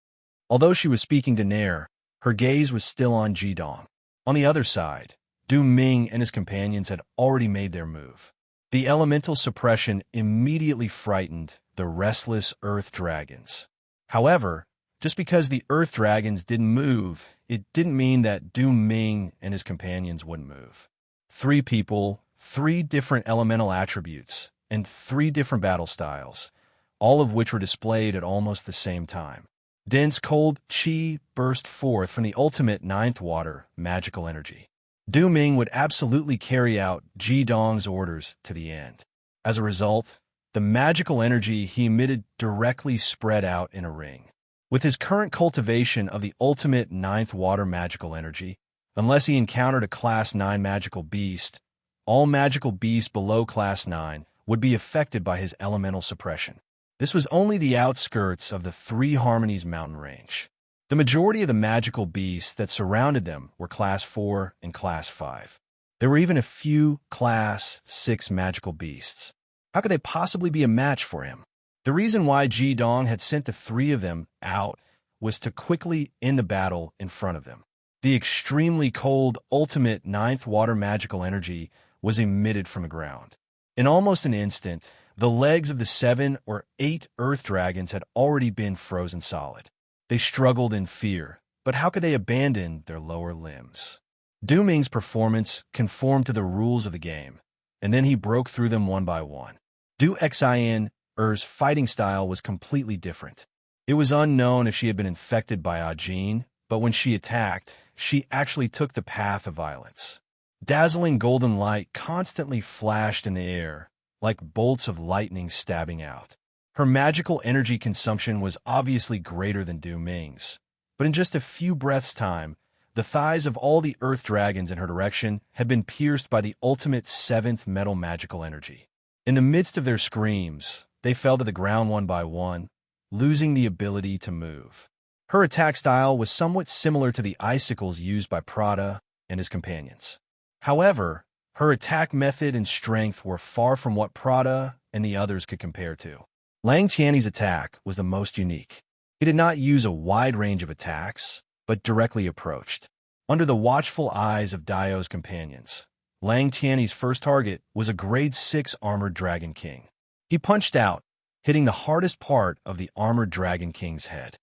Although she was speaking to Nair, her gaze was still on Ji Dong. On the other side, Du Ming and his companions had already made their move. The elemental suppression immediately frightened the restless earth dragons. However, just because the earth dragons didn't move, it didn't mean that Du Ming and his companions wouldn't move. 3 people, 3 different elemental attributes, and 3 different battle styles, all of which were displayed at almost the same time. Dense cold qi burst forth from the ultimate ninth water magical energy. Du Ming would absolutely carry out Ji Dong's orders to the end. As a result, the magical energy he emitted directly spread out in a ring. With his current cultivation of the ultimate ninth water magical energy, unless he encountered a Class 9 magical beast, all magical beasts below Class 9 would be affected by his elemental suppression. This was only the outskirts of the Three Harmonies mountain range. The majority of the magical beasts that surrounded them were Class 4 and Class 5. There were even a few Class 6 magical beasts. How could they possibly be a match for him? The reason why Ji Dong had sent the 3 of them out was to quickly end the battle in front of them. The extremely cold ultimate ninth water magical energy was emitted from the ground. In almost an instant, the legs of the 7 or 8 earth dragons had already been frozen solid. They struggled in fear, but how could they abandon their lower limbs? Du Ming's performance conformed to the rules of the game, and then he broke through them one by one. Du Xian's fighting style was completely different. It was unknown if she had been infected by Ajin, but when she attacked, she actually took the path of violence. Dazzling golden light constantly flashed in the air, like bolts of lightning stabbing out. Her magical energy consumption was obviously greater than Du Ming's, but in just a few breaths' time, the thighs of all the earth dragons in her direction had been pierced by the ultimate 7th metal magical energy. In the midst of their screams, they fell to the ground one by one, losing the ability to move. Her attack style was somewhat similar to the icicles used by Prada and his companions. However, her attack method and strength were far from what Prada and the others could compare to. Lang Tiany's attack was the most unique. He did not use a wide range of attacks, but directly approached. Under the watchful eyes of Dio's companions, Lang Tiany's first target was a grade 6 armored Dragon King. He punched out, hitting the hardest part of the armored Dragon King's head.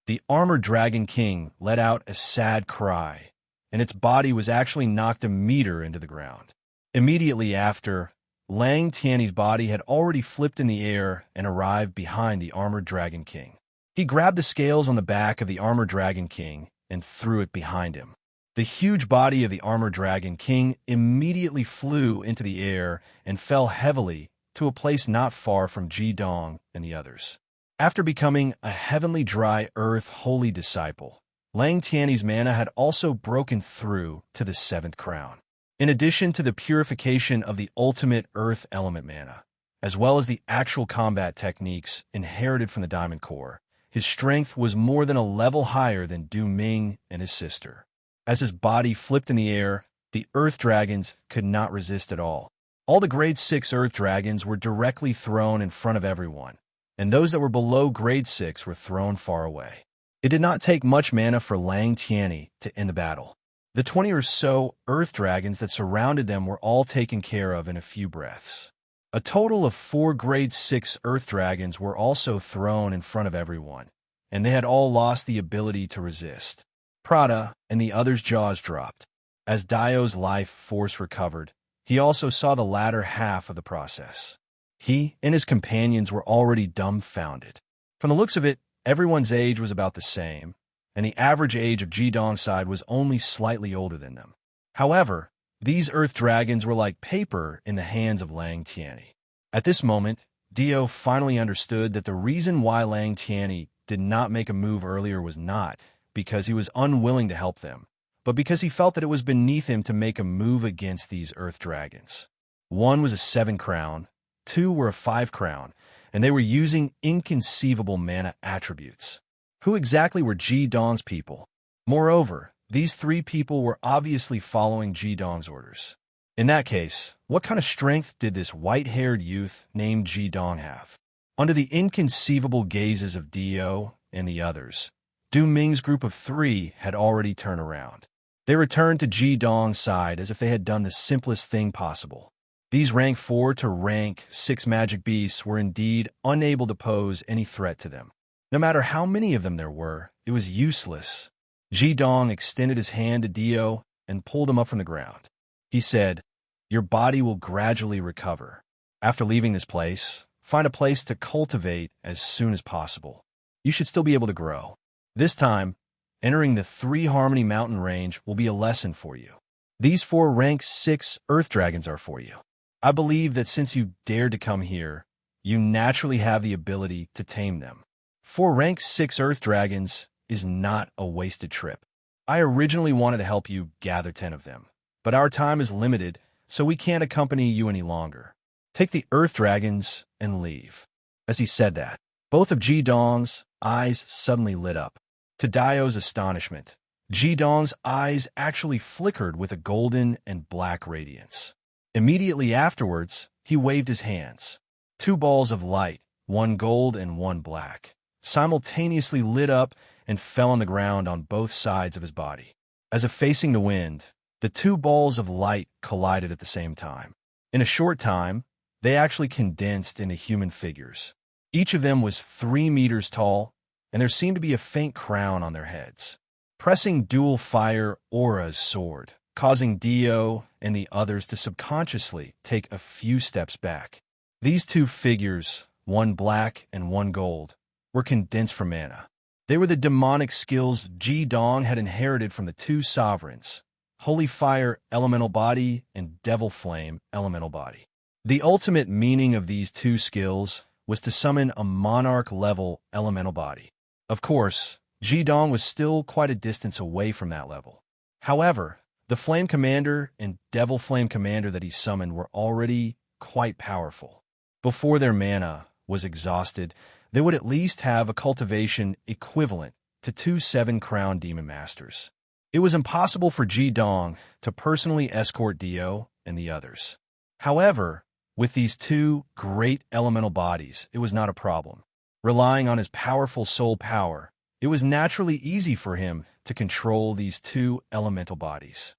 The armored Dragon King let out a sad cry, and its body was actually knocked a meter into the ground. Immediately after, Lang Tiany's body had already flipped in the air and arrived behind the armored Dragon King. He grabbed the scales on the back of the armored Dragon King and threw it behind him. The huge body of the armored Dragon King immediately flew into the air and fell heavily to a place not far from Ji Dong and the others. After becoming a heavenly dry earth holy disciple, Lang Tiany's mana had also broken through to the 7th crown. In addition to the purification of the ultimate earth element mana, as well as the actual combat techniques inherited from the Diamond Core, his strength was more than a level higher than Du Ming and his sister. As his body flipped in the air, the earth dragons could not resist at all. All the grade 6 earth dragons were directly thrown in front of everyone, and those that were below grade 6 were thrown far away. It did not take much mana for Lang Tiany to end the battle. The 20 or so earth dragons that surrounded them were all taken care of in a few breaths. A total of 4 grade 6 earth dragons were also thrown in front of everyone, and they had all lost the ability to resist. Prada and the others' jaws dropped. As Dio's life force recovered, he also saw the latter half of the process. He and his companions were already dumbfounded. From the looks of it, everyone's age was about the same, and the average age of Ji Dong's side was only slightly older than them. However, these earth dragons were like paper in the hands of Lang Tiany. At this moment, Dio finally understood that the reason why Lang Tiany did not make a move earlier was not because he was unwilling to help them, but because he felt that it was beneath him to make a move against these earth dragons. One was a 7 crown, 2 were a 5 crown, and they were using inconceivable mana attributes. Who exactly were Ji Dong's people? Moreover, these 3 people were obviously following Ji Dong's orders. In that case, what kind of strength did this white-haired youth named Ji Dong have? Under the inconceivable gazes of Dio and the others, Du Ming's group of 3 had already turned around. They returned to Ji Dong's side as if they had done the simplest thing possible. These rank 4 to rank 6 magic beasts were indeed unable to pose any threat to them. No matter how many of them there were, it was useless. Ji Dong extended his hand to Dio and pulled him up from the ground. He said, "Your body will gradually recover. After leaving this place, find a place to cultivate as soon as possible. You should still be able to grow. This time, entering the 3 Harmony Mountain range will be a lesson for you. These 4 rank 6 earth dragons are for you. I believe that since you dared to come here, you naturally have the ability to tame them. 4 rank 6 earth dragons is not a wasted trip. I originally wanted to help you gather 10 of them, but our time is limited, so we can't accompany you any longer. Take the earth dragons and leave." As he said that, both of Ji Dong's eyes suddenly lit up. To Dio's astonishment, Ji Dong's eyes actually flickered with a golden and black radiance. Immediately afterwards, he waved his hands. 2 balls of light, 1 gold and 1 black, simultaneously lit up and fell on the ground on both sides of his body. As if facing the wind, the 2 balls of light collided at the same time. In a short time, they actually condensed into human figures. Each of them was 3 meters tall, and there seemed to be a faint crown on their heads. Pressing dual fire auras soared, causing Dio and the others to subconsciously take a few steps back. These 2 figures, 1 black and 1 gold, were condensed from mana. They were the demonic skills Ji Dong had inherited from the 2 sovereigns, Holy Fire Elemental Body and Devil Flame Elemental Body. The ultimate meaning of these 2 skills was to summon a monarch-level elemental body. Of course, Ji Dong was still quite a distance away from that level. However, the Flame Commander and Devil Flame Commander that he summoned were already quite powerful. Before their mana was exhausted, they would at least have a cultivation equivalent to two seven-crown demon masters. It was impossible for Ji Dong to personally escort Dio and the others. However, with these two great elemental bodies, it was not a problem. Relying on his powerful soul power, it was naturally easy for him to control these two elemental bodies.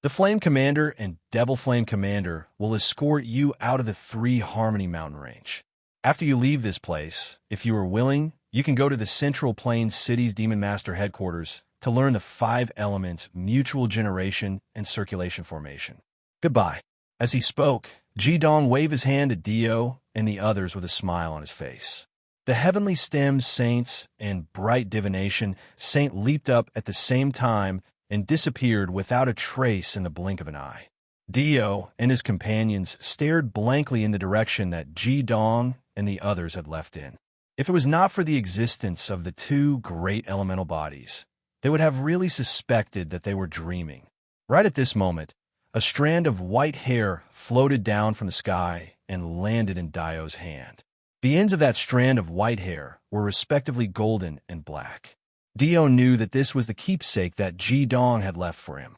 The Flame Commander and Devil Flame Commander will escort you out of the 3 Harmony mountain range. After you leave this place, if you are willing, you can go to the Central Plains City's Demon Master headquarters to learn the 5 elements mutual generation and circulation formation. Goodbye. As he spoke, Ji Dong waved his hand at Dio and the others with a smile on his face. The Heavenly Stems Saints and Bright Divination Saint leaped up at the same time and disappeared without a trace in the blink of an eye. Dio and his companions stared blankly in the direction that Ji Dong and the others had left in. If it was not for the existence of the 2 great elemental bodies, they would have really suspected that they were dreaming. Right at this moment, a strand of white hair floated down from the sky and landed in Dio's hand. The ends of that strand of white hair were respectively golden and black. Dio knew that this was the keepsake that Ji Dong had left for him.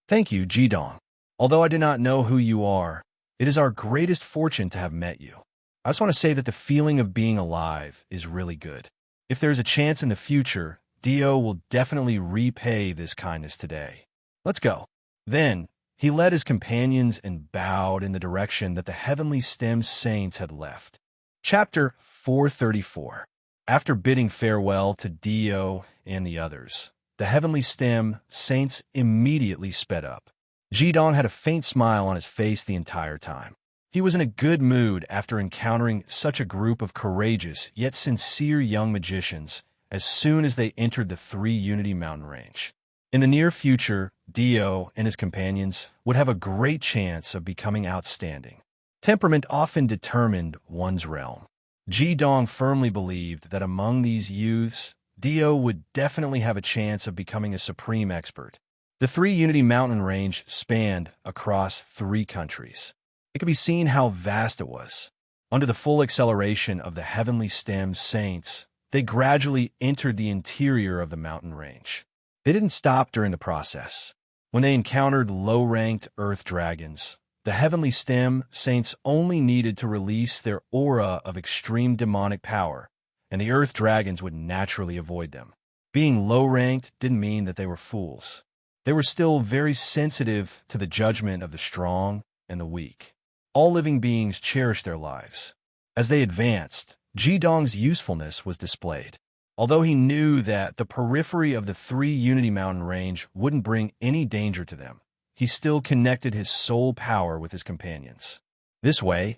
Thank you, Ji Dong. Although I do not know who you are, it is our greatest fortune to have met you. I just want to say that the feeling of being alive is really good. If there's a chance in the future, Dio will definitely repay this kindness today. Let's go. Then, he led his companions and bowed in the direction that the Heavenly Stem Saints had left. Chapter 434. After bidding farewell to Dio and the others, the Heavenly Stem Saints immediately sped up. Ji Dong had a faint smile on his face the entire time. He was in a good mood after encountering such a group of courageous yet sincere young magicians as soon as they entered the 3 Unity mountain range. In the near future, Dio and his companions would have a great chance of becoming outstanding. Temperament often determined one's realm. Ji Dong firmly believed that among these youths, Dio would definitely have a chance of becoming a supreme expert. The 3 Unity mountain range spanned across 3 countries. It could be seen how vast it was. Under the full acceleration of the Heavenly Stem Saints, they gradually entered the interior of the mountain range. They didn't stop during the process. When they encountered low-ranked earth dragons, the Heavenly Stem Saints only needed to release their aura of extreme demonic power, and the earth dragons would naturally avoid them. Being low-ranked didn't mean that they were fools. They were still very sensitive to the judgment of the strong and the weak. All living beings cherished their lives. As they advanced, Ji Dong's usefulness was displayed. Although he knew that the periphery of the 3 Unity mountain range wouldn't bring any danger to them, he still connected his soul power with his companions. This way,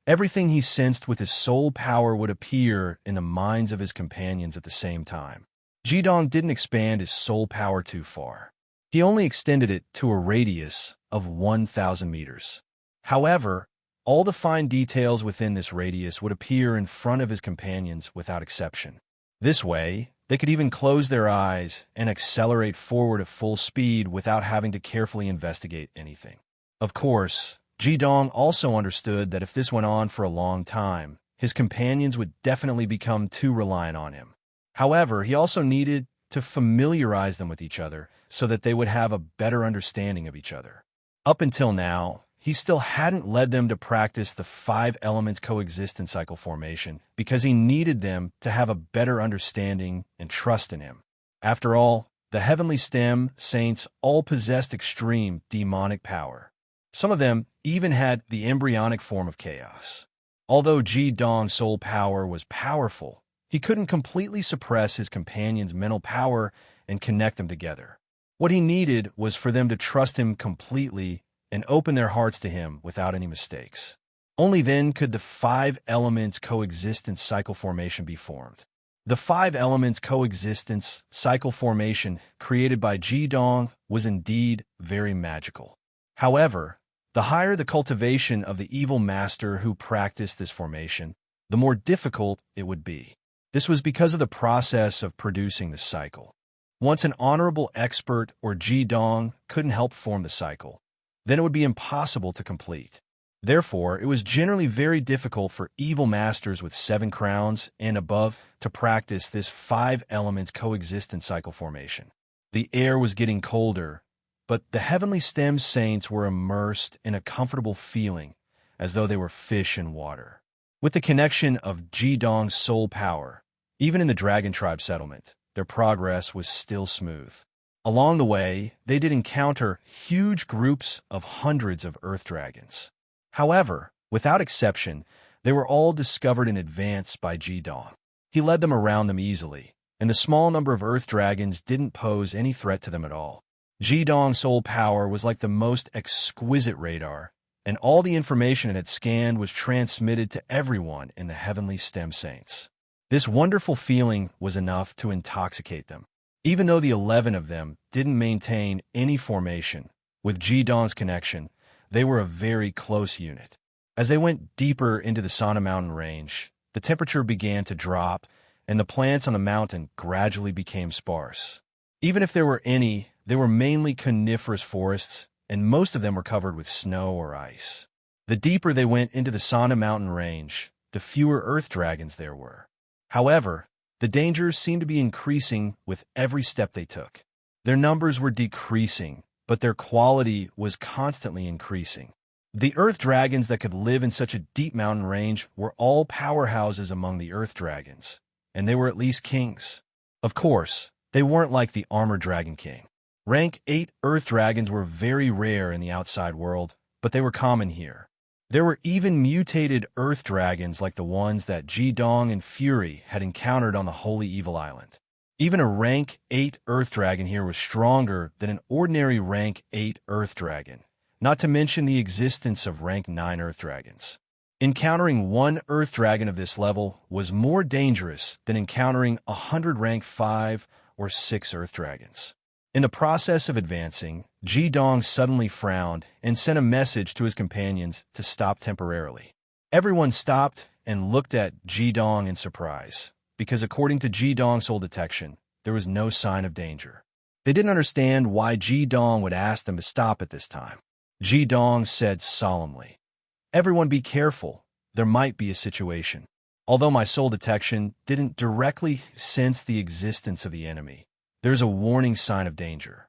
everything he sensed with his soul power would appear in the minds of his companions at the same time. Ji Dong didn't expand his soul power too far. He only extended it to a radius of 1,000 meters. However, all the fine details within this radius would appear in front of his companions without exception. This way, they could even close their eyes and accelerate forward at full speed without having to carefully investigate anything. Of course, Ji Dong also understood that if this went on for a long time, his companions would definitely become too reliant on him. However, he also needed to familiarize them with each other so that they would have a better understanding of each other. Up until now, he still hadn't led them to practice the 5 elements coexistence cycle formation because he needed them to have a better understanding and trust in him. After all, the Heavenly Stem Saints all possessed extreme demonic power. Some of them even had the embryonic form of chaos. Although Ji Dong's soul power was powerful, he couldn't completely suppress his companions' mental power and connect them together. What he needed was for them to trust him completely and open their hearts to him without any mistakes. Only then could the 5 elements coexistence cycle formation be formed. The 5 elements coexistence cycle formation created by Ji Dong was indeed very magical. However, the higher the cultivation of the evil master who practiced this formation, the more difficult it would be. This was because of the process of producing the cycle. Once an honorable expert or Ji Dong couldn't help form the cycle, then it would be impossible to complete. Therefore, it was generally very difficult for evil masters with 7 crowns and above to practice this 5-element coexistence cycle formation. The air was getting colder, but the heavenly stem saints were immersed in a comfortable feeling, as though they were fish in water. With the connection of Jidong's soul power, even in the Dragon Tribe settlement, their progress was still smooth. Along the way, they did encounter huge groups of hundreds of earth dragons. However, without exception, they were all discovered in advance by Jidong. He led them around them easily, and the small number of earth dragons didn't pose any threat to them at all. Jidong's soul power was like the most exquisite radar, and all the information it had scanned was transmitted to everyone in the heavenly stem saints. This wonderful feeling was enough to intoxicate them. Even though the 11 of them didn't maintain any formation, with Jidong's connection, they were a very close unit. As they went deeper into the Sana mountain range, the temperature began to drop, and the plants on the mountain gradually became sparse. Even if there were any, they were mainly coniferous forests, and most of them were covered with snow or ice. The deeper they went into the Sana mountain range, the fewer earth dragons there were. However, the dangers seemed to be increasing with every step they took. Their numbers were decreasing, but their quality was constantly increasing. The earth dragons that could live in such a deep mountain range were all powerhouses among the earth dragons, and they were at least kings. Of course, they weren't like the armored dragon king. Rank 8 earth dragons were very rare in the outside world, but they were common here. There were even mutated earth dragons like the ones that Jidong and Fury had encountered on the Holy Evil Island. Even a rank 8 earth dragon here was stronger than an ordinary rank 8 earth dragon, not to mention the existence of rank 9 earth dragons. Encountering one earth dragon of this level was more dangerous than encountering 100 rank 5 or 6 earth dragons. In the process of advancing, Jidong suddenly frowned and sent a message to his companions to stop temporarily. Everyone stopped and looked at Jidong in surprise, because according to Jidong's soul detection, there was no sign of danger. They didn't understand why Jidong would ask them to stop at this time. Jidong said solemnly, "Everyone be careful, there might be a situation." Although my soul detection didn't directly sense the existence of the enemy, there's a warning sign of danger.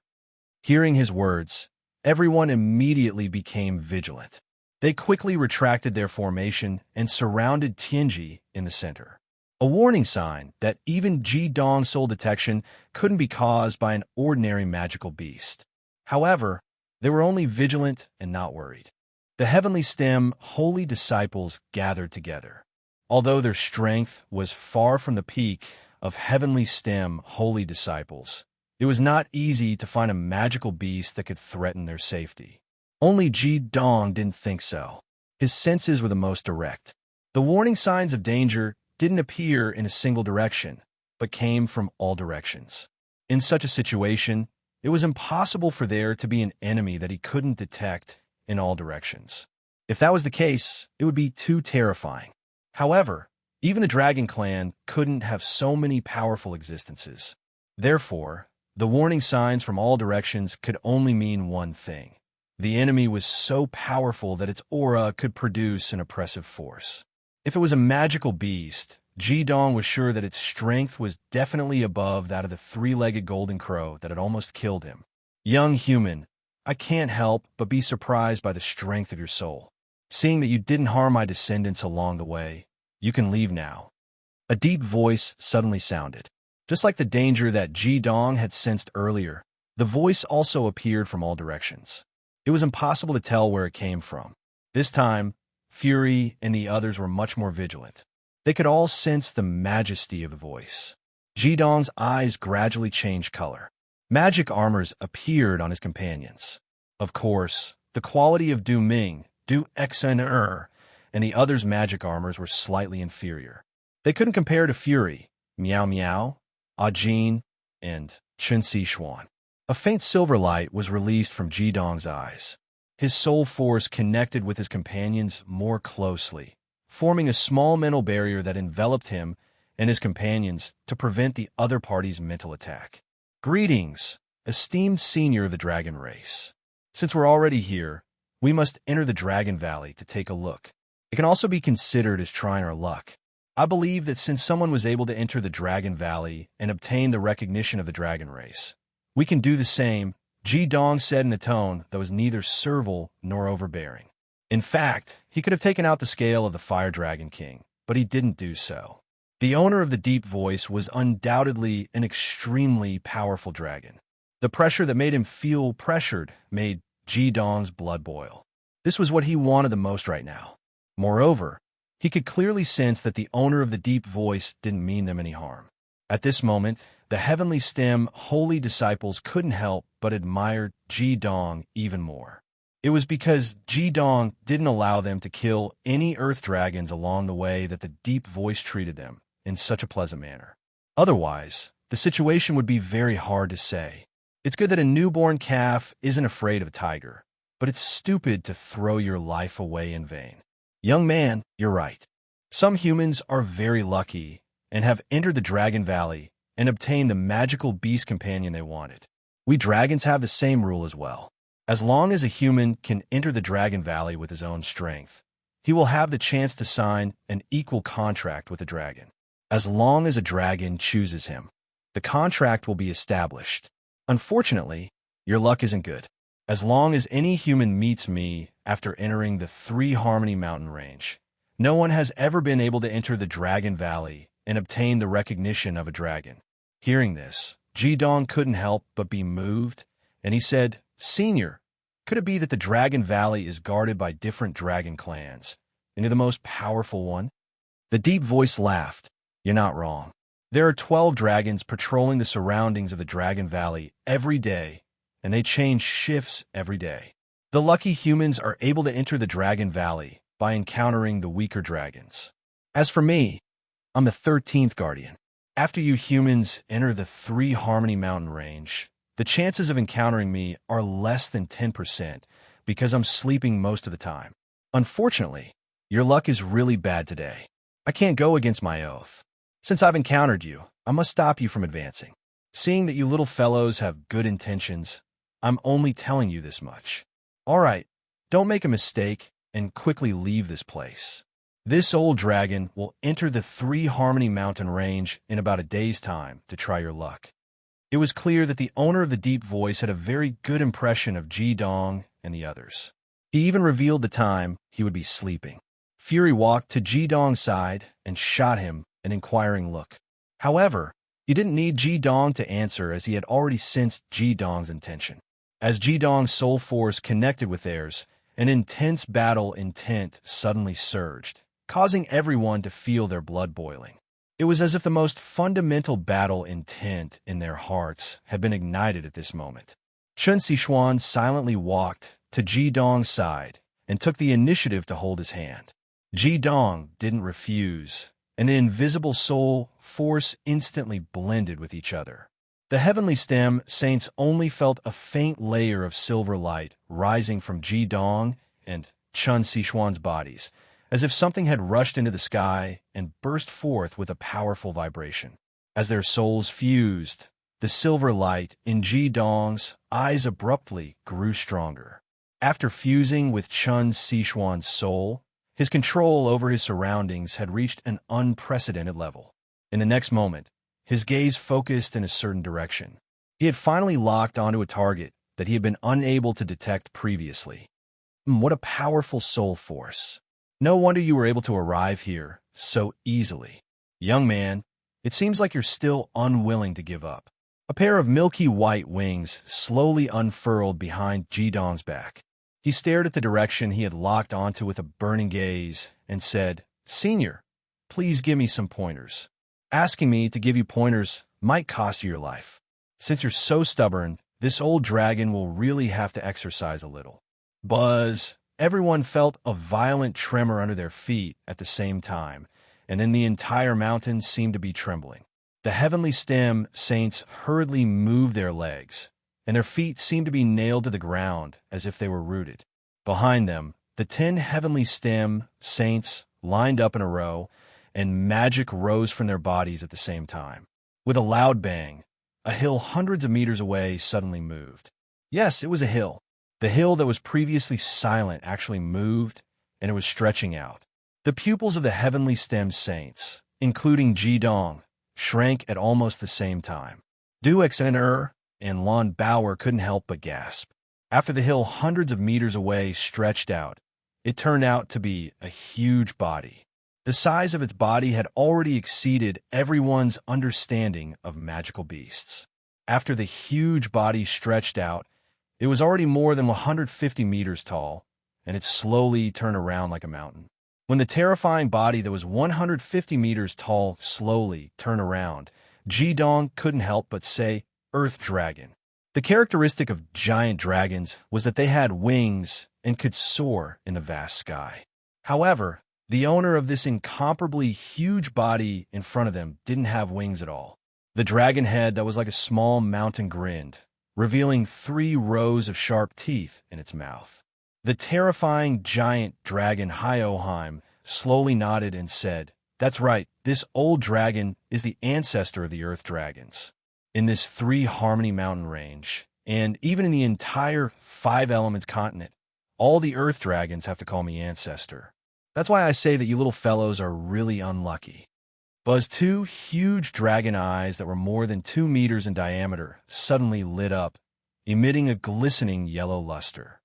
Hearing his words, everyone immediately became vigilant. They quickly retracted their formation and surrounded Tianji in the center. A warning sign that even Jidong's soul detection couldn't be caused by an ordinary magical beast. However, they were only vigilant and not worried. The heavenly stem holy disciples gathered together. Although their strength was far from the peak of heavenly stem holy disciples, it was not easy to find a magical beast that could threaten their safety. Only Jidong didn't think so. His senses were the most direct. The warning signs of danger didn't appear in a single direction, but came from all directions. In such a situation, it was impossible for there to be an enemy that he couldn't detect in all directions. If that was the case, it would be too terrifying. However, even the Dragon Clan couldn't have so many powerful existences. Therefore, the warning signs from all directions could only mean one thing. The enemy was so powerful that its aura could produce an oppressive force. If it was a magical beast, Jidong was sure that its strength was definitely above that of the 3-legged golden crow that had almost killed him. "Young human, I can't help but be surprised by the strength of your soul. Seeing that you didn't harm my descendants along the way, you can leave now." A deep voice suddenly sounded. Just like the danger that Jidong had sensed earlier, the voice also appeared from all directions. It was impossible to tell where it came from. This time, Fury and the others were much more vigilant. They could all sense the majesty of the voice. Jidong's eyes gradually changed color. Magic armors appeared on his companions. Of course, the quality of Du Ming, Du Xnr, and the others' magic armors were slightly inferior. They couldn't compare to Fury, Miao Miao, Ajin, and Chen Xuan. A faint silver light was released from Jidong's eyes. His soul force connected with his companions more closely, forming a small mental barrier that enveloped him and his companions to prevent the other party's mental attack. "Greetings, esteemed senior of the dragon race. Since we're already here, We must enter the Dragon Valley to take a look. It can also be considered as trying our luck. I believe that since someone was able to enter the Dragon Valley and obtain the recognition of the dragon race, we can do the same, Ji Dong said in a tone that was neither servile nor overbearing. In fact, he could have taken out the scale of the Fire Dragon King, but he didn't do so. The owner of the deep voice was undoubtedly an extremely powerful dragon. The pressure that made him feel pressured made Ji Dong's blood boil. This was what he wanted the most right now. Moreover, he could clearly sense that the owner of the deep voice didn't mean them any harm. At this moment, the Heavenly Stem holy disciples couldn't help but admire Ji Dong even more. It was because Ji Dong didn't allow them to kill any earth dragons along the way that the deep voice treated them in such a pleasant manner. Otherwise, the situation would be very hard to say. It's good that a newborn calf isn't afraid of a tiger, but it's stupid to throw your life away in vain. Young man, you're right. Some humans are very lucky and have entered the Dragon Valley and obtained the magical beast companion they wanted. We dragons have the same rule as well. As long as a human can enter the Dragon Valley with his own strength, he will have the chance to sign an equal contract with a dragon. As long as a dragon chooses him, the contract will be established. Unfortunately, your luck isn't good. As long as any human meets me after entering the Three Harmony Mountain Range, no one has ever been able to enter the Dragon Valley and obtain the recognition of a dragon. Hearing this, Ji Dong couldn't help but be moved, and he said, Senior, could it be that the Dragon Valley is guarded by different dragon clans, and you're the most powerful one? The deep voice laughed. You're not wrong. There are 12 dragons patrolling the surroundings of the Dragon Valley every day, and they change shifts every day. The lucky humans are able to enter the Dragon Valley by encountering the weaker dragons. As for me, I'm the 13th guardian. After you humans enter the Three Harmony Mountain Range, the chances of encountering me are less than 10% because I'm sleeping most of the time. Unfortunately, your luck is really bad today. I can't go against my oath. Since I've encountered you, I must stop you from advancing. Seeing that you little fellows have good intentions, I'm only telling you this much. All right, don't make a mistake and quickly leave this place. This old dragon will enter the Three Harmony Mountain Range in about a day's time to try your luck. It was clear that the owner of the deep voice had a very good impression of Ji Dong and the others. He even revealed the time he would be sleeping. Fury walked to Ji Dong's side and shot him an inquiring look. However, he didn't need Ji Dong to answer as he had already sensed Ji Dong's intention. As Ji Dong's soul force connected with theirs, an intense battle intent suddenly surged, causing everyone to feel their blood boiling. It was as if the most fundamental battle intent in their hearts had been ignited at this moment. Chun Sichuan silently walked to Ji Dong's side and took the initiative to hold his hand. Ji Dong didn't refuse, and the invisible soul force instantly blended with each other. The Heavenly Stem Saints only felt a faint layer of silver light rising from Ji Dong and Chun Sichuan's bodies, as if something had rushed into the sky and burst forth with a powerful vibration. As their souls fused, the silver light in Ji Dong's eyes abruptly grew stronger. After fusing with Chun Sichuan's soul, his control over his surroundings had reached an unprecedented level. In the next moment, his gaze focused in a certain direction. He had finally locked onto a target that he had been unable to detect previously. What a powerful soul force. No wonder you were able to arrive here so easily. Young man, it seems like you're still unwilling to give up. A pair of milky white wings slowly unfurled behind Ji Dong's back. He stared at the direction he had locked onto with a burning gaze and said, Senior, please give me some pointers. Asking me to give you pointers might cost you your life. Since you're so stubborn, this old dragon will really have to exercise a little. Buzz! Everyone felt a violent tremor under their feet at the same time, and then the entire mountain seemed to be trembling. The Heavenly Stem Saints hurriedly moved their legs, and their feet seemed to be nailed to the ground as if they were rooted. Behind them, the 10 Heavenly Stem Saints lined up in a row, and magic rose from their bodies at the same time. With a loud bang, a hill hundreds of meters away suddenly moved. Yes, it was a hill. The hill that was previously silent actually moved, and it was stretching out. The pupils of the heavenly stem saints, including Ji-dong, shrank at almost the same time. Du-Xen and Lon Bauer couldn't help but gasp. After the hill hundreds of meters away stretched out, it turned out to be a huge body. The size of its body had already exceeded everyone's understanding of magical beasts. After the huge body stretched out, it was already more than 150 meters tall, and it slowly turned around like a mountain. When the terrifying body that was 150 meters tall slowly turned around, Ji-dong couldn't help but say, "Earth Dragon." The characteristic of giant dragons was that they had wings and could soar in the vast sky. However, the owner of this incomparably huge body in front of them didn't have wings at all. The dragon head that was like a small mountain grinned, revealing 3 rows of sharp teeth in its mouth. The terrifying giant dragon Hyoheim slowly nodded and said, "That's right, this old dragon is the ancestor of the earth dragons. In this 3-harmony mountain range, and even in the entire 5-elements continent, all the earth dragons have to call me ancestor. That's why I say that you little fellows are really unlucky." Buzz, 2 huge dragon eyes that were more than 2 meters in diameter suddenly lit up, emitting a glistening yellow luster.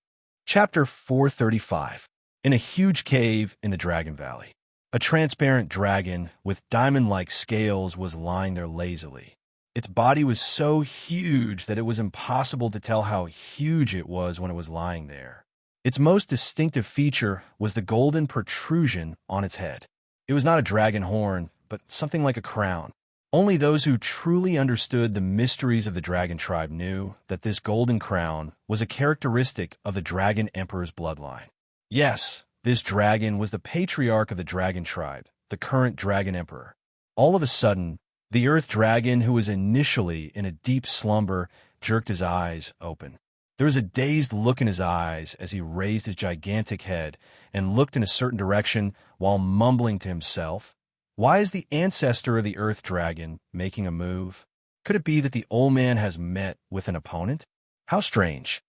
Chapter 435. In a huge cave in the Dragon Valley, a transparent dragon with diamond-like scales was lying there lazily. Its body was so huge that it was impossible to tell how huge it was when it was lying there. Its most distinctive feature was the golden protrusion on its head. It was not a dragon horn, but something like a crown. Only those who truly understood the mysteries of the dragon tribe knew that this golden crown was a characteristic of the Dragon Emperor's bloodline. Yes, this dragon was the patriarch of the dragon tribe, the current Dragon Emperor. All of a sudden, the earth dragon, who was initially in a deep slumber, jerked his eyes open. There was a dazed look in his eyes as he raised his gigantic head and looked in a certain direction while mumbling to himself, "Why is the ancestor of the earth dragon making a move? Could it be that the old man has met with an opponent? How strange."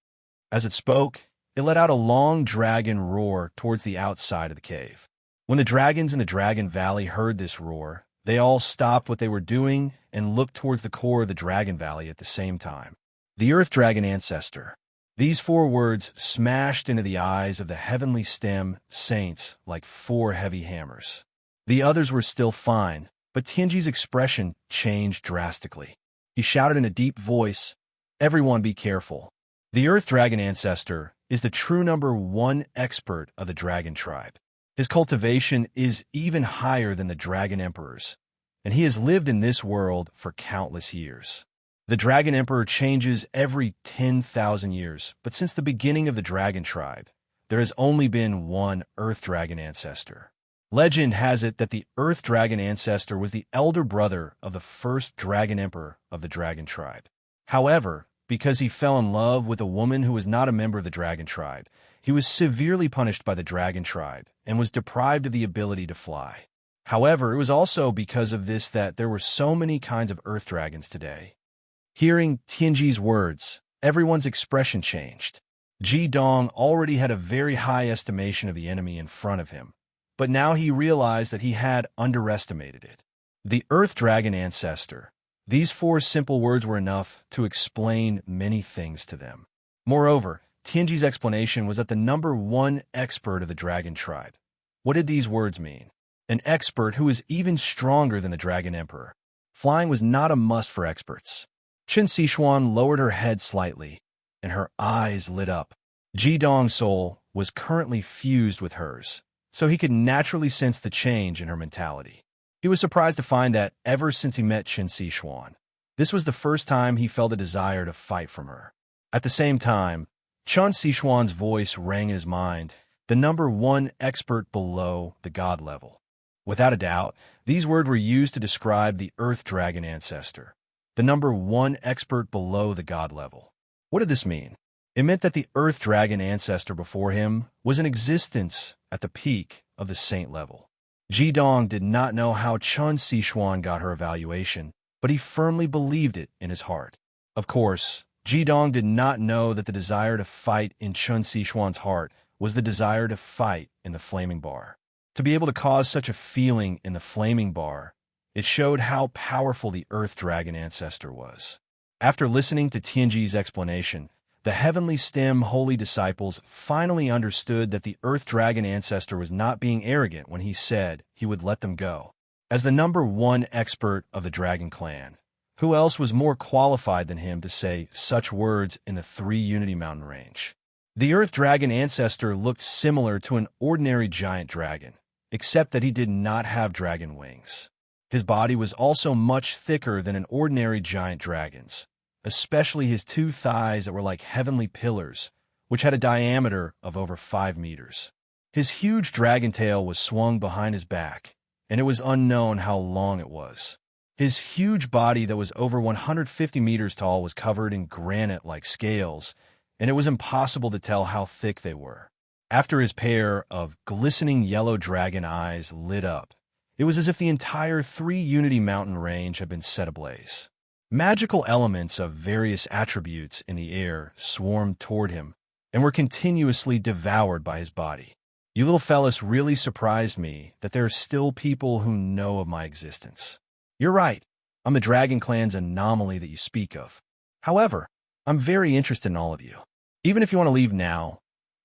As it spoke, it let out a long dragon roar towards the outside of the cave. When the dragons in the Dragon Valley heard this roar, they all stopped what they were doing and looked towards the core of the Dragon Valley at the same time. The Earth Dragon Ancestor. These 4 words smashed into the eyes of the heavenly stem saints like 4 heavy hammers. The others were still fine, but Tianji's expression changed drastically. He shouted in a deep voice, "Everyone be careful. The Earth Dragon Ancestor is the true number 1 expert of the dragon tribe. His cultivation is even higher than the Dragon Emperor's, and he has lived in this world for countless years. The Dragon Emperor changes every 10,000 years, but since the beginning of the dragon tribe, there has only been 1 Earth Dragon Ancestor. Legend has it that the Earth Dragon Ancestor was the elder brother of the first Dragon Emperor of the dragon tribe. However, because he fell in love with a woman who was not a member of the dragon tribe, he was severely punished by the dragon tribe and was deprived of the ability to fly. However, it was also because of this that there were so many kinds of earth dragons today. Hearing Tianji's words, everyone's expression changed. Ji-dong already had a very high estimation of the enemy in front of him, but now he realized that he had underestimated it. The Earth Dragon Ancestor. These 4 simple words were enough to explain many things to them. Moreover, Tianji's explanation was that the number 1 expert of the dragon tribe. What did these words mean? An expert who is even stronger than the Dragon Emperor. Flying was not a must for experts. Qin Sichuan lowered her head slightly, and her eyes lit up. Ji-dong's soul was currently fused with hers, so he could naturally sense the change in her mentality. He was surprised to find that ever since he met Qin Sichuan, this was the first time he felt a desire to fight from her. At the same time, Qin Sichuan's voice rang in his mind, the number 1 expert below the god level. Without a doubt, these words were used to describe the Earth Dragon Ancestor, the number 1 expert below the god level. What did this mean? It meant that the Earth Dragon Ancestor before him was in existence at the peak of the saint level. Ji-dong did not know how Qin Sichuan got her evaluation, but he firmly believed it in his heart. Of course, Jidong did not know that the desire to fight in Chun Sichuan's heart was the desire to fight in the flaming bar. To be able to cause such a feeling in the flaming bar, it showed how powerful the Earth Dragon ancestor was. After listening to Tianji's explanation, the Heavenly Stem holy disciples finally understood that the Earth Dragon ancestor was not being arrogant when he said he would let them go. As the #1 expert of the Dragon Clan, who else was more qualified than him to say such words in the 3 Unity Mountain range? The Earth Dragon ancestor looked similar to an ordinary giant dragon, except that he did not have dragon wings. His body was also much thicker than an ordinary giant dragon's, especially his 2 thighs that were like heavenly pillars, which had a diameter of over 5 meters. His huge dragon tail was swung behind his back, and it was unknown how long it was. His huge body that was over 150 meters tall was covered in granite-like scales, and it was impossible to tell how thick they were. After his pair of glistening yellow dragon eyes lit up, it was as if the entire 3 Unity Mountain range had been set ablaze. Magical elements of various attributes in the air swarmed toward him and were continuously devoured by his body. You little fellas really surprised me that there are still people who know of my existence. You're right, I'm the Dragon Clan's anomaly that you speak of. However, I'm very interested in all of you. Even if you want to leave now,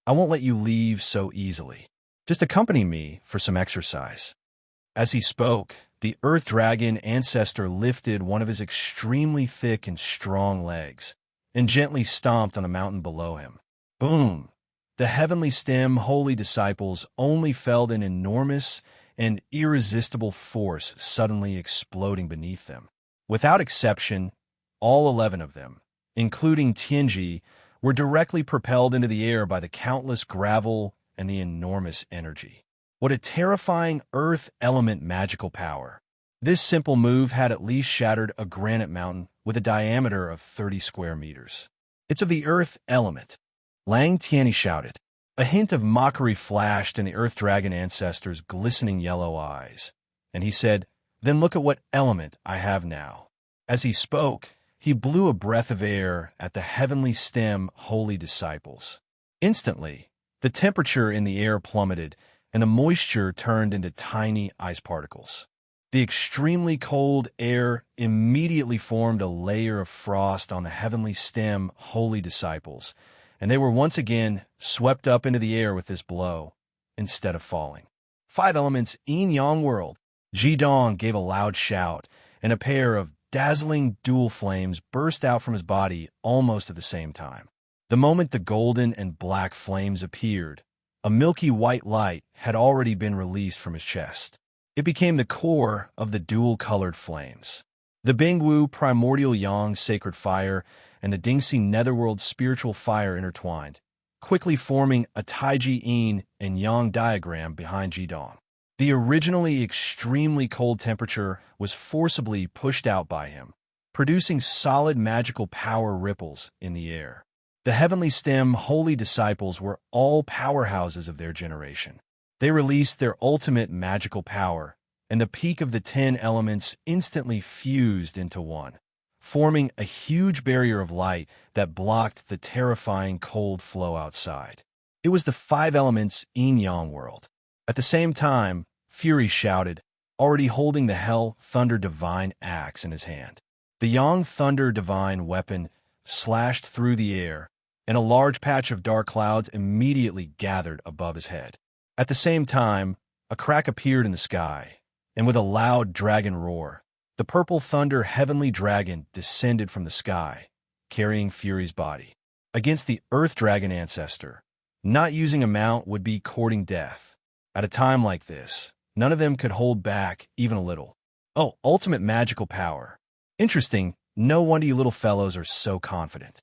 I won't let you leave so easily. Just accompany me for some exercise. As he spoke, the Earth Dragon ancestor lifted one of his extremely thick and strong legs and gently stomped on the mountain below him. Boom! The Heavenly Stem holy disciples only felt an enormous and irresistible force suddenly exploding beneath them. Without exception, all 11 of them, including Tianji, were directly propelled into the air by the countless gravel and the enormous energy. What a terrifying earth element magical power. This simple move had at least shattered a granite mountain with a diameter of 30 square meters. It's of the earth element. Lang Tianyi shouted. A hint of mockery flashed in the Earth Dragon ancestor's glistening yellow eyes, and he said, "Then look at what element I have now." As he spoke, he blew a breath of air at the Heavenly Stem holy disciples. Instantly, the temperature in the air plummeted, and the moisture turned into tiny ice particles. The extremely cold air immediately formed a layer of frost on the Heavenly Stem holy disciples, and they were once again swept up into the air with this blow, instead of falling. 5 elements yin-yang world. Jidong gave a loud shout, and a pair of dazzling dual flames burst out from his body almost at the same time. The moment the golden and black flames appeared, a milky white light had already been released from his chest. It became the core of the dual-colored flames. The Bingwu primordial yang sacred fire and the Dingxi netherworld spiritual fire intertwined, quickly forming a Taiji yin and yang diagram behind Jidong. The originally extremely cold temperature was forcibly pushed out by him, producing solid magical power ripples in the air. The Heavenly Stem holy disciples were all powerhouses of their generation. They released their ultimate magical power, and the peak of the 10 elements instantly fused into one, forming a huge barrier of light that blocked the terrifying cold flow outside. It was the 5 elements yin-yang world. At the same time, Fury shouted, already holding the Hell Thunder Divine axe in his hand. The Yang Thunder Divine weapon slashed through the air, and a large patch of dark clouds immediately gathered above his head. At the same time, a crack appeared in the sky, and with a loud dragon roar, the purple thunder heavenly dragon descended from the sky, carrying Fury's body. Against the Earth Dragon ancestor, not using a mount would be courting death. At a time like this, none of them could hold back even a little. Oh, ultimate magical power. Interesting, no wonder you little fellows are so confident.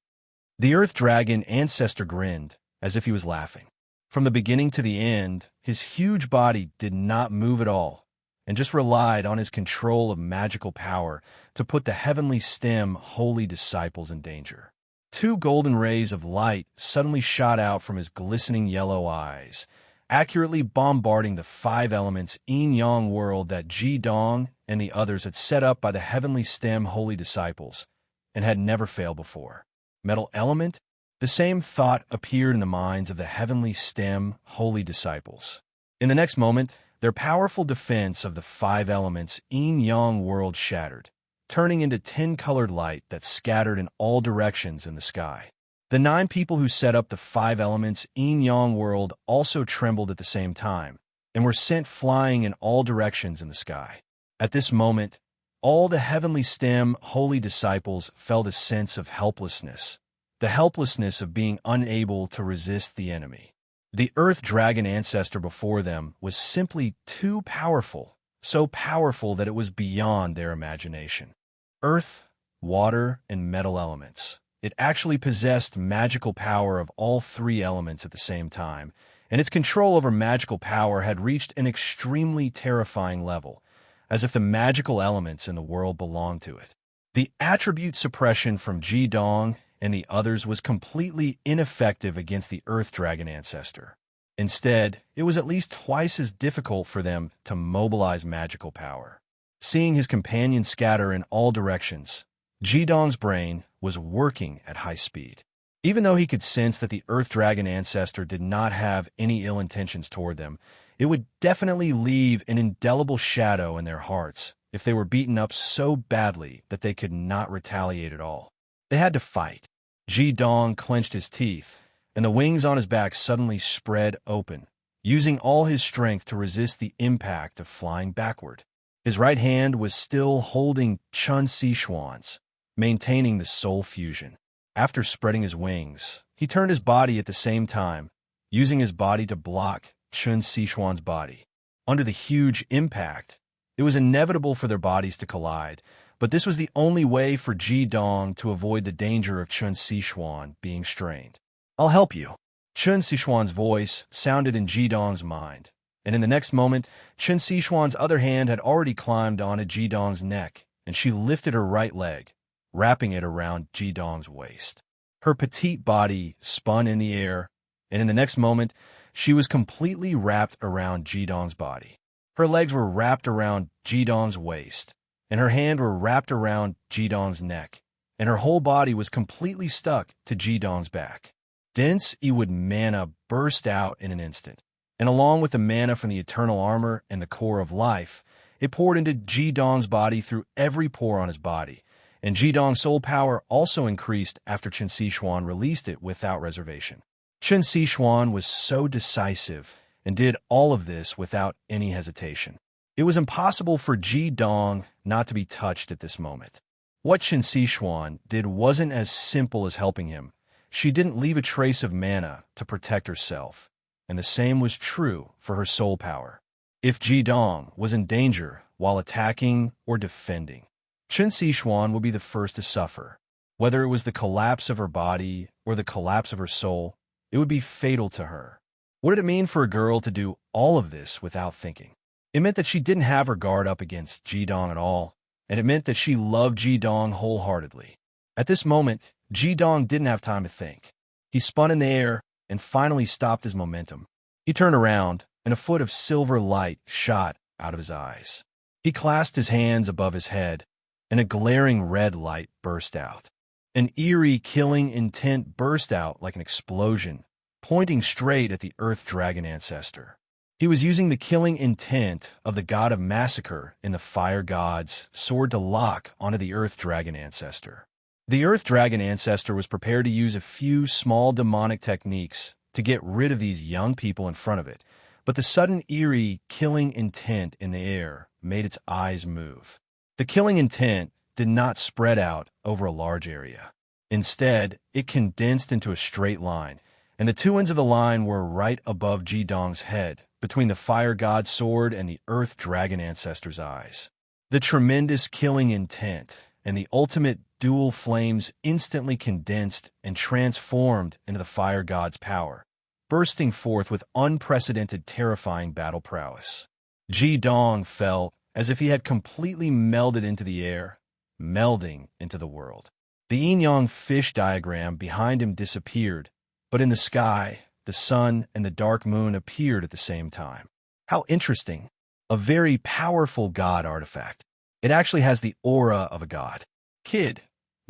The Earth Dragon ancestor grinned, as if he was laughing. From the beginning to the end, his huge body did not move at all, and just relied on his control of magical power to put the Heavenly Stem holy disciples in danger. 2 golden rays of light suddenly shot out from his glistening yellow eyes, accurately bombarding the 5 elements yin-yang world that Jidong and the others had set up by the Heavenly Stem holy disciples, and had never failed before. Metal element? The same thought appeared in the minds of the heavenly stem holy disciples. In the next moment, their powerful defense of the five elements yin-yang world shattered, turning into 10-colored light that scattered in all directions in the sky. The 9 people who set up the five elements yin-yang world also trembled at the same time, and were sent flying in all directions in the sky. At this moment, all the heavenly stem holy disciples felt a sense of helplessness, the helplessness of being unable to resist the enemy. The earth dragon ancestor before them was simply too powerful, so powerful that it was beyond their imagination. Earth, water, and metal elements. It actually possessed magical power of all 3 elements at the same time, and its control over magical power had reached an extremely terrifying level, as if the magical elements in the world belonged to it. The attribute suppression from Ji Dong and the others was completely ineffective against the Earth Dragon ancestor. Instead, it was at least twice as difficult for them to mobilize magical power. Seeing his companions scatter in all directions, Ji Dong's brain was working at high speed. Even though he could sense that the Earth Dragon ancestor did not have any ill intentions toward them, it would definitely leave an indelible shadow in their hearts if they were beaten up so badly that they could not retaliate at all. They had to fight. Ji Dong clenched his teeth, and the wings on his back suddenly spread open, using all his strength to resist the impact of flying backward. His right hand was still holding Chun Sichuan's, maintaining the soul fusion. After spreading his wings, he turned his body at the same time, using his body to block Chun Sichuan's body. Under the huge impact, it was inevitable for their bodies to collide, but this was the only way for Ji Dong to avoid the danger of Chun Sichuan being strained. "I'll help you." Chun Sichuan's voice sounded in Ji Dong's mind, and in the next moment, Chun Sichuan's other hand had already climbed onto Ji Dong's neck, and she lifted her right leg, wrapping it around Ji Dong's waist. Her petite body spun in the air, and in the next moment, she was completely wrapped around Ji Dong's body. Her legs were wrapped around Ji Dong's waist, and her hand were wrapped around Ji Dong's neck, and her whole body was completely stuck to Ji Dong's back. Dense Ewood mana burst out in an instant, and along with the mana from the eternal armor and the core of life, it poured into Ji Dong's body through every pore on his body, and Ji Dong's soul power also increased after Chun Sichuan released it without reservation. Chun Sichuan was so decisive and did all of this without any hesitation. It was impossible for Ji Dong not to be touched at this moment. What Chun Sichuan did wasn't as simple as helping him. She didn't leave a trace of mana to protect herself, and the same was true for her soul power. If Ji Dong was in danger while attacking or defending, Chun Sichuan would be the first to suffer. Whether it was the collapse of her body or the collapse of her soul, it would be fatal to her. What did it mean for a girl to do all of this without thinking? It meant that she didn't have her guard up against Ji Dong at all, and it meant that she loved Ji Dong wholeheartedly. At this moment, Ji Dong didn't have time to think. He spun in the air and finally stopped his momentum. He turned around, and a foot of silver light shot out of his eyes. He clasped his hands above his head, and a glaring red light burst out. An eerie, killing intent burst out like an explosion, pointing straight at the Earth Dragon ancestor. He was using the killing intent of the god of massacre in the fire god's sword to lock onto the Earth Dragon ancestor. The Earth Dragon ancestor was prepared to use a few small demonic techniques to get rid of these young people in front of it, but the sudden eerie killing intent in the air made its eyes move. The killing intent did not spread out over a large area. Instead, it condensed into a straight line, and the two ends of the line were right above Ji Dong's head, between the fire god's sword and the Earth Dragon ancestor's eyes. The tremendous killing intent and the ultimate dual flames instantly condensed and transformed into the fire god's power, bursting forth with unprecedented terrifying battle prowess. Ji Dong felt as if he had completely melded into the air, melding into the world. The yin-yang fish diagram behind him disappeared, but in the sky, the sun and the dark moon appeared at the same time. How interesting. A very powerful god artifact. It actually has the aura of a god. Kid,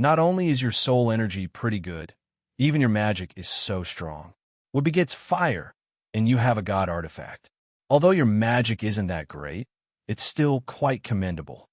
Not only is your soul energy pretty good, even your magic is so strong. What begets fire, and you have a god artifact. Although your magic isn't that great, it's still quite commendable.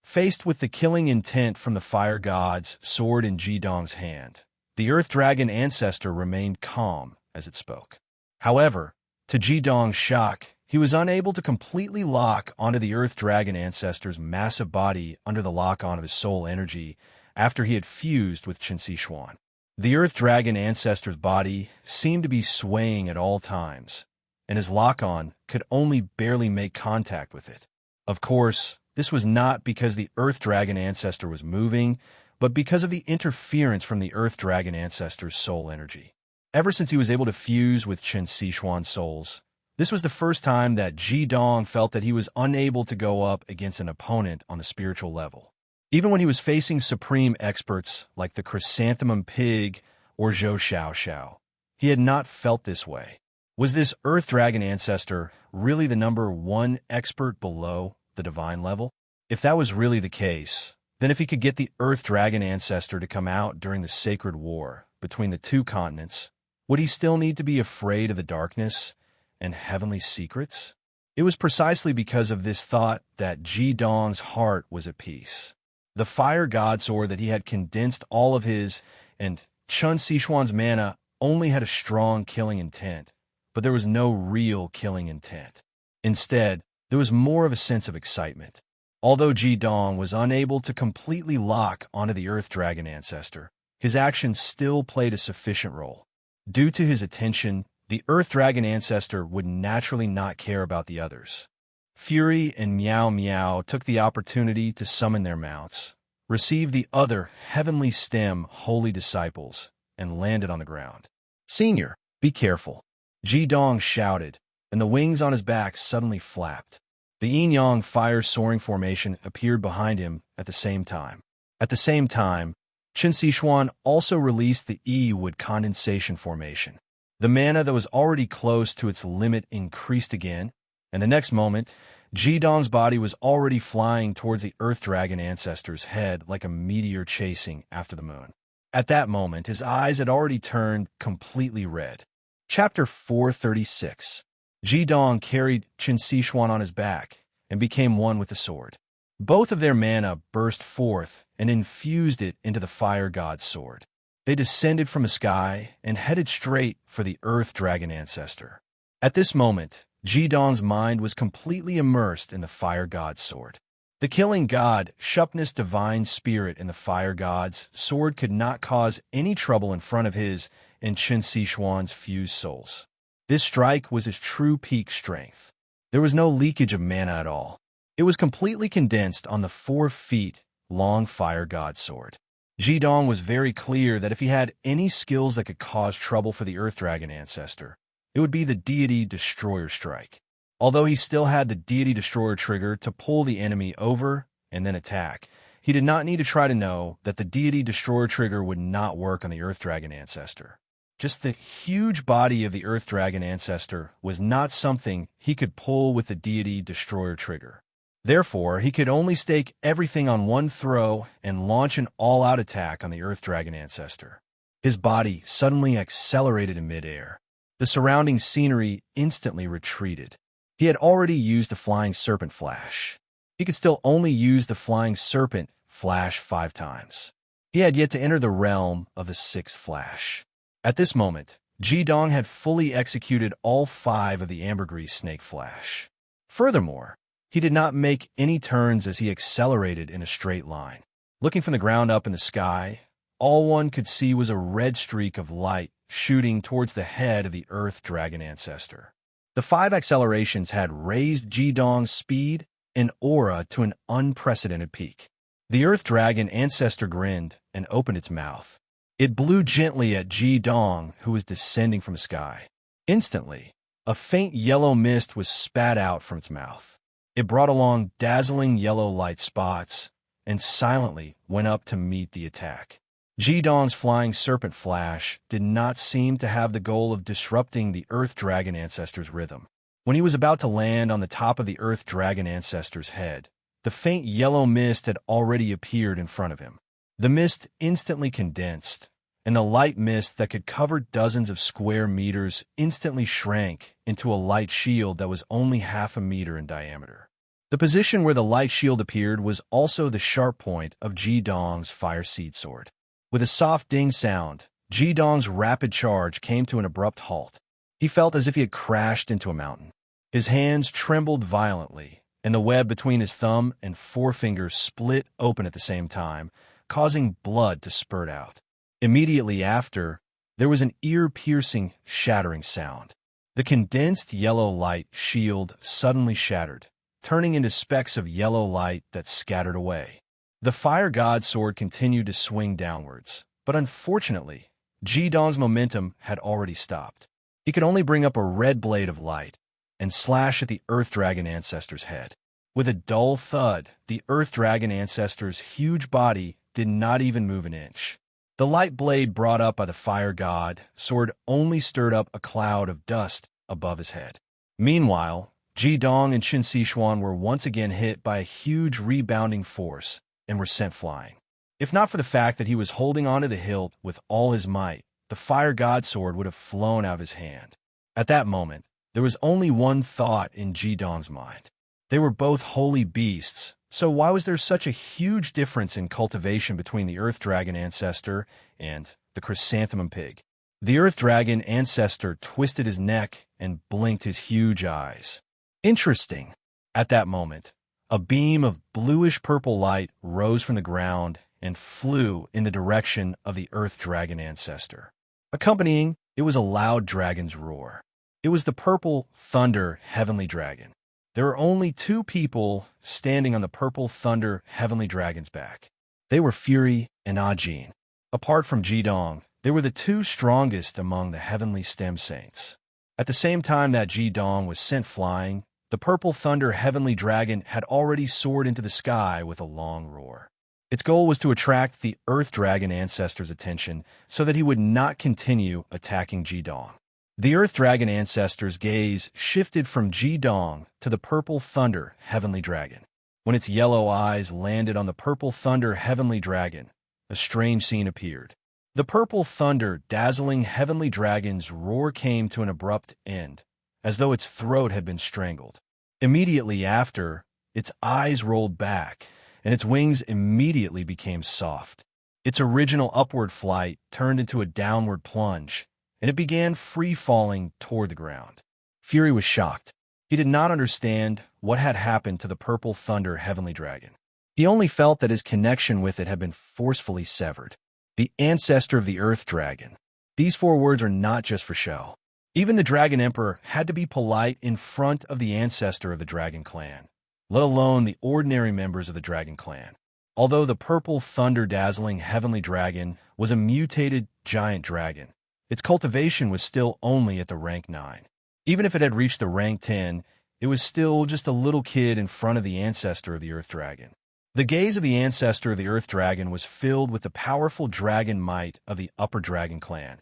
Faced with the killing intent from the fire god's sword in Jidong's hand, the Earth Dragon ancestor remained calm as it spoke. However, to Jidong's shock, he was unable to completely lock onto the Earth Dragon ancestor's massive body under the lock-on of his soul energy after he had fused with Qin Shi Xuan. The Earth Dragon ancestor's body seemed to be swaying at all times, and his lock-on could only barely make contact with it. Of course, this was not because the Earth Dragon ancestor was moving, but because of the interference from the Earth Dragon ancestor's soul energy. Ever since he was able to fuse with Qin Shi Xuan's souls, this was the first time that Jidong felt that he was unable to go up against an opponent on the spiritual level. Even when he was facing supreme experts like the Chrysanthemum Pig or Zhou Xiao Xiao, he had not felt this way. Was this Earth Dragon ancestor really the number one expert below the divine level? If that was really the case, then if he could get the Earth Dragon ancestor to come out during the sacred war between the two continents, would he still need to be afraid of the darkness and heavenly secrets? It was precisely because of this thought that Jidong's heart was at peace. The fire god sword that he had condensed all of his and Qin Shi Xuan's mana only had a strong killing intent, but there was no real killing intent. Instead, there was more of a sense of excitement. Although Jidong was unable to completely lock onto the Earth Dragon ancestor, his actions still played a sufficient role. Due to his attention, the Earth Dragon ancestor would naturally not care about the others. Fury and Meow Meow took the opportunity to summon their mounts, received the other heavenly stem holy disciples, and landed on the ground. "Senior, be careful," Jidong shouted, and the wings on his back suddenly flapped. The yin-yang fire soaring formation appeared behind him at the same time. At the same time, Qin Shi Xuan also released the Yi-wood condensation formation. The mana that was already close to its limit increased again, and the next moment, Jidong's body was already flying towards the Earth Dragon ancestor's head like a meteor chasing after the moon. At that moment, his eyes had already turned completely red. Chapter 436. Jidong carried Qin Shi Xuan on his back and became one with the sword. Both of their mana burst forth and infused it into the fire god's sword. They descended from the sky and headed straight for the Earth Dragon ancestor. At this moment, Jidong's mind was completely immersed in the fire god's sword. The killing god, Shupness divine spirit in the fire god's sword could not cause any trouble in front of his and Qin Shi Xuan's fused souls. This strike was his true peak strength. There was no leakage of mana at all. It was completely condensed on the 4 feet long fire god sword. Jidong was very clear that if he had any skills that could cause trouble for the Earth Dragon ancestor, it would be the Deity Destroyer strike. Although he still had the Deity Destroyer trigger to pull the enemy over and then attack, he did not need to try to know that the Deity Destroyer trigger would not work on the Earth Dragon ancestor. Just the huge body of the Earth Dragon ancestor was not something he could pull with the Deity Destroyer trigger. Therefore, he could only stake everything on one throw and launch an all-out attack on the Earth Dragon ancestor. His body suddenly accelerated in midair. The surrounding scenery instantly retreated. He had already used the Flying Serpent Flash. He could still only use the Flying Serpent Flash 5 times. He had yet to enter the realm of the 6th Flash. At this moment, Jidong had fully executed all 5 of the Ambergris Snake Flash. Furthermore, he did not make any turns as he accelerated in a straight line. Looking from the ground up in the sky, all one could see was a red streak of light shooting towards the head of the Earth Dragon ancestor. The 5 accelerations had raised Jidong's speed and aura to an unprecedented peak. The Earth Dragon ancestor grinned and opened its mouth. It blew gently at Jidong, who was descending from the sky. Instantly, a faint yellow mist was spat out from its mouth. It brought along dazzling yellow light spots and silently went up to meet the attack. Jidong's Flying Serpent Flash did not seem to have the goal of disrupting the Earth Dragon ancestor's rhythm. When he was about to land on the top of the Earth Dragon ancestor's head, the faint yellow mist had already appeared in front of him. The mist instantly condensed, and the light mist that could cover dozens of square meters instantly shrank into a light shield that was only half a meter in diameter. The position where the light shield appeared was also the sharp point of Ji Dong's fire seed sword. With a soft ding sound, Ji Dong's rapid charge came to an abrupt halt. He felt as if he had crashed into a mountain. His hands trembled violently, and the web between his thumb and forefinger split open at the same time, causing blood to spurt out. Immediately after, there was an ear-piercing, shattering sound. The condensed yellow light shield suddenly shattered, turning into specks of yellow light that scattered away. The fire god's sword continued to swing downwards, but unfortunately, Ji Dong's momentum had already stopped. He could only bring up a red blade of light and slash at the Earth Dragon Ancestor's head. With a dull thud, the Earth Dragon Ancestor's huge body did not even move an inch. The light blade brought up by the fire god sword only stirred up a cloud of dust above his head. Meanwhile, Ji Dong and Qin Sixuan were once again hit by a huge rebounding force and were sent flying. If not for the fact that he was holding onto the hilt with all his might, the fire god sword would have flown out of his hand. At that moment, there was only one thought in Ji Dong's mind. They were both holy beasts, so why was there such a huge difference in cultivation between the Earth Dragon Ancestor and the Chrysanthemum Pig? The Earth Dragon Ancestor twisted his neck and blinked his huge eyes. Interesting. At that moment, a beam of bluish-purple light rose from the ground and flew in the direction of the Earth Dragon Ancestor. Accompanying, it was a loud dragon's roar. It was the Purple Thunder Heavenly Dragon. There were only two people standing on the Purple Thunder Heavenly Dragon's back. They were Fury and Ajin. Apart from Ji Dong, they were the two strongest among the Heavenly Stem Saints. At the same time that Ji Dong was sent flying, the Purple Thunder Heavenly Dragon had already soared into the sky with a long roar. Its goal was to attract the Earth Dragon Ancestor's attention so that he would not continue attacking Ji Dong. The Earth Dragon Ancestor's gaze shifted from Ji Dong to the Purple Thunder Heavenly Dragon. When its yellow eyes landed on the Purple Thunder Heavenly Dragon, a strange scene appeared. The Purple Thunder Dazzling Heavenly Dragon's roar came to an abrupt end, as though its throat had been strangled. Immediately after, its eyes rolled back, and its wings immediately became soft. Its original upward flight turned into a downward plunge, and it began free-falling toward the ground. Fury was shocked. He did not understand what had happened to the Purple Thunder Heavenly Dragon. He only felt that his connection with it had been forcefully severed. The ancestor of the Earth Dragon. These four words are not just for show. Even the Dragon Emperor had to be polite in front of the ancestor of the Dragon Clan, let alone the ordinary members of the Dragon Clan. Although the Purple Thunder Dazzling Heavenly Dragon was a mutated giant dragon, its cultivation was still only at the rank 9. Even if it had reached the rank 10, it was still just a little kid in front of the ancestor of the Earth Dragon. The gaze of the ancestor of the Earth Dragon was filled with the powerful dragon might of the Upper Dragon Clan,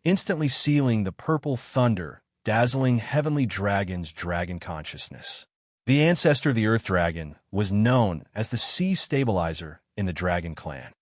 instantly sealing the Purple Thunder Dazzling Heavenly Dragon's dragon consciousness. The ancestor of the Earth Dragon was known as the Sea Stabilizer in the Dragon Clan.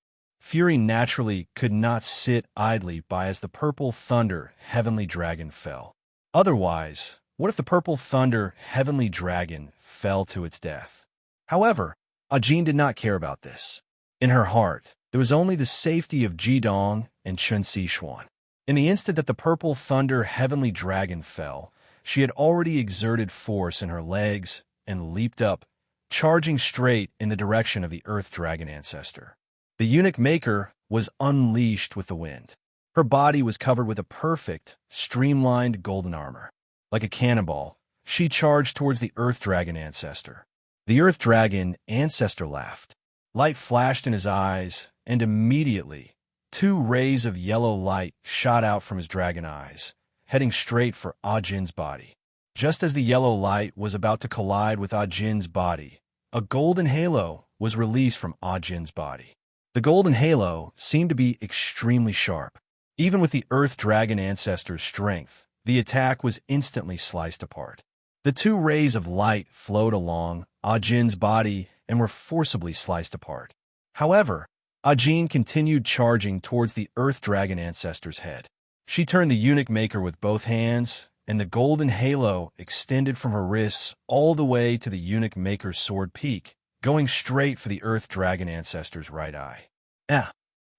Fury naturally could not sit idly by as the Purple Thunder Heavenly Dragon fell. Otherwise, what if the Purple Thunder Heavenly Dragon fell to its death? However, Ajin did not care about this. In her heart, there was only the safety of Ji Dong and Qin Sixuan. In the instant that the Purple Thunder Heavenly Dragon fell, she had already exerted force in her legs and leaped up, charging straight in the direction of the Earth Dragon Ancestor. The eunuch maker was unleashed with the wind. Her body was covered with a perfect, streamlined golden armor. Like a cannonball, she charged towards the Earth Dragon Ancestor. The Earth Dragon Ancestor laughed. Light flashed in his eyes, and immediately, 2 rays of yellow light shot out from his dragon eyes, heading straight for Ajin's body. Just as the yellow light was about to collide with Ajin's body, a golden halo was released from Ajin's body. The golden halo seemed to be extremely sharp. Even with the Earth Dragon Ancestor's strength, the attack was instantly sliced apart. The 2 rays of light flowed along Ajin's body and were forcibly sliced apart. However, Ajin continued charging towards the Earth Dragon ancestor's head. She turned the eunuch maker with both hands, and the golden halo extended from her wrists all the way to the eunuch maker's sword peak, going straight for the Earth Dragon ancestor's right eye. Ah!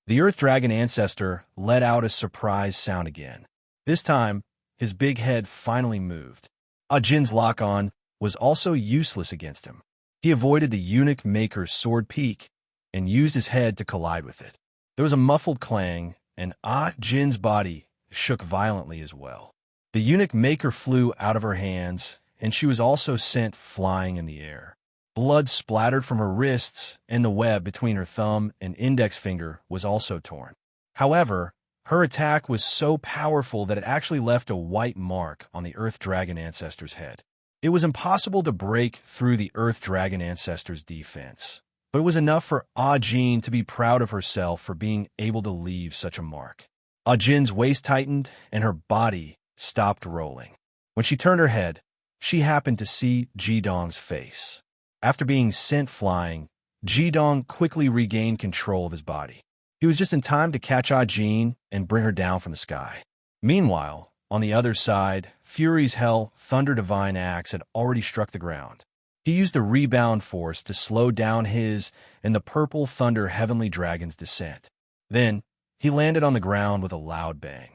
The Earth Dragon ancestor let out a surprised sound again. This time, his big head finally moved. Ajin's lock-on was also useless against him. He avoided the eunuch maker's sword peak and used his head to collide with it. There was a muffled clang, and Jin's body shook violently as well. The eunuch maker flew out of her hands, and she was also sent flying in the air. Blood splattered from her wrists, and the web between her thumb and index finger was also torn. However, her attack was so powerful that it actually left a white mark on the Earth Dragon ancestor's head. It was impossible to break through the Earth Dragon ancestor's defense, but it was enough for Ajin to be proud of herself for being able to leave such a mark. Ajin's waist tightened, and her body stopped rolling. When she turned her head, she happened to see Jidong's face. After being sent flying, Jidong quickly regained control of his body. He was just in time to catch Ajin and bring her down from the sky. Meanwhile, on the other side, Fury's Hell Thunder Divine Axe had already struck the ground. He used the rebound force to slow down his and the Purple Thunder Heavenly Dragon's descent. Then, he landed on the ground with a loud bang.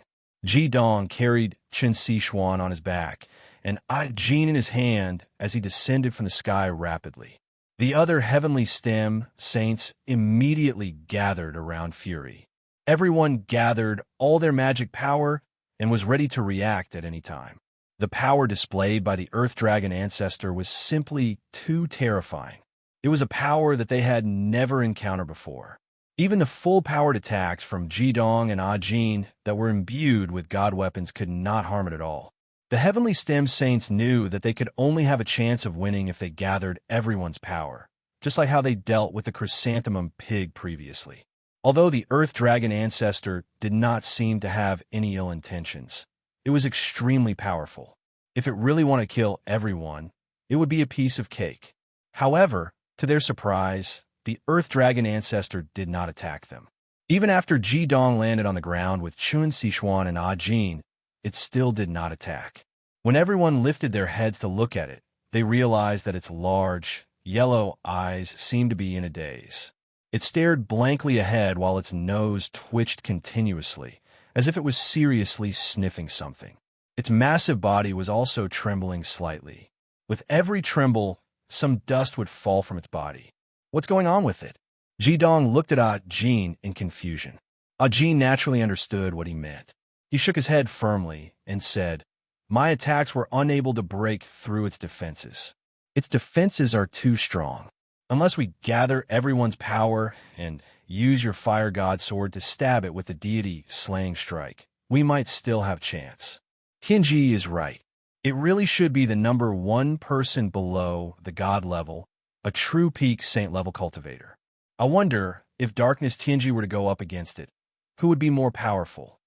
Jidong carried Chen Sichuan on his back, and Ajin in his hand as he descended from the sky rapidly. The other heavenly stem saints immediately gathered around Fury. Everyone gathered all their magic power and was ready to react at any time. The power displayed by the Earth Dragon ancestor was simply too terrifying. It was a power that they had never encountered before. Even the full-powered attacks from Jidong and Ajin that were imbued with god weapons could not harm it at all. The Heavenly Stem Saints knew that they could only have a chance of winning if they gathered everyone's power, just like how they dealt with the Chrysanthemum Pig previously. Although the Earth Dragon ancestor did not seem to have any ill intentions, it was extremely powerful. If it really wanted to kill everyone, it would be a piece of cake. However, to their surprise, the Earth Dragon ancestor did not attack them. Even after Jidong landed on the ground with Chun Sichuan and Ajin, it still did not attack. When everyone lifted their heads to look at it, they realized that its large, yellow eyes seemed to be in a daze. It stared blankly ahead while its nose twitched continuously, as if it was seriously sniffing something. Its massive body was also trembling slightly. With every tremble, some dust would fall from its body. What's going on with it? Jidong looked at Ajin in confusion. Ajin naturally understood what he meant. He shook his head firmly and said, "My attacks were unable to break through its defenses. Its defenses are too strong. Unless we gather everyone's power and use your fire god sword to stab it with the deity slaying strike, we might still have chance." Tianji is right. It really should be the number one person below the god level, a true peak saint level cultivator. I wonder if Darkness Tianji were to go up against it, who would be more powerful?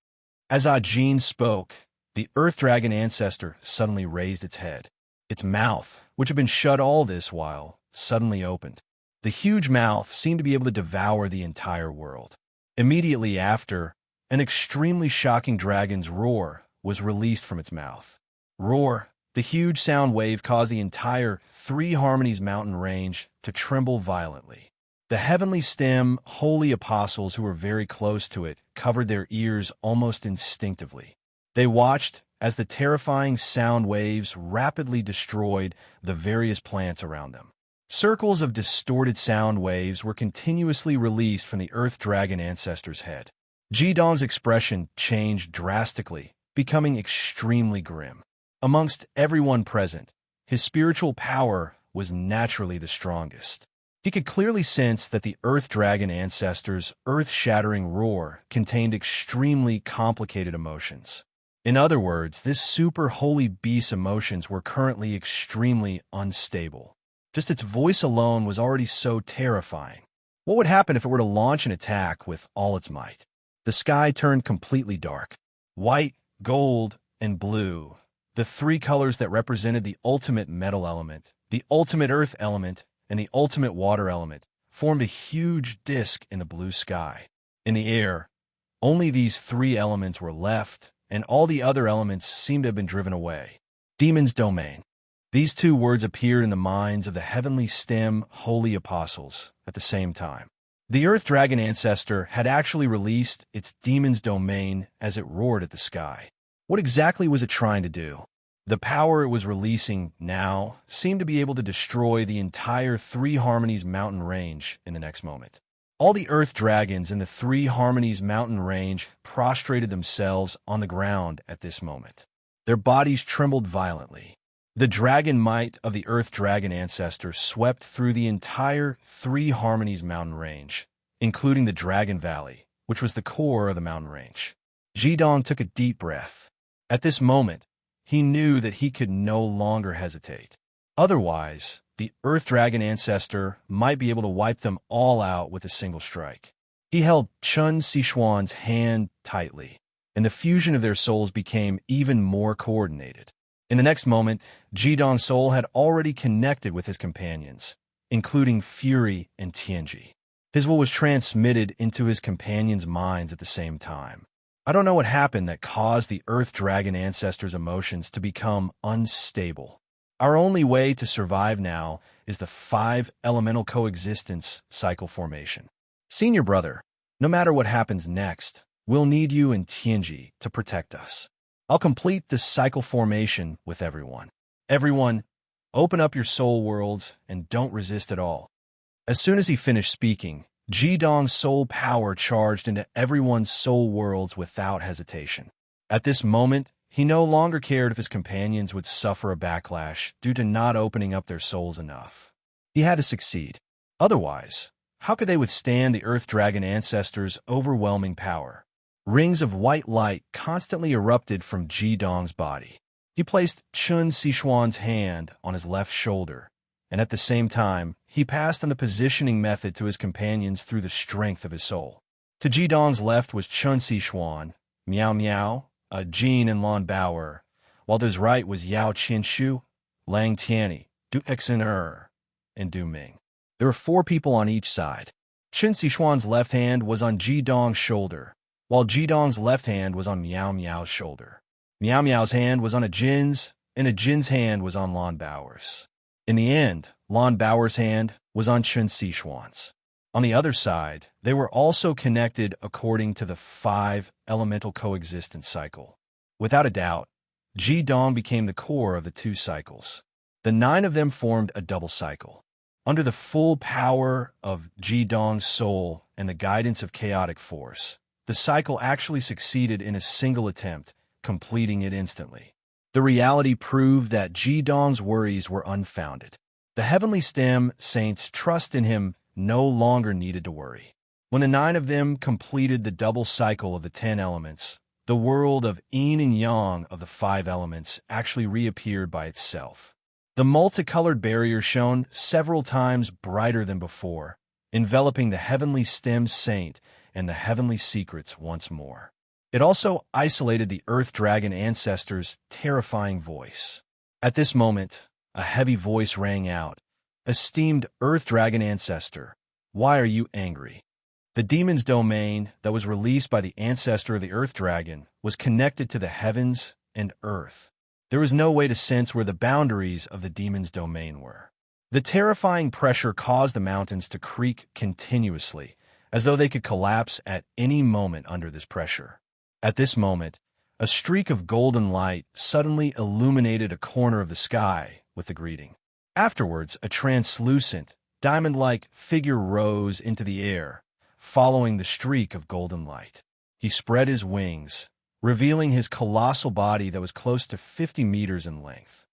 As Ajin spoke, the Earth Dragon ancestor suddenly raised its head. Its mouth, which had been shut all this while, suddenly opened. The huge mouth seemed to be able to devour the entire world. Immediately after, an extremely shocking dragon's roar was released from its mouth. Roar! The huge sound wave caused the entire Three Harmonies mountain range to tremble violently. The heavenly stem holy apostles who were very close to it covered their ears almost instinctively. They watched as the terrifying sound waves rapidly destroyed the various plants around them. Circles of distorted sound waves were continuously released from the Earth Dragon ancestor's head. Jidong's expression changed drastically, becoming extremely grim. Amongst everyone present, his spiritual power was naturally the strongest. He could clearly sense that the Earth Dragon ancestor's earth-shattering roar contained extremely complicated emotions. In other words, this super holy beast's emotions were currently extremely unstable. Just its voice alone was already so terrifying. What would happen if it were to launch an attack with all its might? The sky turned completely dark. White, gold, and blue, the three colors that represented the ultimate metal element, the ultimate earth element, and the ultimate water element, formed a huge disk in the blue sky. In the air, only these three elements were left, and all the other elements seemed to have been driven away. Demon's domain. These two words appeared in the minds of the heavenly stem holy apostles at the same time. The Earth Dragon ancestor had actually released its demon's domain as it roared at the sky. What exactly was it trying to do? The power it was releasing now seemed to be able to destroy the entire Three Harmonies mountain range in the next moment. All the Earth Dragons in the Three Harmonies mountain range prostrated themselves on the ground at this moment. Their bodies trembled violently. The dragon might of the Earth Dragon ancestor swept through the entire Three Harmonies mountain range, including the Dragon Valley, which was the core of the mountain range. Jidong took a deep breath. At this moment, he knew that he could no longer hesitate. Otherwise, the Earth Dragon ancestor might be able to wipe them all out with a single strike. He held Chun Sichuan's hand tightly, and the fusion of their souls became even more coordinated. In the next moment, Jidong's soul had already connected with his companions, including Fury and Tianji. His will was transmitted into his companions' minds at the same time. I don't know what happened that caused the Earth Dragon ancestor's emotions to become unstable. Our only way to survive now is the 5 elemental coexistence cycle formation. Senior brother, no matter what happens next, we'll need you and Tianji to protect us. I'll complete this cycle formation with everyone. Everyone, open up your soul worlds and don't resist at all. As soon as he finished speaking, Jidong's soul power charged into everyone's soul worlds without hesitation. At this moment, he no longer cared if his companions would suffer a backlash due to not opening up their souls enough. He had to succeed. Otherwise, how could they withstand the Earth Dragon ancestors' overwhelming power? Rings of white light constantly erupted from Jidong's body. He placed Chun Sichuan's hand on his left shoulder, and at the same time, he passed on the positioning method to his companions through the strength of his soul. To Jidong's left was Chun Sichuan, Miao Miao, Jin and Lon Bauer, while to his right was Yao Qinshu, Lang Tianyi, Du Xin'er, and Du Ming. There were 4 people on each side. Chun Sichuan's left hand was on Jidong's shoulder, while Jidong's left hand was on Miao Miao's shoulder. Miao Miao's hand was on a Jin's, and a Jin's hand was on Lon Bauer's. In the end, Lon Bauer's hand was on Chun Sichuan's. On the other side, they were also connected according to the 5 elemental coexistence cycle. Without a doubt, Jidong became the core of the 2 cycles. The 9 of them formed a double cycle. Under the full power of Jidong's soul and the guidance of chaotic force, the cycle actually succeeded in a single attempt, completing it instantly. The reality proved that Jidong's worries were unfounded. The heavenly stem saints' trust in him no longer needed to worry. When the 9 of them completed the double cycle of the 10 elements, the world of yin and yang of the 5 elements actually reappeared by itself. The multicolored barrier shone several times brighter than before, enveloping the heavenly stem saint and the heavenly secrets once more. It also isolated the Earth Dragon ancestor's terrifying voice. At this moment, a heavy voice rang out. Esteemed Earth Dragon ancestor, why are you angry? The demon's domain that was released by the ancestor of the Earth Dragon was connected to the heavens and earth. There was no way to sense where the boundaries of the demon's domain were. The terrifying pressure caused the mountains to creak continuously, as though they could collapse at any moment under this pressure. At this moment, a streak of golden light suddenly illuminated a corner of the sky with the greeting. Afterwards, a translucent, diamond-like figure rose into the air, following the streak of golden light. He spread his wings, revealing his colossal body that was close to 50 meters in length.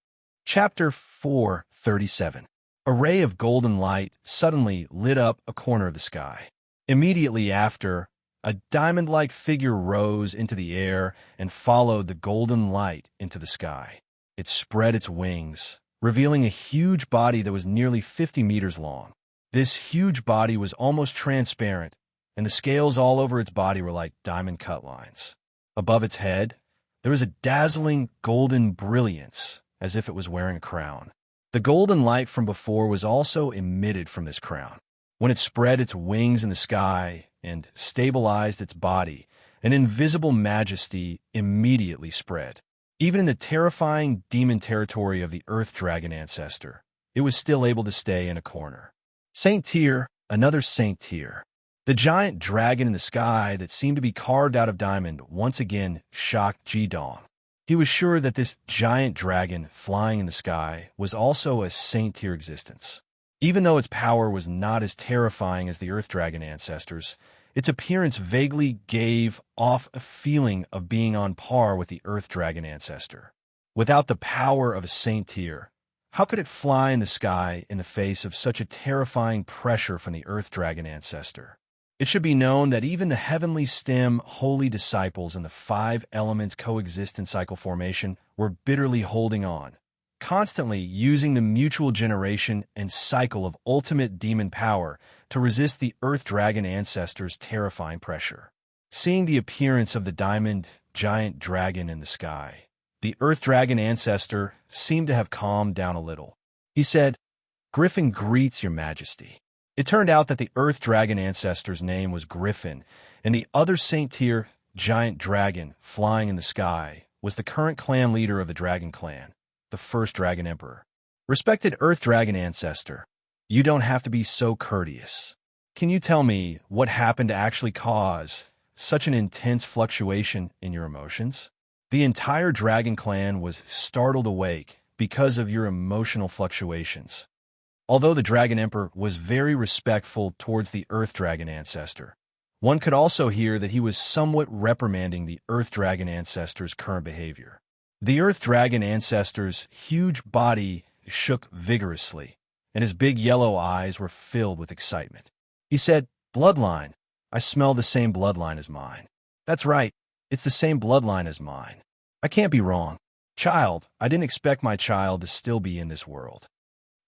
Chapter 4:37. A ray of golden light suddenly lit up a corner of the sky. Immediately after, a diamond-like figure rose into the air and followed the golden light into the sky. It spread its wings, revealing a huge body that was nearly 50 meters long. This huge body was almost transparent, and the scales all over its body were like diamond cut lines. Above its head, there was a dazzling golden brilliance, as if it was wearing a crown. The golden light from before was also emitted from this crown. When it spread its wings in the sky and stabilized its body, an invisible majesty immediately spread. Even in the terrifying demon territory of the Earth Dragon ancestor, it was still able to stay in a corner. Saint Tyr, another Saint Tyr. The giant dragon in the sky that seemed to be carved out of diamond once again shocked Ji-dong. He was sure that this giant dragon flying in the sky was also a Saint Tyr existence. Even though its power was not as terrifying as the Earth Dragon ancestors, its appearance vaguely gave off a feeling of being on par with the Earth Dragon ancestor. Without the power of a Saint Tyr, how could it fly in the sky in the face of such a terrifying pressure from the Earth Dragon ancestor? It should be known that even the heavenly stem holy disciples in the 5 elements coexistence cycle formation were bitterly holding on, constantly using the mutual generation and cycle of ultimate demon power to resist the Earth Dragon ancestors' terrifying pressure. Seeing the appearance of the diamond giant dragon in the sky, the Earth Dragon ancestor seemed to have calmed down a little. He said, "Griffin greets your majesty." It turned out that the Earth Dragon ancestor's name was Griffin, and the other Saint Tyr giant dragon flying in the sky was the current clan leader of the Dragon Clan, the first Dragon Emperor. "Respected Earth Dragon ancestor, you don't have to be so courteous. Can you tell me what happened to actually cause such an intense fluctuation in your emotions?" The entire Dragon Clan was startled awake because of your emotional fluctuations. Although the Dragon Emperor was very respectful towards the Earth Dragon ancestor, one could also hear that he was somewhat reprimanding the Earth Dragon ancestor's current behavior. The Earth Dragon ancestor's huge body shook vigorously, and his big yellow eyes were filled with excitement. He said, "Bloodline. I smell the same bloodline as mine. That's right, it's the same bloodline as mine. I can't be wrong. Child, I didn't expect my child to still be in this world."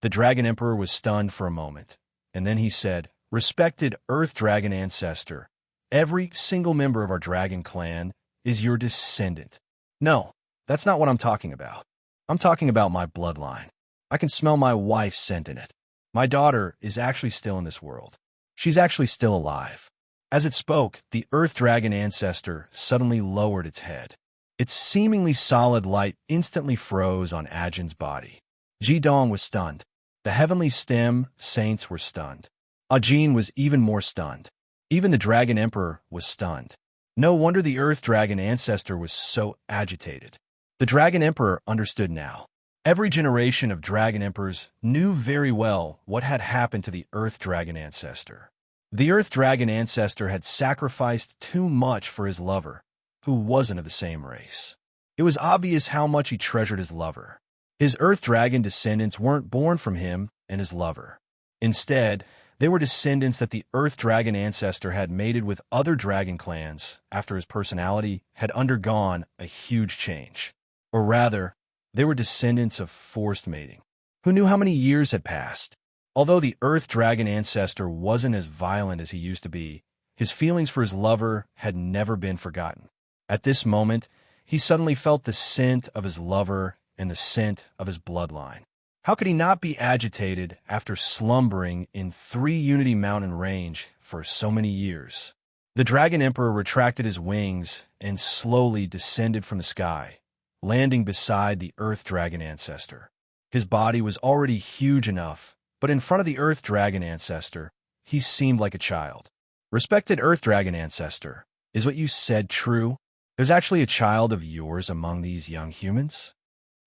The Dragon Emperor was stunned for a moment, and then he said, "Respected Earth Dragon ancestor, every single member of our Dragon Clan is your descendant." "No, that's not what I'm talking about. I'm talking about my bloodline. I can smell my wife's scent in it. My daughter is actually still in this world. She's actually still alive." As it spoke, the Earth Dragon ancestor suddenly lowered its head. Its seemingly solid light instantly froze on Ajin's body. Ji-dong was stunned. The heavenly stem saints were stunned. Ajin was even more stunned. Even the Dragon Emperor was stunned. No wonder the Earth Dragon ancestor was so agitated. The Dragon Emperor understood now. Every generation of Dragon Emperors knew very well what had happened to the Earth Dragon ancestor. The Earth Dragon ancestor had sacrificed too much for his lover, who wasn't of the same race. It was obvious how much he treasured his lover. His Earth Dragon descendants weren't born from him and his lover. Instead, they were descendants that the Earth Dragon ancestor had mated with other dragon clans after his personality had undergone a huge change. Or rather, they were descendants of forced mating. Who knew how many years had passed? Although the Earth Dragon ancestor wasn't as violent as he used to be, his feelings for his lover had never been forgotten. At this moment, he suddenly felt the scent of his lover and the scent of his bloodline. How could he not be agitated after slumbering in 3 Unity Mountain range for so many years? The Dragon Emperor retracted his wings and slowly descended from the sky, landing beside the Earth Dragon ancestor. His body was already huge enough, but in front of the Earth Dragon ancestor, he seemed like a child. "Respected Earth Dragon ancestor, is what you said true? There's actually a child of yours among these young humans?"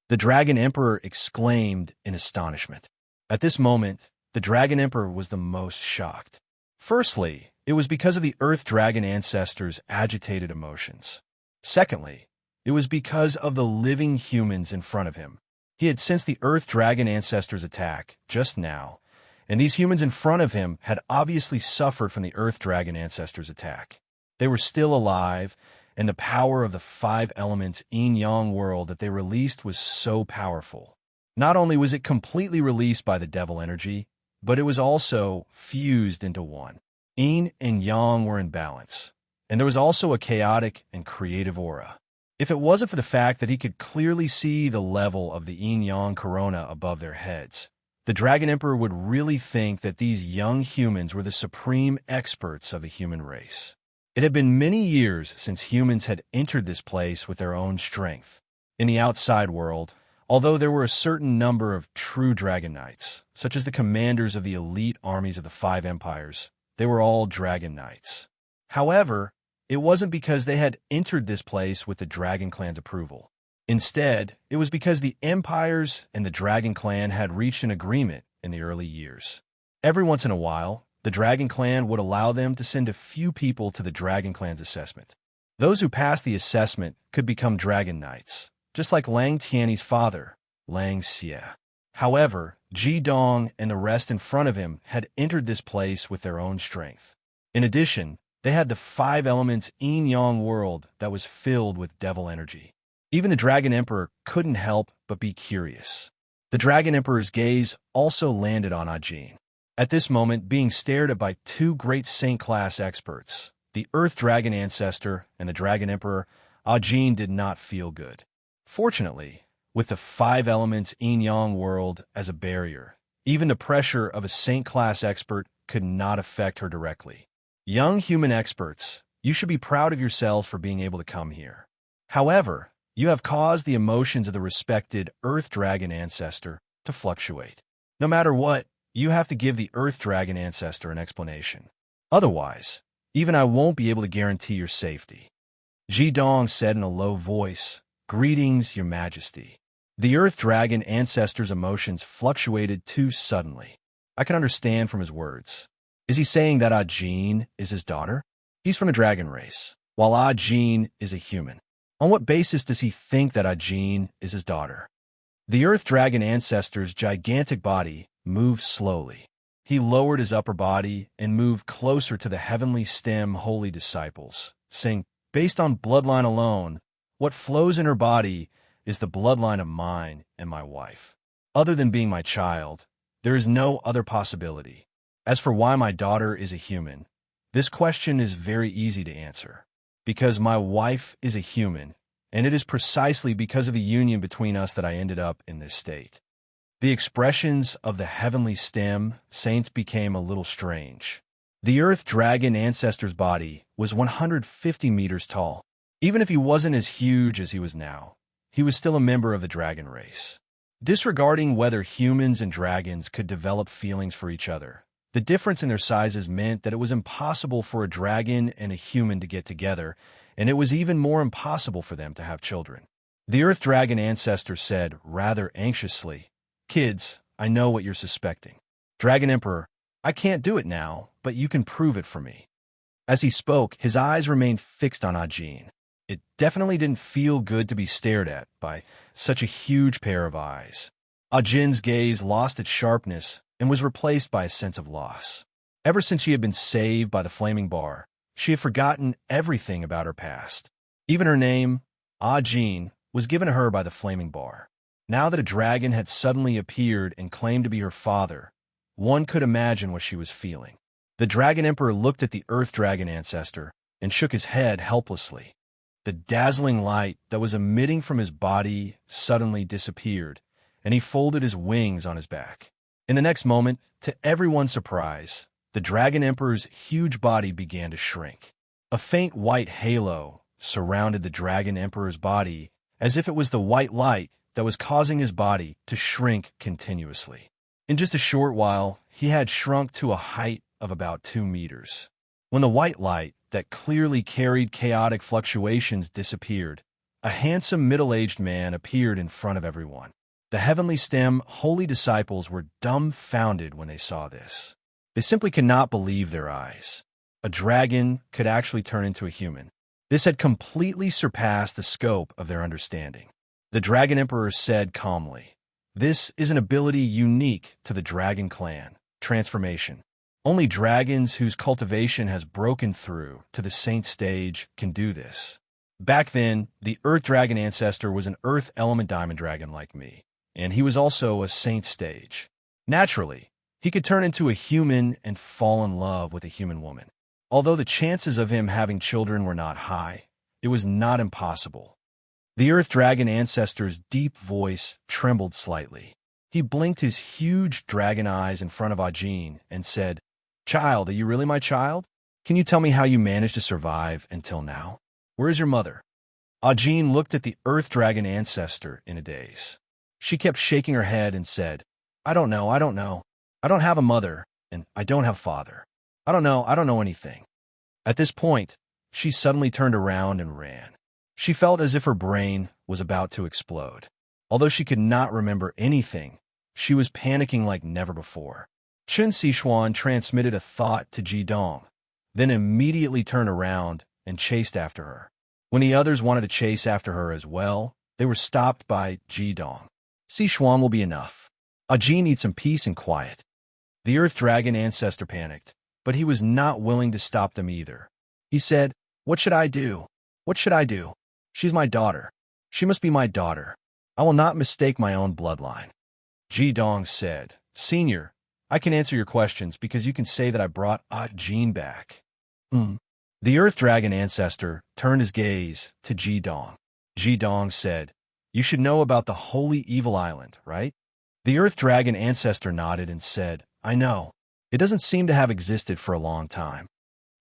The Dragon Emperor exclaimed in astonishment. At this moment, the Dragon Emperor was the most shocked. Firstly, it was because of the Earth Dragon ancestor's agitated emotions. Secondly, it was because of the living humans in front of him. He had sensed the Earth Dragon ancestor's attack just now, and these humans in front of him had obviously suffered from the Earth Dragon ancestor's attack. They were still alive, and the power of the 5 elements yin-yang world that they released was so powerful. Not only was it completely released by the devil energy, but it was also fused into one. Yin and yang were in balance, and there was also a chaotic and creative aura. If it wasn't for the fact that he could clearly see the level of the yin-yang corona above their heads, the Dragon Emperor would really think that these young humans were the supreme experts of the human race. It had been many years since humans had entered this place with their own strength. In the outside world, although there were a certain number of true Dragon Knights, such as the commanders of the elite armies of the Five Empires, they were all Dragon Knights. However, it wasn't because they had entered this place with the Dragon Clan's approval. Instead, it was because the empires and the Dragon Clan had reached an agreement in the early years. Every once in a while, the Dragon Clan would allow them to send a few people to the Dragon Clan's assessment. Those who passed the assessment could become Dragon Knights, just like Lang Tiany's father, Lang Xie. However, Ji Dong and the rest in front of him had entered this place with their own strength. In addition, they had the five elements yin-yang world that was filled with devil energy. Even the Dragon Emperor couldn't help but be curious. The Dragon Emperor's gaze also landed on Ajin. At this moment, being stared at by two great Saint-class experts, the Earth Dragon Ancestor and the Dragon Emperor, Ajin did not feel good. Fortunately, with the five elements yin-yang world as a barrier, even the pressure of a Saint-class expert could not affect her directly. Young human experts, you should be proud of yourselves for being able to come here. However, you have caused the emotions of the respected Earth Dragon Ancestor to fluctuate. No matter what, you have to give the Earth Dragon Ancestor an explanation. Otherwise, even I won't be able to guarantee your safety. Ji Dong said in a low voice, "Greetings, Your Majesty." The Earth Dragon Ancestor's emotions fluctuated too suddenly. I can understand from his words. Is he saying that Ajin is his daughter? He's from a dragon race, while Ajin is a human. On what basis does he think that Ajin is his daughter? The Earth Dragon Ancestor's gigantic body moved slowly. He lowered his upper body and moved closer to the heavenly stem holy disciples, saying, "Based on bloodline alone, what flows in her body is the bloodline of mine and my wife. Other than being my child, there is no other possibility. As for why my daughter is a human, this question is very easy to answer. Because my wife is a human, and it is precisely because of the union between us that I ended up in this state." The expressions of the heavenly stem saints became a little strange. The Earth Dragon Ancestor's body was 150 meters tall. Even if he wasn't as huge as he was now, he was still a member of the dragon race. Disregarding whether humans and dragons could develop feelings for each other, the difference in their sizes meant that it was impossible for a dragon and a human to get together, and it was even more impossible for them to have children. The Earth Dragon Ancestor said, rather anxiously, "Kids, I know what you're suspecting. Dragon Emperor, I can't do it now, but you can prove it for me." As he spoke, his eyes remained fixed on Ajin. It definitely didn't feel good to be stared at by such a huge pair of eyes. Ajin's gaze lost its sharpness and was replaced by a sense of loss. Ever since she had been saved by the flaming bar, she had forgotten everything about her past. Even her name, Ajin, was given to her by the flaming bar. Now that a dragon had suddenly appeared and claimed to be her father, one could imagine what she was feeling. The Dragon Emperor looked at the Earth Dragon Ancestor and shook his head helplessly. The dazzling light that was emitting from his body suddenly disappeared, and he folded his wings on his back. In the next moment, to everyone's surprise, the Dragon Emperor's huge body began to shrink. A faint white halo surrounded the Dragon Emperor's body, as if it was the white light that was causing his body to shrink continuously. In just a short while, he had shrunk to a height of about 2 meters. When the white light that clearly carried chaotic fluctuations disappeared, a handsome middle-aged man appeared in front of everyone. The Heavenly Stem holy disciples were dumbfounded when they saw this. They simply could not believe their eyes. A dragon could actually turn into a human. This had completely surpassed the scope of their understanding. The Dragon Emperor said calmly, "This is an ability unique to the Dragon Clan, transformation. Only dragons whose cultivation has broken through to the Saint stage can do this." Back then, the Earth Dragon Ancestor was an Earth Element Diamond Dragon like me, and he was also a Saint stage. Naturally, he could turn into a human and fall in love with a human woman. Although the chances of him having children were not high, it was not impossible. The Earth Dragon Ancestor's deep voice trembled slightly. He blinked his huge dragon eyes in front of Ajin and said, "Child, are you really my child? Can you tell me how you managed to survive until now? Where is your mother?" Ajin looked at the Earth Dragon ancestor in a daze. She kept shaking her head and said, I don't know. I don't have a mother, and I don't have father. I don't know anything." At this point, she suddenly turned around and ran. She felt as if her brain was about to explode. Although she could not remember anything, she was panicking like never before. Chen Xishuan transmitted a thought to Ji Dong, then immediately turned around and chased after her. When the others wanted to chase after her as well, they were stopped by Ji Dong. "Xishuan will be enough. Ajin needs some peace and quiet." The Earth Dragon ancestor panicked, but he was not willing to stop them either. He said, "What should I do? What should I do? She's my daughter. She must be my daughter. I will not mistake my own bloodline." Ji Dong said, "Senior, I can answer your questions because you can say that I brought Ajin back." The Earth Dragon ancestor turned his gaze to Ji Dong. Ji Dong said, "You should know about the Holy Evil Island, right?" The Earth Dragon ancestor nodded and said, "I know. It doesn't seem to have existed for a long time."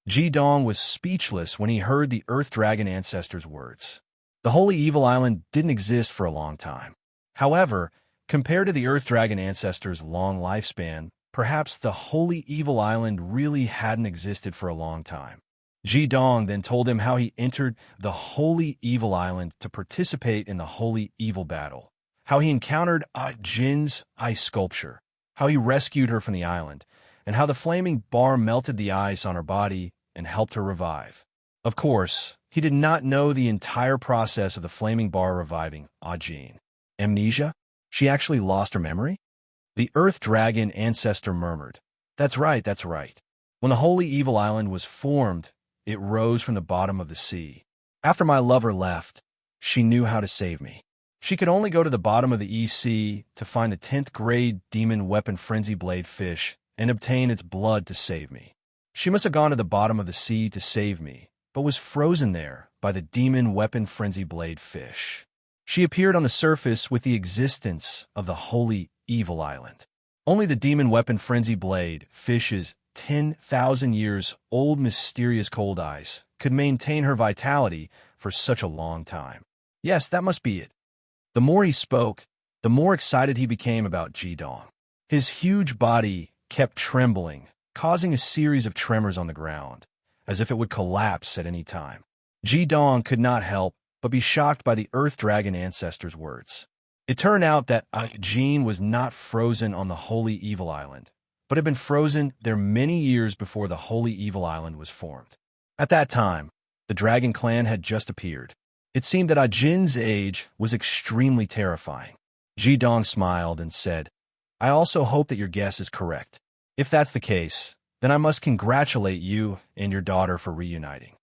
Ji Dong was speechless when he heard the Earth Dragon ancestor's words. The Holy Evil Island didn't exist for a long time. However, compared to the Earth Dragon ancestor's long lifespan, perhaps the Holy Evil Island really hadn't existed for a long time. Ji Dong then told him how he entered the Holy Evil Island to participate in the Holy Evil battle, how he encountered Jin's ice sculpture, how he rescued her from the island, and how the flaming bar melted the ice on her body and helped her revive. Of course, he did not know the entire process of the flaming bar reviving Ajin. Amnesia? She actually lost her memory? The Earth Dragon ancestor murmured, That's right. When the Holy Evil Island was formed, it rose from the bottom of the sea. After my lover left, she knew how to save me. She could only go to the bottom of the Sea to find the 10th grade demon weapon frenzy blade fish and obtain its blood to save me. She must have gone to the bottom of the sea to save me, but was frozen there by the demon weapon frenzy blade fish. She appeared on the surface with the existence of the Holy Evil Island. Only the demon weapon frenzy blade fish's 10,000 years old mysterious cold ice could maintain her vitality for such a long time. Yes, that must be it. The more he spoke, the more excited he became about Ji Dong. His huge body kept trembling, causing a series of tremors on the ground, as if it would collapse at any time. Ji Dong could not help but be shocked by the Earth Dragon ancestor's words. It turned out that Ajin was not frozen on the Holy Evil Island, but had been frozen there many years before the Holy Evil Island was formed. At that time, the Dragon Clan had just appeared. It seemed that Ajin's age was extremely terrifying. Ji Dong smiled and said, I also hope that your guess is correct. If that's the case, then I must congratulate you and your daughter for reuniting.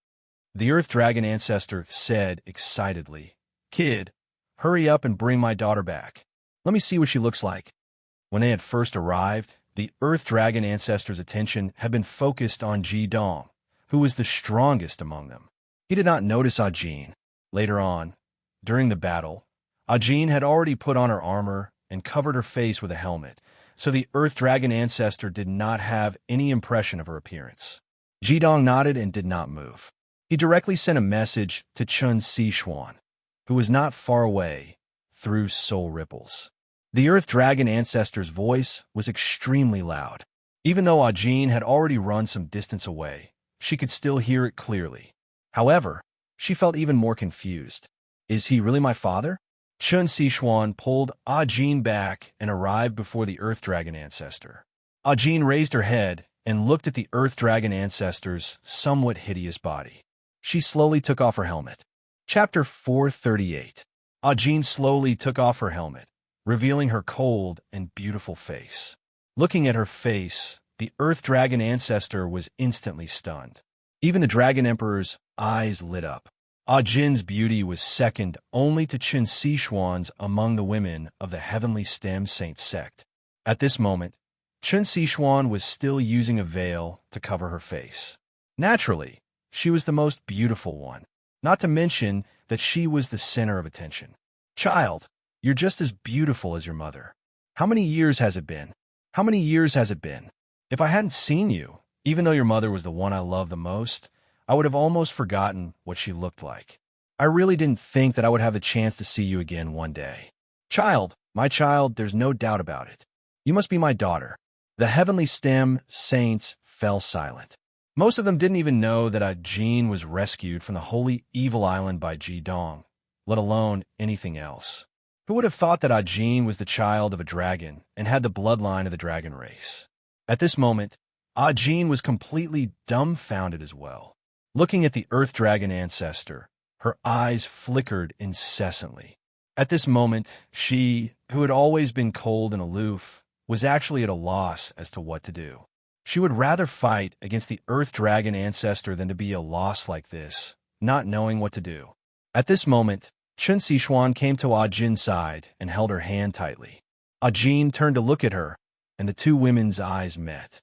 The Earth Dragon ancestor said excitedly, Kid, hurry up and bring my daughter back. Let me see what she looks like. When they had first arrived, the Earth Dragon ancestor's attention had been focused on Ji Dong, who was the strongest among them. He did not notice Ajin. Later on, during the battle, Ajin had already put on her armor and covered her face with a helmet, so the Earth Dragon ancestor did not have any impression of her appearance. Ji Dong nodded and did not move. He directly sent a message to Chen Xishuan, who was not far away, through soul ripples. The Earth Dragon ancestor's voice was extremely loud. Even though Ajin had already run some distance away, she could still hear it clearly. However, she felt even more confused. Is he really my father? Chen Xishuan pulled Ajin back and arrived before the Earth Dragon ancestor. Ajin raised her head and looked at the Earth Dragon ancestor's somewhat hideous body. She slowly took off her helmet. Chapter 438. Ajin slowly took off her helmet, revealing her cold and beautiful face. Looking at her face, the Earth Dragon ancestor was instantly stunned. Even the Dragon Emperor's eyes lit up. Ajin's beauty was second only to Chen Xishuan's among the women of the Heavenly Stem Saint sect. At this moment, Chen Xishuan was still using a veil to cover her face. Naturally, she was the most beautiful one, not to mention that she was the center of attention. Child, you're just as beautiful as your mother. How many years has it been? How many years has it been? If I hadn't seen you, even though your mother was the one I loved the most, I would have almost forgotten what she looked like. I really didn't think that I would have the chance to see you again one day. Child, my child, there's no doubt about it. You must be my daughter. The heavenly stem saints fell silent. Most of them didn't even know that Jean was rescued from the holy evil island by Ji Dong, let alone anything else. Who would have thought that Jean was the child of a dragon and had the bloodline of the dragon race? At this moment, Jean was completely dumbfounded as well. Looking at the earth dragon ancestor, her eyes flickered incessantly. At this moment, she, who had always been cold and aloof, was actually at a loss as to what to do. She would rather fight against the earth dragon ancestor than to be a loss like this, not knowing what to do. At this moment, Chen Xishuan came to Jin's side and held her hand tightly. Jin turned to look at her, and the two women's eyes met.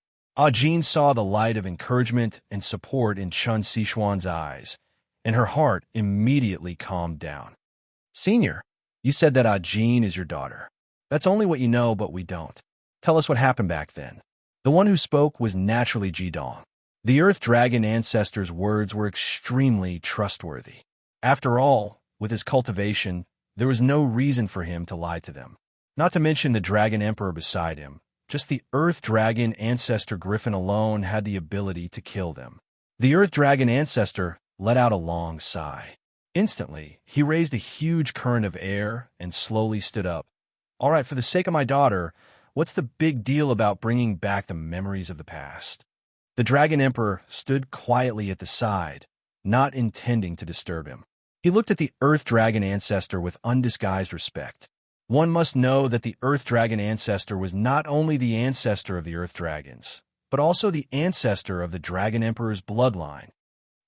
Jin saw the light of encouragement and support in Chen Xishuan's eyes, and her heart immediately calmed down. Senior, you said that Jin is your daughter. That's only what you know, but we don't. Tell us what happened back then. The one who spoke was naturally Ji Dong. The earth dragon ancestor's words were extremely trustworthy. After all, with his cultivation, there was no reason for him to lie to them. Not to mention the dragon emperor beside him. Just the earth dragon ancestor griffin alone had the ability to kill them. The earth dragon ancestor let out a long sigh. Instantly, he raised a huge current of air and slowly stood up. All right, for the sake of my daughter, what's the big deal about bringing back the memories of the past? The dragon emperor stood quietly at the side, not intending to disturb him. He looked at the earth dragon ancestor with undisguised respect. One must know that the earth dragon ancestor was not only the ancestor of the earth dragons, but also the ancestor of the dragon emperor's bloodline.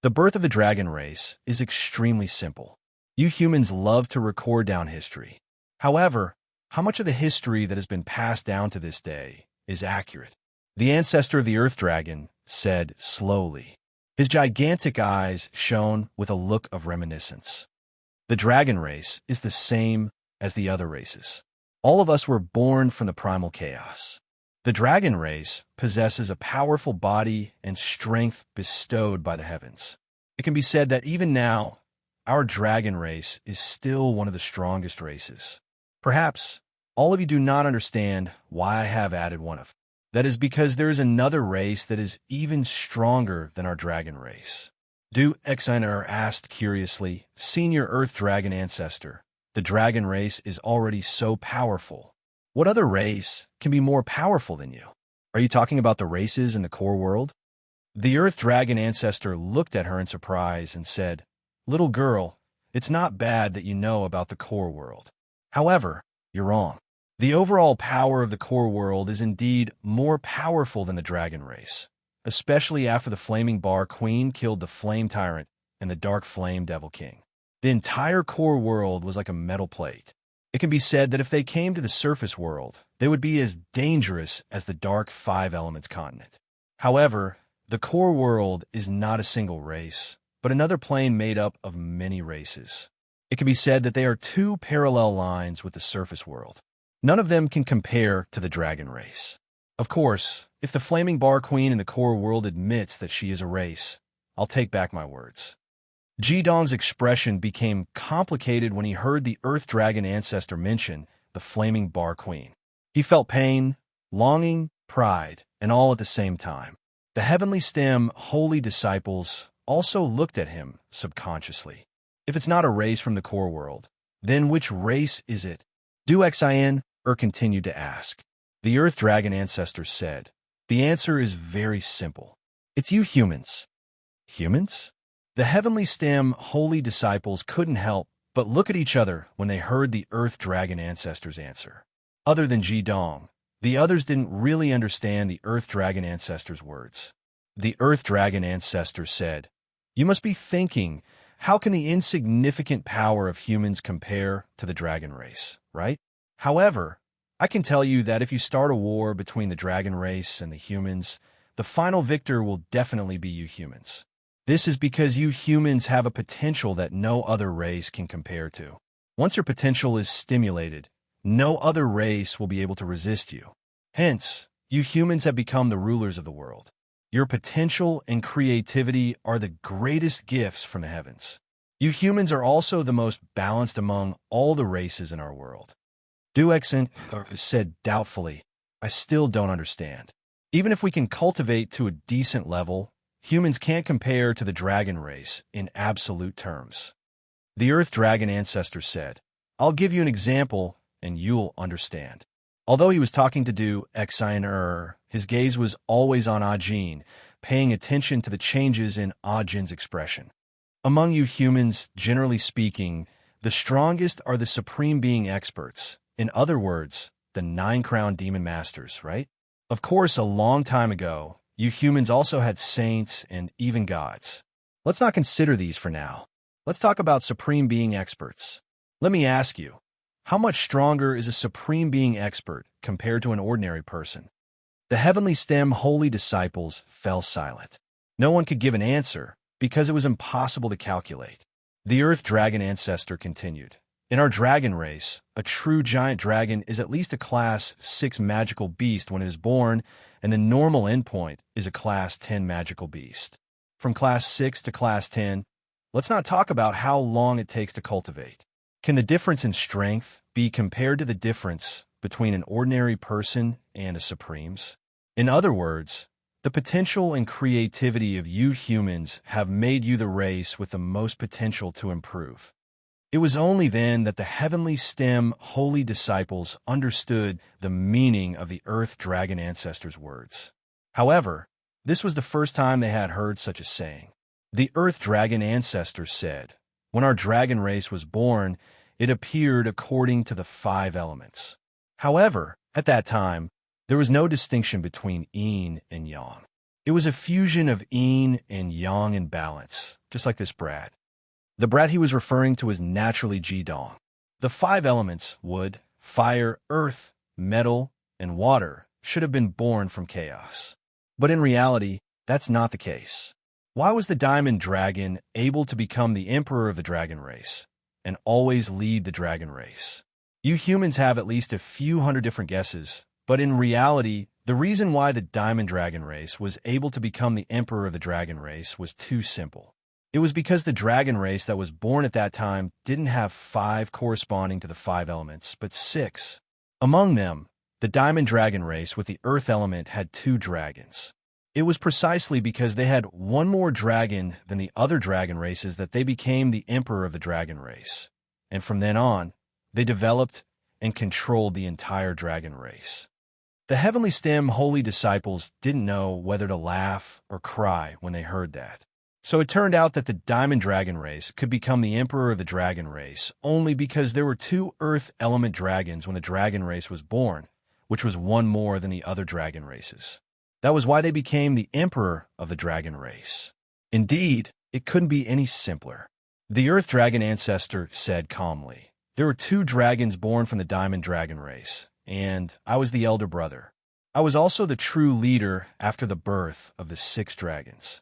The birth of the dragon race is extremely simple. You humans love to record down history. However, how much of the history that has been passed down to this day is accurate? The ancestor of the earth dragon said slowly. His gigantic eyes shone with a look of reminiscence. The dragon race is the same as the other races. All of us were born from the primal chaos. The dragon race possesses a powerful body and strength bestowed by the heavens. It can be said that even now, our dragon race is still one of the strongest races. Perhaps all of you do not understand why I have added one of. That is because there is another race that is even stronger than our dragon race. Du Exiner asked curiously, Senior Earth Dragon Ancestor, the dragon race is already so powerful. What other race can be more powerful than you? Are you talking about the races in the core world? The Earth Dragon Ancestor looked at her in surprise and said, Little girl, it's not bad that you know about the core world. However, you're wrong. The overall power of the core world is indeed more powerful than the dragon race, especially after the Flaming Bar Queen killed the Flame Tyrant and the Dark Flame Devil King. The entire core world was like a metal plate. It can be said that if they came to the surface world, they would be as dangerous as the Dark Five Elements continent. However, the core world is not a single race, but another plane made up of many races. It can be said that they are two parallel lines with the surface world. None of them can compare to the dragon race. Of course, if the Flaming Bar Queen in the core world admits that she is a race, I'll take back my words. Ji Dong's expression became complicated when he heard the Earth Dragon Ancestor mention the Flaming Bar Queen. He felt pain, longing, pride, and all at the same time. The Heavenly Stem holy disciples also looked at him subconsciously. If it's not a race from the core world, then which race is it? Du Xin continued to ask. The Earth Dragon Ancestor said, The answer is very simple. It's you humans. Humans? The Heavenly Stem holy disciples couldn't help but look at each other when they heard the Earth Dragon Ancestor's answer. Other than Ji Dong, the others didn't really understand the Earth Dragon Ancestor's words. The Earth Dragon Ancestor said, You must be thinking, how can the insignificant power of humans compare to the dragon race, right? However, I can tell you that if you start a war between the dragon race and the humans, the final victor will definitely be you humans. This is because you humans have a potential that no other race can compare to. Once your potential is stimulated, No other race will be able to resist you. Hence, you humans have become the rulers of the world. Your potential and creativity are the greatest gifts from the heavens. You humans are also the most balanced among all the races in our world. Duexen said doubtfully, I still don't understand. Even if we can cultivate to a decent level, humans can't compare to the dragon race in absolute terms. The Earth Dragon ancestor said, I'll give you an example and you'll understand. Although he was talking to Du Exin, his gaze was always on Ajin, paying attention to the changes in Ajin's expression. Among you humans, generally speaking, the strongest are the Supreme Being experts. In other words, the 9-crowned demon masters, right? Of course, a long time ago, you humans also had saints and even gods. Let's not consider these for now. Let's talk about Supreme Being experts. Let me ask you, how much stronger is a Supreme Being expert compared to an ordinary person? The heavenly stem holy disciples fell silent. No one could give an answer because it was impossible to calculate. The Earth Dragon ancestor continued. In our dragon race, a true giant dragon is at least a Class 6 magical beast when it is born, and the normal endpoint is a Class 10 magical beast. From Class 6 to Class 10, let's not talk about how long it takes to cultivate. Can the difference in strength be compared to the difference between an ordinary person and a Supremes? In other words, the potential and creativity of you humans have made you the race with the most potential to improve. It was only then that the heavenly stem holy disciples understood the meaning of the Earth Dragon ancestors' words. However, this was the first time they had heard such a saying. The Earth Dragon ancestor said, when our dragon race was born, it appeared according to the 5 elements. However, at that time, there was no distinction between yin and yang. It was a fusion of yin and yang in balance, just like this brat. The brat he was referring to was naturally Jidong. The 5 elements, wood, fire, earth, metal, and water, should have been born from chaos. But in reality, that's not the case. Why was the diamond dragon able to become the emperor of the dragon race and always lead the dragon race? You humans have at least a few hundred different guesses, but in reality, the reason why the diamond dragon race was able to become the emperor of the dragon race was too simple. It was because the dragon race that was born at that time didn't have 5 corresponding to the 5 elements, but 6. Among them, the diamond dragon race with the earth element had 2 dragons. It was precisely because they had one more dragon than the other dragon races that they became the emperor of the dragon race. And from then on, they developed and controlled the entire dragon race. The heavenly stem holy disciples didn't know whether to laugh or cry when they heard that. So it turned out that the diamond dragon race could become the emperor of the dragon race only because there were 2 earth element dragons when the dragon race was born, which was one more than the other dragon races. That was why they became the emperor of the dragon race. Indeed, it couldn't be any simpler. The Earth Dragon ancestor said calmly, there were 2 dragons born from the diamond dragon race, and I was the elder brother. I was also the true leader after the birth of the 6 dragons.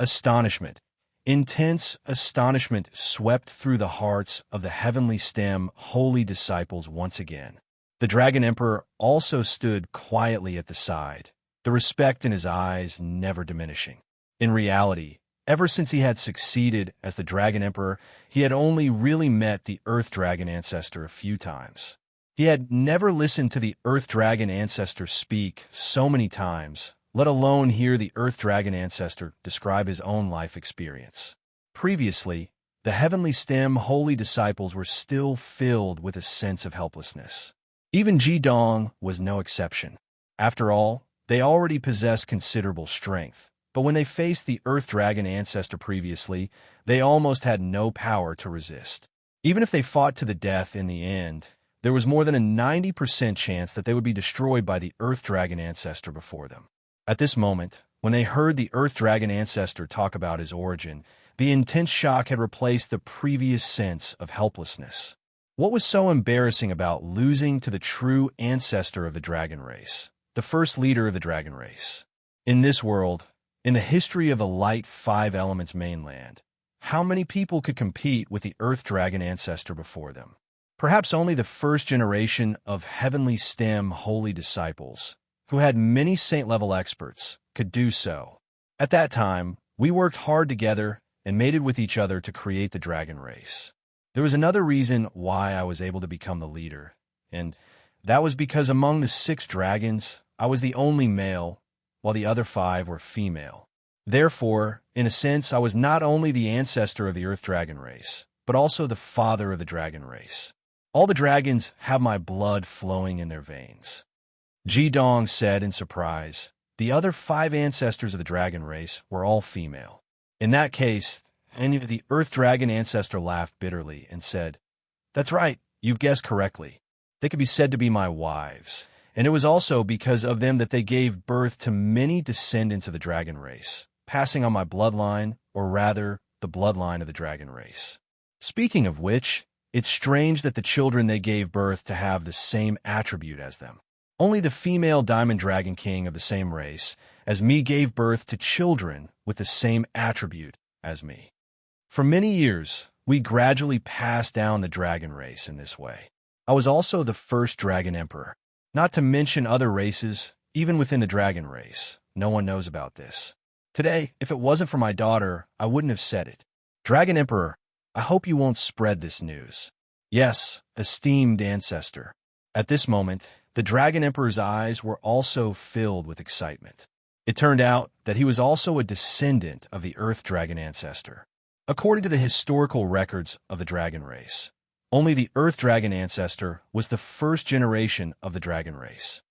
Astonishment, intense astonishment swept through the hearts of the heavenly stem holy disciples once again. The dragon emperor also stood quietly at the side, the respect in his eyes never diminishing. In reality, ever since he had succeeded as the Dragon Emperor, he had only really met the Earth Dragon ancestor a few times. He had never listened to the Earth Dragon ancestor speak so many times, let alone hear the Earth Dragon ancestor describe his own life experience. Previously, the heavenly stem holy disciples were still filled with a sense of helplessness. Even Jidong was no exception. After all, they already possessed considerable strength, but when they faced the Earth Dragon ancestor previously, they almost had no power to resist. Even if they fought to the death in the end, there was more than a 90% chance that they would be destroyed by the Earth Dragon ancestor before them. At this moment, when they heard the Earth Dragon ancestor talk about his origin, the intense shock had replaced the previous sense of helplessness. What was so embarrassing about losing to the true ancestor of the dragon race? The first leader of the dragon race. In this world, in the history of the light 5 elements mainland, how many people could compete with the Earth Dragon ancestor before them? Perhaps only the first generation of heavenly stem holy disciples, who had many saint-level experts, could do so. At that time, we worked hard together and mated with each other to create the dragon race. There was another reason why I was able to become the leader, and that was because among the 6 dragons, I was the only male, while the other 5 were female. Therefore, in a sense, I was not only the ancestor of the Earth Dragon race, but also the father of the dragon race. All the dragons have my blood flowing in their veins. Ji Dong said in surprise. The other 5 ancestors of the dragon race were all female. In that case, any of the Earth Dragon ancestor laughed bitterly and said, "That's right, you've guessed correctly. They could be said to be my wives, and it was also because of them that they gave birth to many descendants of the dragon race, passing on my bloodline, or rather, the bloodline of the dragon race. Speaking of which, it's strange that the children they gave birth to have the same attribute as them. Only the female Diamond Dragon King of the same race as me gave birth to children with the same attribute as me. For many years, we gradually passed down the dragon race in this way. I was also the first dragon emperor. Not to mention other races, even within the dragon race. No one knows about this. Today, if it wasn't for my daughter, I wouldn't have said it. Dragon Emperor, I hope you won't spread this news. Yes, esteemed ancestor." At this moment, the Dragon Emperor's eyes were also filled with excitement. It turned out that he was also a descendant of the Earth Dragon ancestor. According to the historical records of the dragon race, only the Earth Dragon ancestor was the first generation of the dragon race.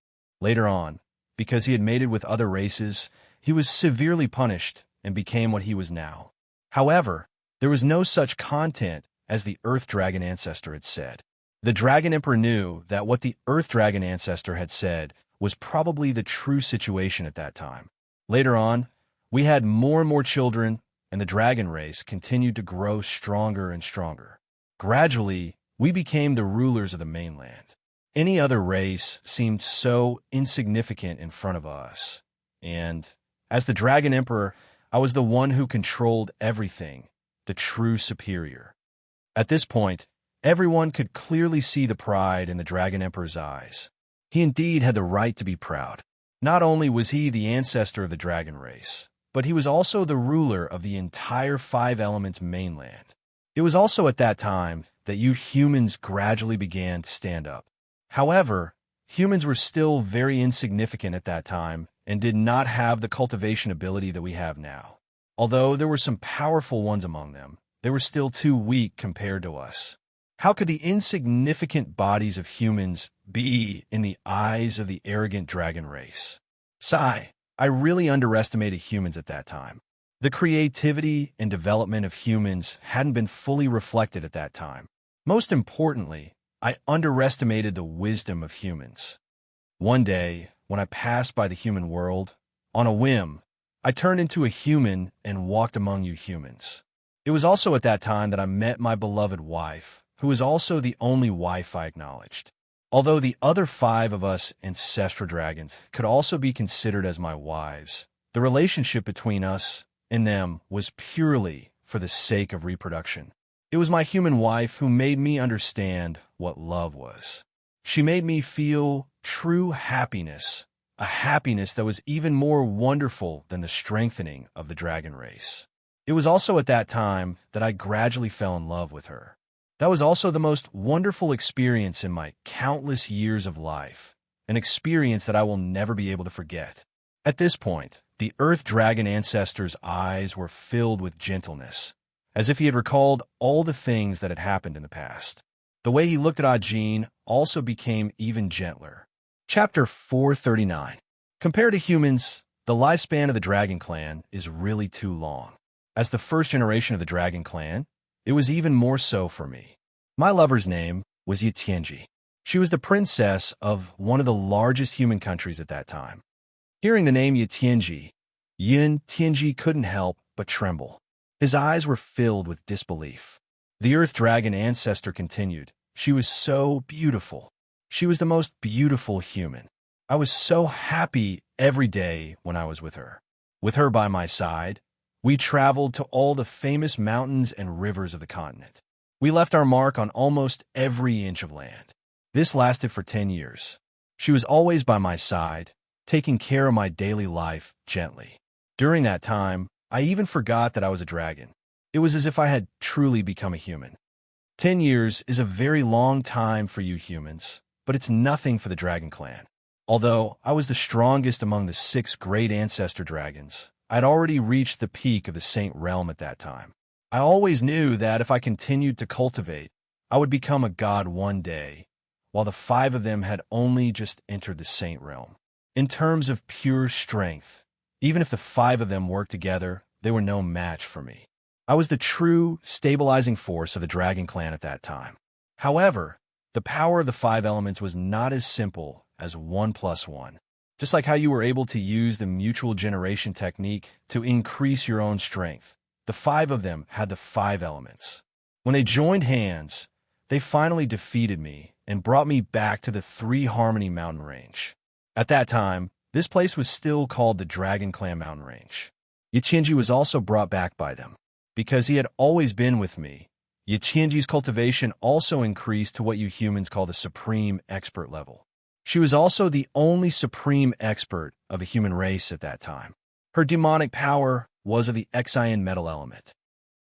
Later on, because he had mated with other races, he was severely punished and became what he was now. However, there was no such content as the Earth Dragon ancestor had said. The Dragon Emperor knew that what the Earth Dragon ancestor had said was probably the true situation at that time. Later on, we had more and more children, and the dragon race continued to grow stronger and stronger. Gradually, we became the rulers of the mainland. Any other race seemed so insignificant in front of us. And as the Dragon Emperor, I was the one who controlled everything, the true superior. At this point, everyone could clearly see the pride in the Dragon Emperor's eyes. He indeed had the right to be proud. Not only was he the ancestor of the dragon race, but he was also the ruler of the entire 5 Elements mainland. It was also at that time that you humans gradually began to stand up. However, humans were still very insignificant at that time and did not have the cultivation ability that we have now. Although there were some powerful ones among them, they were still too weak compared to us. How could the insignificant bodies of humans be in the eyes of the arrogant dragon race? Sigh, I really underestimated humans at that time. The creativity and development of humans hadn't been fully reflected at that time. Most importantly, I underestimated the wisdom of humans. One day, when I passed by the human world, on a whim, I turned into a human and walked among you humans. It was also at that time that I met my beloved wife, who was also the only wife I acknowledged. Although the other 5 of us ancestral dragons could also be considered as my wives, the relationship between us and them was purely for the sake of reproduction. It was my human wife who made me understand what love was. She made me feel true happiness, a happiness that was even more wonderful than the strengthening of the dragon race. It was also at that time that I gradually fell in love with her. That was also the most wonderful experience in my countless years of life, an experience that I will never be able to forget. At this point, the Earth Dragon ancestor's eyes were filled with gentleness, as if he had recalled all the things that had happened in the past. The way he looked at Ajin also became even gentler. Chapter 439. Compared to humans, the lifespan of the Dragon Clan is really too long. As the first generation of the Dragon Clan, it was even more so for me. My lover's name was Yitianji. She was the princess of one of the largest human countries at that time. Hearing the name Yitianji, Yin Tianji couldn't help but tremble. His eyes were filled with disbelief. The Earth Dragon ancestor continued, "She was so beautiful. She was the most beautiful human. I was so happy every day when I was with her. With her by my side, we traveled to all the famous mountains and rivers of the continent. We left our mark on almost every inch of land. This lasted for 10 years. She was always by my side, taking care of my daily life gently. During that time, I even forgot that I was a dragon. It was as if I had truly become a human. 10 years is a very long time for you humans, but it's nothing for the dragon clan. Although I was the strongest among the 6 great ancestor dragons, I'd already reached the peak of the Saint realm at that time. I always knew that if I continued to cultivate, I would become a god one day, while the 5 of them had only just entered the Saint realm. In terms of pure strength, even if the 5 of them worked together, they were no match for me. I was the true, stabilizing force of the dragon clan at that time. However, the power of the 5 elements was not as simple as 1 plus 1. Just like how you were able to use the mutual generation technique to increase your own strength, the 5 of them had the 5 elements. When they joined hands, they finally defeated me and brought me back to the 3 Harmony mountain range. At that time, this place was still called the Dragon Clan Mountain Range. Yuqianji was also brought back by them. Because he had always been with me, Yuqianji's cultivation also increased to what you humans call the Supreme Expert level. She was also the only Supreme Expert of the human race at that time. Her demonic power was of the Xian metal element.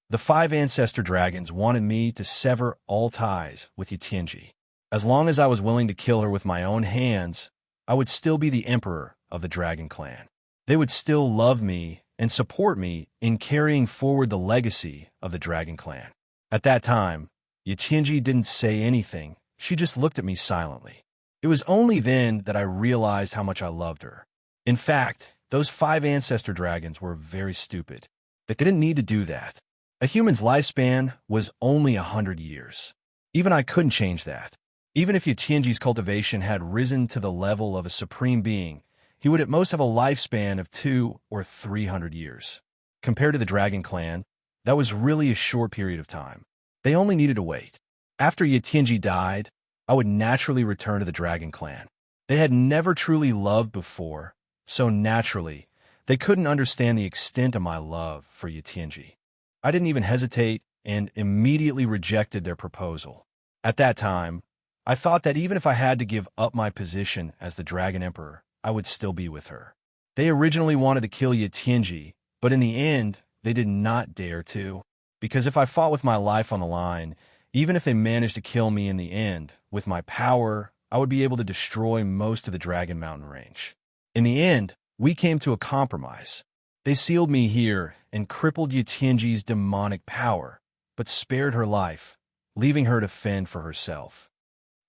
The 5 ancestor dragons wanted me to sever all ties with Yuqianji. As long as I was willing to kill her with my own hands, I would still be the emperor of the dragon clan. They would still love me and support me in carrying forward the legacy of the dragon clan. At that time, Yuqianji didn't say anything. She just looked at me silently. It was only then that I realized how much I loved her. In fact, those 5 ancestor dragons were very stupid. They didn't need to do that. A human's lifespan was only 100 years. Even I couldn't change that. Even if Yuqianji's cultivation had risen to the level of a supreme being, he would at most have a lifespan of 200 or 300 years. Compared to the Dragon Clan, that was really a short period of time. They only needed to wait. After Yuqianji died, I would naturally return to the Dragon Clan. They had never truly loved before, so naturally, they couldn't understand the extent of my love for Yuqianji. I didn't even hesitate and immediately rejected their proposal. At that time, I thought that even if I had to give up my position as the Dragon Emperor, I would still be with her. They originally wanted to kill Yuqianji, but in the end, they did not dare to. Because if I fought with my life on the line, even if they managed to kill me in the end, with my power, I would be able to destroy most of the Dragon Mountain Range. In the end, we came to a compromise. They sealed me here and crippled Yuqianji's demonic power, but spared her life, leaving her to fend for herself.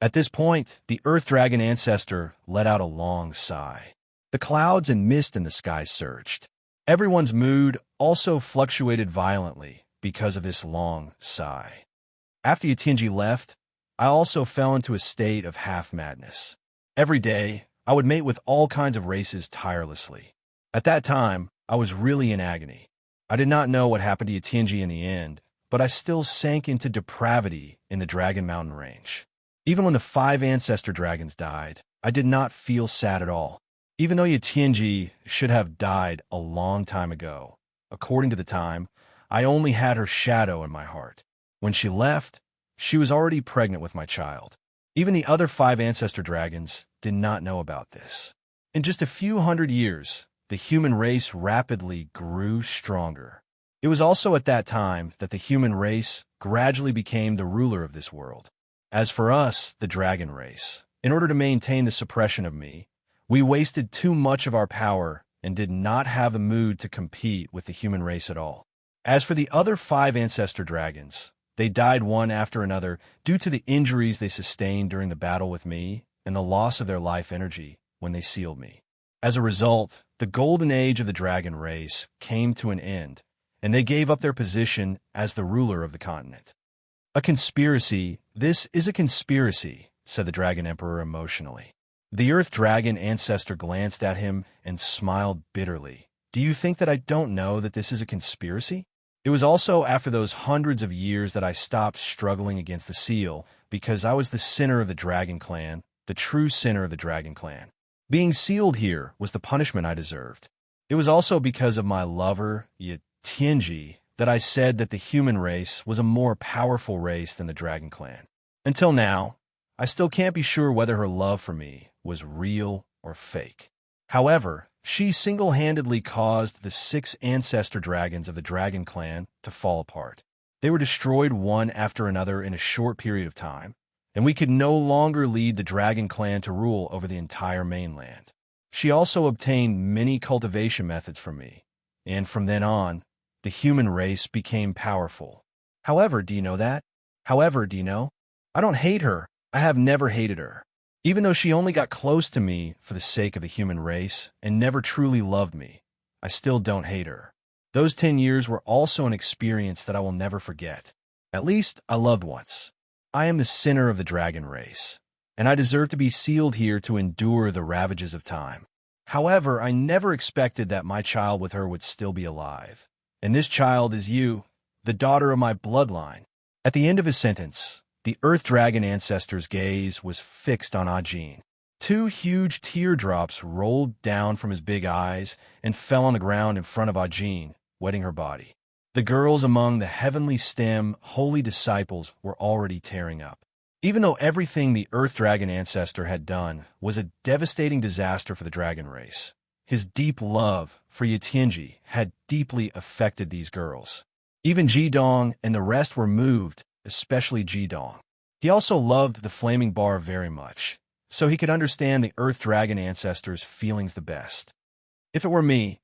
At this point, the Earth Dragon ancestor let out a long sigh. The clouds and mist in the sky surged. Everyone's mood also fluctuated violently because of this long sigh. After Yuqianji left, I also fell into a state of half-madness. Every day, I would mate with all kinds of races tirelessly. At that time, I was really in agony. I did not know what happened to Yuqianji in the end, but I still sank into depravity in the Dragon Mountain Range. Even when the 5 ancestor dragons died, I did not feel sad at all. Even though Yuqianji should have died a long time ago, according to the time, I only had her shadow in my heart. When she left, she was already pregnant with my child. Even the other 5 ancestor dragons did not know about this. In just a few hundred years, the human race rapidly grew stronger. It was also at that time that the human race gradually became the ruler of this world. As for us, the dragon race, in order to maintain the suppression of me, we wasted too much of our power and did not have the mood to compete with the human race at all. As for the other 5 ancestor dragons, they died one after another due to the injuries they sustained during the battle with me and the loss of their life energy when they sealed me. As a result, the golden age of the dragon race came to an end, and they gave up their position as the ruler of the continent. A conspiracy. This is a conspiracy, said the Dragon Emperor emotionally. The Earth Dragon ancestor glanced at him and smiled bitterly. Do you think that I don't know that this is a conspiracy? It was also after those hundreds of years that I stopped struggling against the seal, because I was the sinner of the Dragon Clan, the true sinner of the Dragon Clan. Being sealed here was the punishment I deserved. It was also because of my lover, Yuqianji, that I said that the human race was a more powerful race than the dragon clan. Until now, I still can't be sure whether her love for me was real or fake. However, she single-handedly caused the 6 ancestor dragons of the dragon clan to fall apart. They were destroyed one after another in a short period of time, and we could no longer lead the dragon clan to rule over the entire mainland. She also obtained many cultivation methods from me, and from then on, the human race became powerful. However, do you know that? However, do you know? I don't hate her. I have never hated her. Even though she only got close to me for the sake of the human race and never truly loved me, I still don't hate her. Those 10 years were also an experience that I will never forget. At least, I loved once. I am the sinner of the dragon race, and I deserve to be sealed here to endure the ravages of time. However, I never expected that my child with her would still be alive. And this child is you, the daughter of my bloodline. At the end of his sentence, the Earth Dragon ancestor's gaze was fixed on Ajin. 2 huge teardrops rolled down from his big eyes and fell on the ground in front of Ajin, wetting her body. The girls among the heavenly stem holy disciples were already tearing up. Even though everything the Earth Dragon ancestor had done was a devastating disaster for the dragon race, his deep love for Yatianji had deeply affected these girls. Even Jidong and the rest were moved, especially Jidong. He also loved the flaming bar very much, so he could understand the Earth Dragon ancestor's feelings the best. If it were me,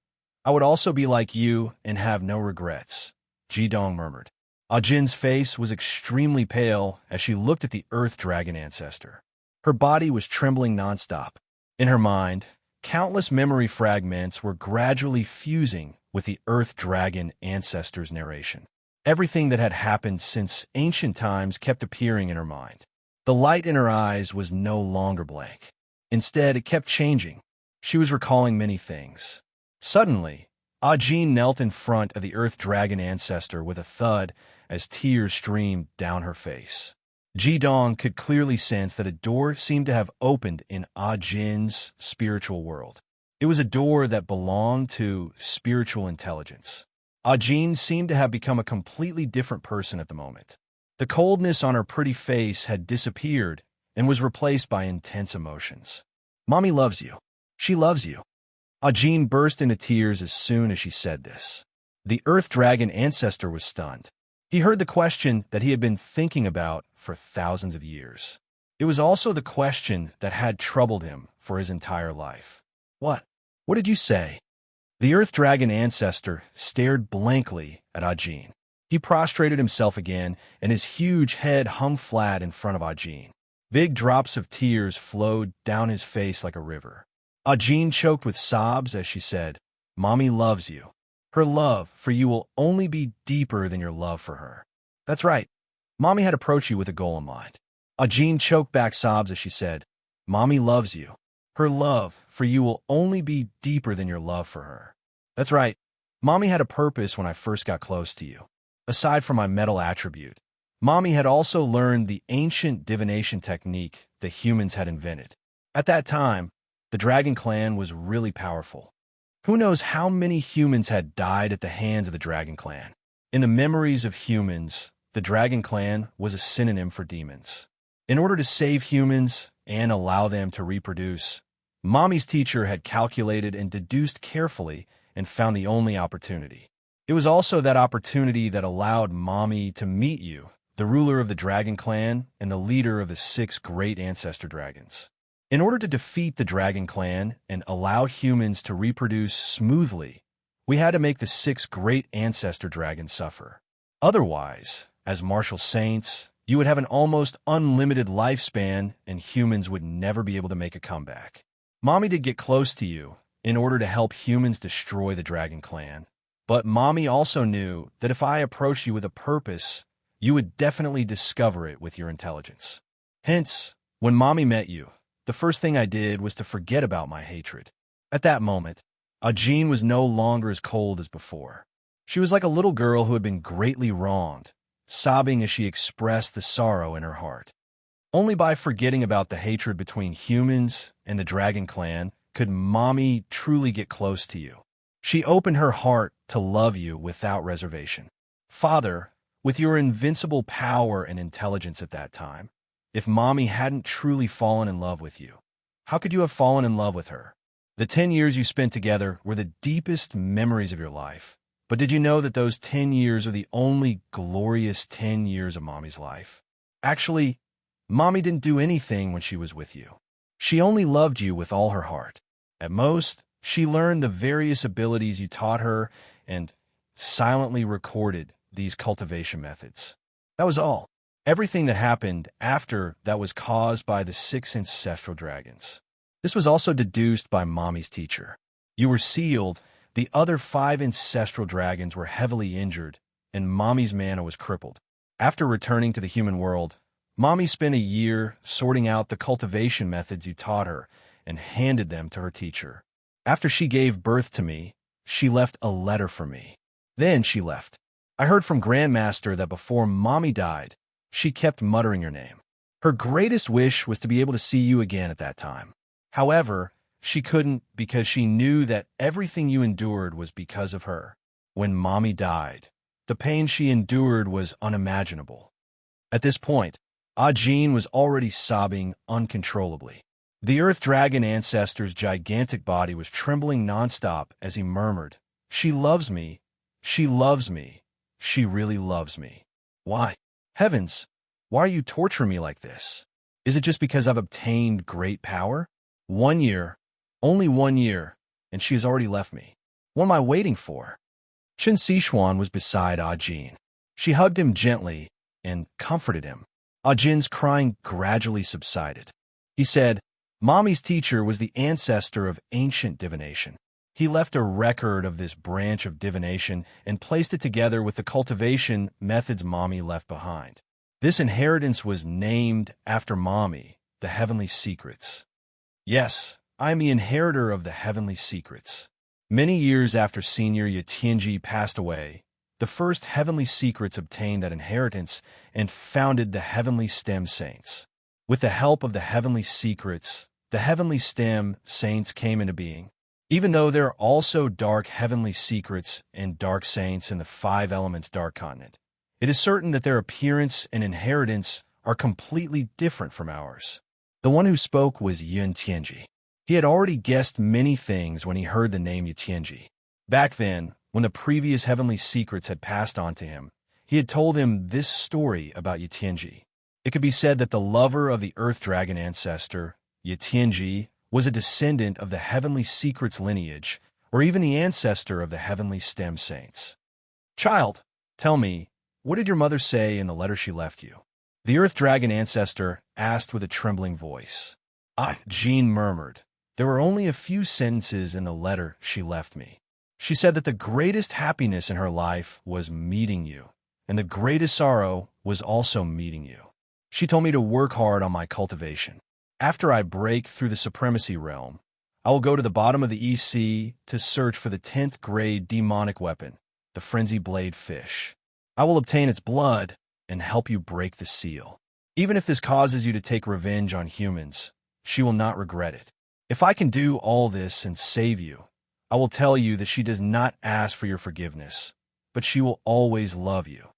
I would also be like you and have no regrets, Jidong murmured. Ajin's face was extremely pale as she looked at the Earth Dragon ancestor. Her body was trembling nonstop. In her mind, countless memory fragments were gradually fusing with the Earth Dragon ancestor's narration. Everything that had happened since ancient times kept appearing in her mind. The light in her eyes was no longer blank. Instead, it kept changing. She was recalling many things. Suddenly, Ajin knelt in front of the Earth Dragon ancestor with a thud as tears streamed down her face. Jidong could clearly sense that a door seemed to have opened in Ajin's spiritual world. It was a door that belonged to spiritual intelligence. Ajin seemed to have become a completely different person at the moment. The coldness on her pretty face had disappeared and was replaced by intense emotions. Mommy loves you. She loves you. Ajin burst into tears as soon as she said this. The Earth Dragon ancestor was stunned. He heard the question that he had been thinking about for thousands of years. It was also the question that had troubled him for his entire life. What? What did you say? The Earth Dragon ancestor stared blankly at Ajin. He prostrated himself again, and his huge head hung flat in front of Ajin. Big drops of tears flowed down his face like a river. Ajin choked with sobs as she said, "Mommy loves you. Her love for you will only be deeper than your love for her." That's right. Mommy had approached you with a goal in mind. Ajin choked back sobs as she said, "Mommy loves you. Her love for you will only be deeper than your love for her." That's right. Mommy had a purpose when I first got close to you. Aside from my metal attribute, Mommy had also learned the ancient divination technique the humans had invented. At that time, the Dragon Clan was really powerful. Who knows how many humans had died at the hands of the Dragon Clan? In the memories of humans, the Dragon Clan was a synonym for demons. In order to save humans and allow them to reproduce, Mommy's teacher had calculated and deduced carefully and found the only opportunity. It was also that opportunity that allowed Mommy to meet you, the ruler of the Dragon Clan and the leader of the 6 great ancestor dragons. In order to defeat the Dragon Clan and allow humans to reproduce smoothly, we had to make the 6 great ancestor dragons suffer. Otherwise, as martial saints, you would have an almost unlimited lifespan and humans would never be able to make a comeback. Mommy did get close to you in order to help humans destroy the Dragon Clan, but Mommy also knew that if I approached you with a purpose, you would definitely discover it with your intelligence. Hence, when Mommy met you, the first thing I did was to forget about my hatred. At that moment, Ajin was no longer as cold as before. She was like a little girl who had been greatly wronged, sobbing as she expressed the sorrow in her heart. Only by forgetting about the hatred between humans and the Dragon Clan could Mommy truly get close to you. She opened her heart to love you without reservation. Father, with your invincible power and intelligence at that time, if Mommy hadn't truly fallen in love with you, how could you have fallen in love with her? The 10 years you spent together were the deepest memories of your life. But did you know that those 10 years are the only glorious 10 years of Mommy's life? Actually, Mommy didn't do anything when she was with you. She only loved you with all her heart. At most, she learned the various abilities you taught her and silently recorded these cultivation methods. That was all. Everything that happened after that was caused by the 6 ancestral dragons. This was also deduced by Mommy's teacher. You were sealed, the other 5 ancestral dragons were heavily injured, and Mommy's mana was crippled. After returning to the human world, Mommy spent a year sorting out the cultivation methods you taught her and handed them to her teacher. After she gave birth to me, she left a letter for me. Then she left. I heard from Grandmaster that before Mommy died, she kept muttering your name. Her greatest wish was to be able to see you again at that time. However, she couldn't because she knew that everything you endured was because of her. When Mommy died, the pain she endured was unimaginable. At this point, Ajin was already sobbing uncontrollably. The Earth Dragon ancestor's gigantic body was trembling nonstop as he murmured, "She loves me. She loves me. She really loves me. Why? Heavens, why are you torturing me like this? Is it just because I've obtained great power? 1 year, only 1 year, and she has already left me. What am I waiting for?" Chen Sichuan was beside Ajin. She hugged him gently and comforted him. Ajin's crying gradually subsided. He said, "Mommy's teacher was the ancestor of ancient divination. He left a record of this branch of divination and placed it together with the cultivation methods Mommy left behind. This inheritance was named after Mommy, the Heavenly Secrets. Yes, I am the inheritor of the Heavenly Secrets." Many years after Senior Yatianji passed away, the first Heavenly Secrets obtained that inheritance and founded the Heavenly Stem Saints. With the help of the Heavenly Secrets, the Heavenly Stem Saints came into being. Even though there are also dark Heavenly Secrets and dark saints in the 5 elements dark continent, it is certain that their appearance and inheritance are completely different from ours. The one who spoke was Yun Tianji. He had already guessed many things when he heard the name Yutianji. Back then, when the previous Heavenly Secrets had passed on to him, he had told him this story about Yutianji. It could be said that the lover of the Earth Dragon ancestor, Yutianji, was a descendant of the Heavenly Secrets lineage, or even the ancestor of the Heavenly Stem Saints. "Child, tell me, what did your mother say in the letter she left you?" The Earth Dragon ancestor asked with a trembling voice. Jean murmured. There were only a few sentences in the letter she left me. She said that the greatest happiness in her life was meeting you, and the greatest sorrow was also meeting you. She told me to work hard on my cultivation. After I break through the Supremacy Realm, I will go to the bottom of the East Sea to search for the 10th grade demonic weapon, the Frenzy Blade Fish. I will obtain its blood and help you break the seal. Even if this causes you to take revenge on humans, she will not regret it. If I can do all this and save you, I will tell you that she does not ask for your forgiveness, but she will always love you.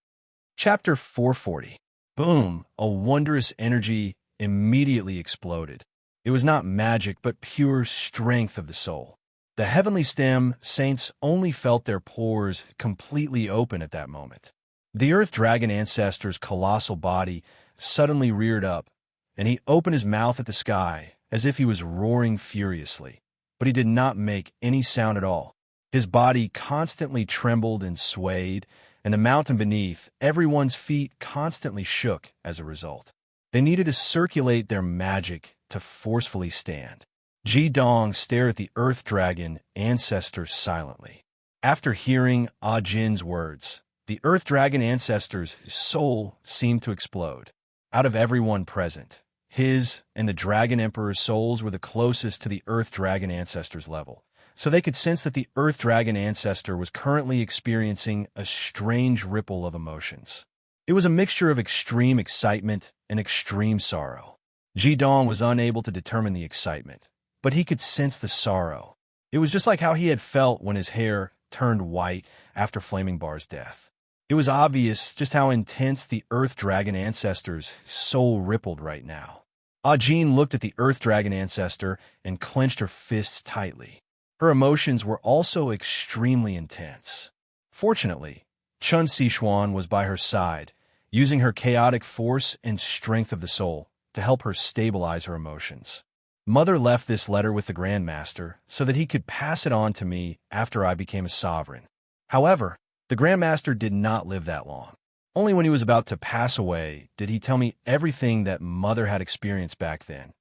Chapter 440. Boom! A wondrous energy immediately exploded. It was not magic, but pure strength of the soul. The Heavenly Stem Saints only felt their pores completely open at that moment. The Earth Dragon ancestor's colossal body suddenly reared up, and he opened his mouth at the sky as if he was roaring furiously, but he did not make any sound at all. His body constantly trembled and swayed, and the mountain beneath everyone's feet constantly shook as a result. They needed to circulate their magic to forcefully stand. Ji Dong stared at the Earth Dragon ancestor silently. After hearing Ah Jin's words, the Earth Dragon ancestor's soul seemed to explode. Out of everyone present, his and the Dragon Emperor's souls were the closest to the Earth Dragon ancestor's level, so they could sense that the Earth Dragon ancestor was currently experiencing a strange ripple of emotions. It was a mixture of extreme excitement and extreme sorrow. Ji Dong was unable to determine the excitement, but he could sense the sorrow. It was just like how he had felt when his hair turned white after Flaming Bar's death. It was obvious just how intense the Earth Dragon ancestor's soul rippled right now. Ajin looked at the Earth Dragon ancestor and clenched her fists tightly. Her emotions were also extremely intense. Fortunately, Chun Sichuan was by her side, using her chaotic force and strength of the soul to help her stabilize her emotions. Mother left this letter with the Grandmaster so that he could pass it on to me after I became a sovereign. However, the Grandmaster did not live that long. Only when he was about to pass away did he tell me everything that Mother had experienced back then,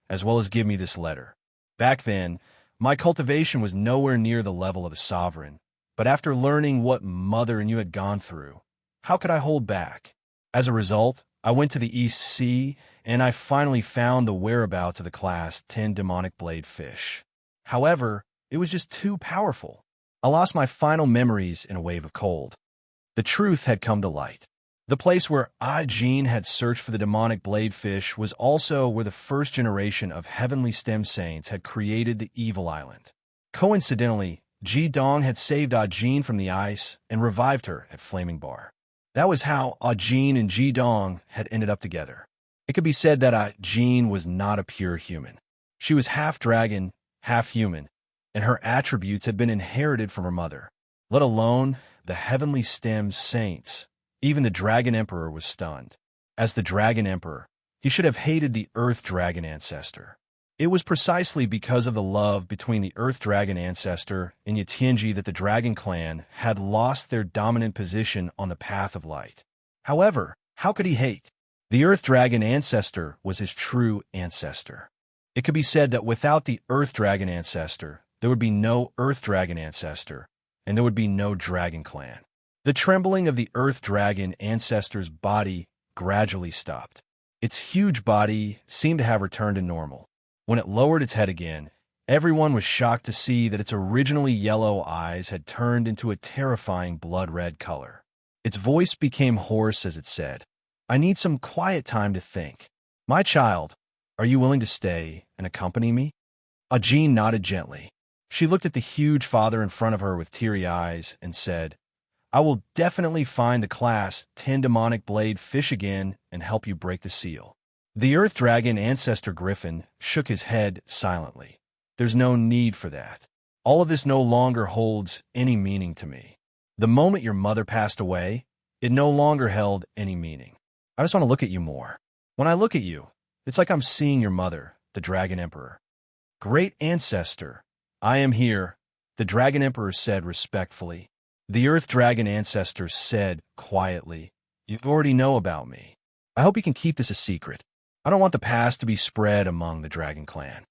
as well as give me this letter. Back then, my cultivation was nowhere near the level of a sovereign, but after learning what Mother and you had gone through, how could I hold back? As a result, I went to the East Sea, and I finally found the whereabouts of the Class 10 demonic blade fish. However, it was just too powerful. I lost my final memories in a wave of cold. The truth had come to light. The place where Ajin had searched for the demonic blade fish was also where the first generation of heavenly stem saints had created the evil island. Coincidentally, Ji Dong had saved Ajin from the ice and revived her at Flaming Bar. That was how Ajin and Ji Dong had ended up together. It could be said that Ajin was not a pure human. She was half dragon, half human, and her attributes had been inherited from her mother. Let alone the heavenly stem saints. Even the Dragon Emperor was stunned. As the Dragon Emperor, he should have hated the Earth Dragon ancestor. It was precisely because of the love between the Earth Dragon ancestor and Yatianji that the Dragon Clan had lost their dominant position on the path of light. However, how could he hate? The Earth Dragon ancestor was his true ancestor. It could be said that without the Earth Dragon ancestor, there would be no Earth Dragon ancestor, and there would be no Dragon Clan. The trembling of the Earth Dragon ancestor's body gradually stopped. Its huge body seemed to have returned to normal. When it lowered its head again, everyone was shocked to see that its originally yellow eyes had turned into a terrifying blood-red color. Its voice became hoarse as it said, "I need some quiet time to think. My child, are you willing to stay and accompany me?" Ajin nodded gently. She looked at the huge father in front of her with teary eyes and said, "I will definitely find the Class 10 demonic blade fish again and help you break the seal." The Earth Dragon ancestor Griffin shook his head silently. "There's no need for that. All of this no longer holds any meaning to me. The moment your mother passed away, it no longer held any meaning. I just want to look at you more. When I look at you, it's like I'm seeing your mother, the Dragon Emperor." "Great ancestor, I am here," the Dragon Emperor said respectfully. The Earth Dragon ancestor said quietly, "You already know about me. I hope you can keep this a secret. I don't want the past to be spread among the Dragon Clan."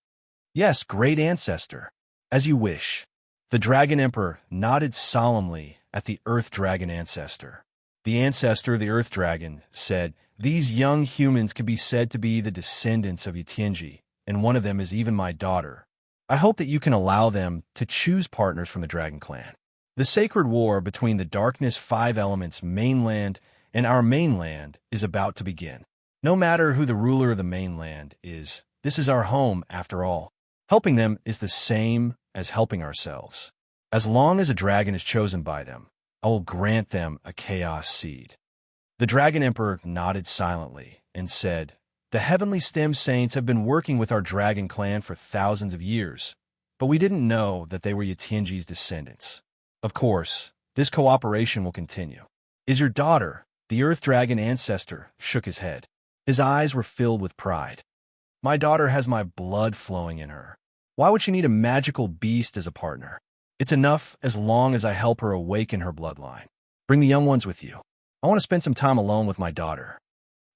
"Yes, great ancestor. As you wish." The Dragon Emperor nodded solemnly at the Earth Dragon ancestor. The ancestor, the Earth Dragon, said, "These young humans could be said to be the descendants of Yatianji, and one of them is even my daughter. I hope that you can allow them to choose partners from the Dragon Clan. The sacred war between the Darkness Five Elements mainland and our mainland is about to begin. No matter who the ruler of the mainland is, this is our home after all. Helping them is the same as helping ourselves. As long as a dragon is chosen by them, I will grant them a chaos seed." The Dragon Emperor nodded silently and said, "The Heavenly Stem Saints have been working with our Dragon Clan for thousands of years, but we didn't know that they were Yatianji's descendants. Of course, this cooperation will continue." "Is your daughter?" The Earth Dragon ancestor shook his head. His eyes were filled with pride. "My daughter has my blood flowing in her. Why would she need a magical beast as a partner? It's enough as long as I help her awaken her bloodline. Bring the young ones with you. I want to spend some time alone with my daughter."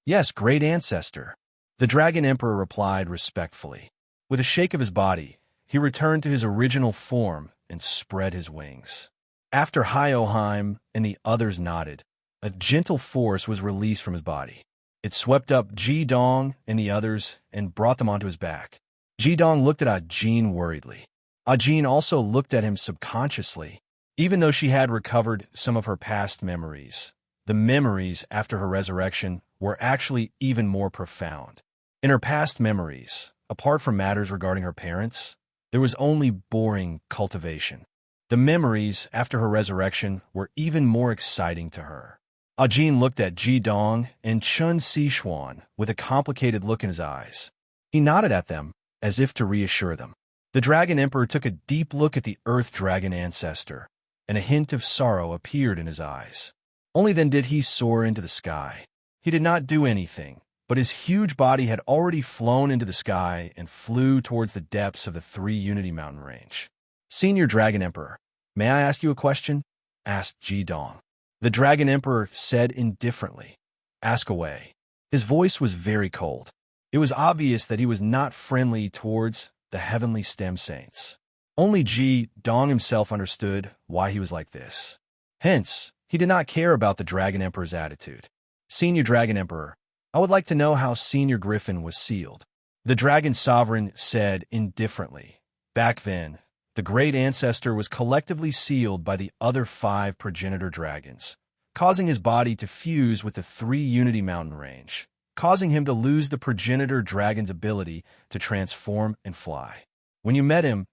"Yes, great ancestor," the Dragon Emperor replied respectfully. With a shake of his body, he returned to his original form and spread his wings. After Hyoheim and the others nodded, a gentle force was released from his body. It swept up Ji Dong and the others and brought them onto his back. Ji Dong looked at Ajin worriedly. Ajin also looked at him subconsciously. Even though she had recovered some of her past memories, the memories after her resurrection were actually even more profound. In her past memories, apart from matters regarding her parents, there was only boring cultivation. The memories after her resurrection were even more exciting to her. Ajin looked at Ji Dong and Chun Si-Xuan with a complicated look in his eyes. He nodded at them, as if to reassure them. The Dragon Emperor took a deep look at the Earth Dragon ancestor, and a hint of sorrow appeared in his eyes. Only then did he soar into the sky. He did not do anything, but his huge body had already flown into the sky and flew towards the depths of the Three Unity Mountain Range. "Senior Dragon Emperor, may I ask you a question?" asked Ji Dong. The Dragon Emperor said indifferently, "Ask away." His voice was very cold. It was obvious that he was not friendly towards the Heavenly Stem Saints. Only Ji Dong himself understood why he was like this. Hence, he did not care about the Dragon Emperor's attitude. "Senior Dragon Emperor, I would like to know how Senior Griffin was sealed." The Dragon Sovereign said indifferently, "Back then, the great ancestor was collectively sealed by the other 5 progenitor dragons, causing his body to fuse with the Three Unity Mountain Range, causing him to lose the progenitor dragon's ability to transform and fly. When you met him,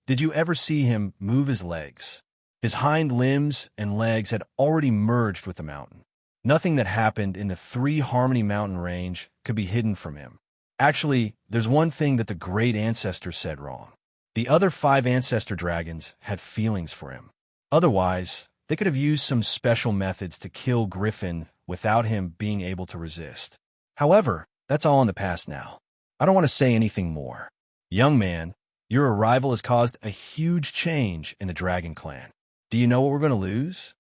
did you ever see him move his legs? His hind limbs and legs had already merged with the mountain. Nothing that happened in the Three Harmony Mountain Range could be hidden from him. Actually, there's one thing that the great ancestor said wrong. The other 5 ancestor dragons had feelings for him. Otherwise, they could have used some special methods to kill Griffin without him being able to resist. However, that's all in the past now. I don't want to say anything more. Young man, your arrival has caused a huge change in the Dragon Clan. Do you know what we're going to lose?"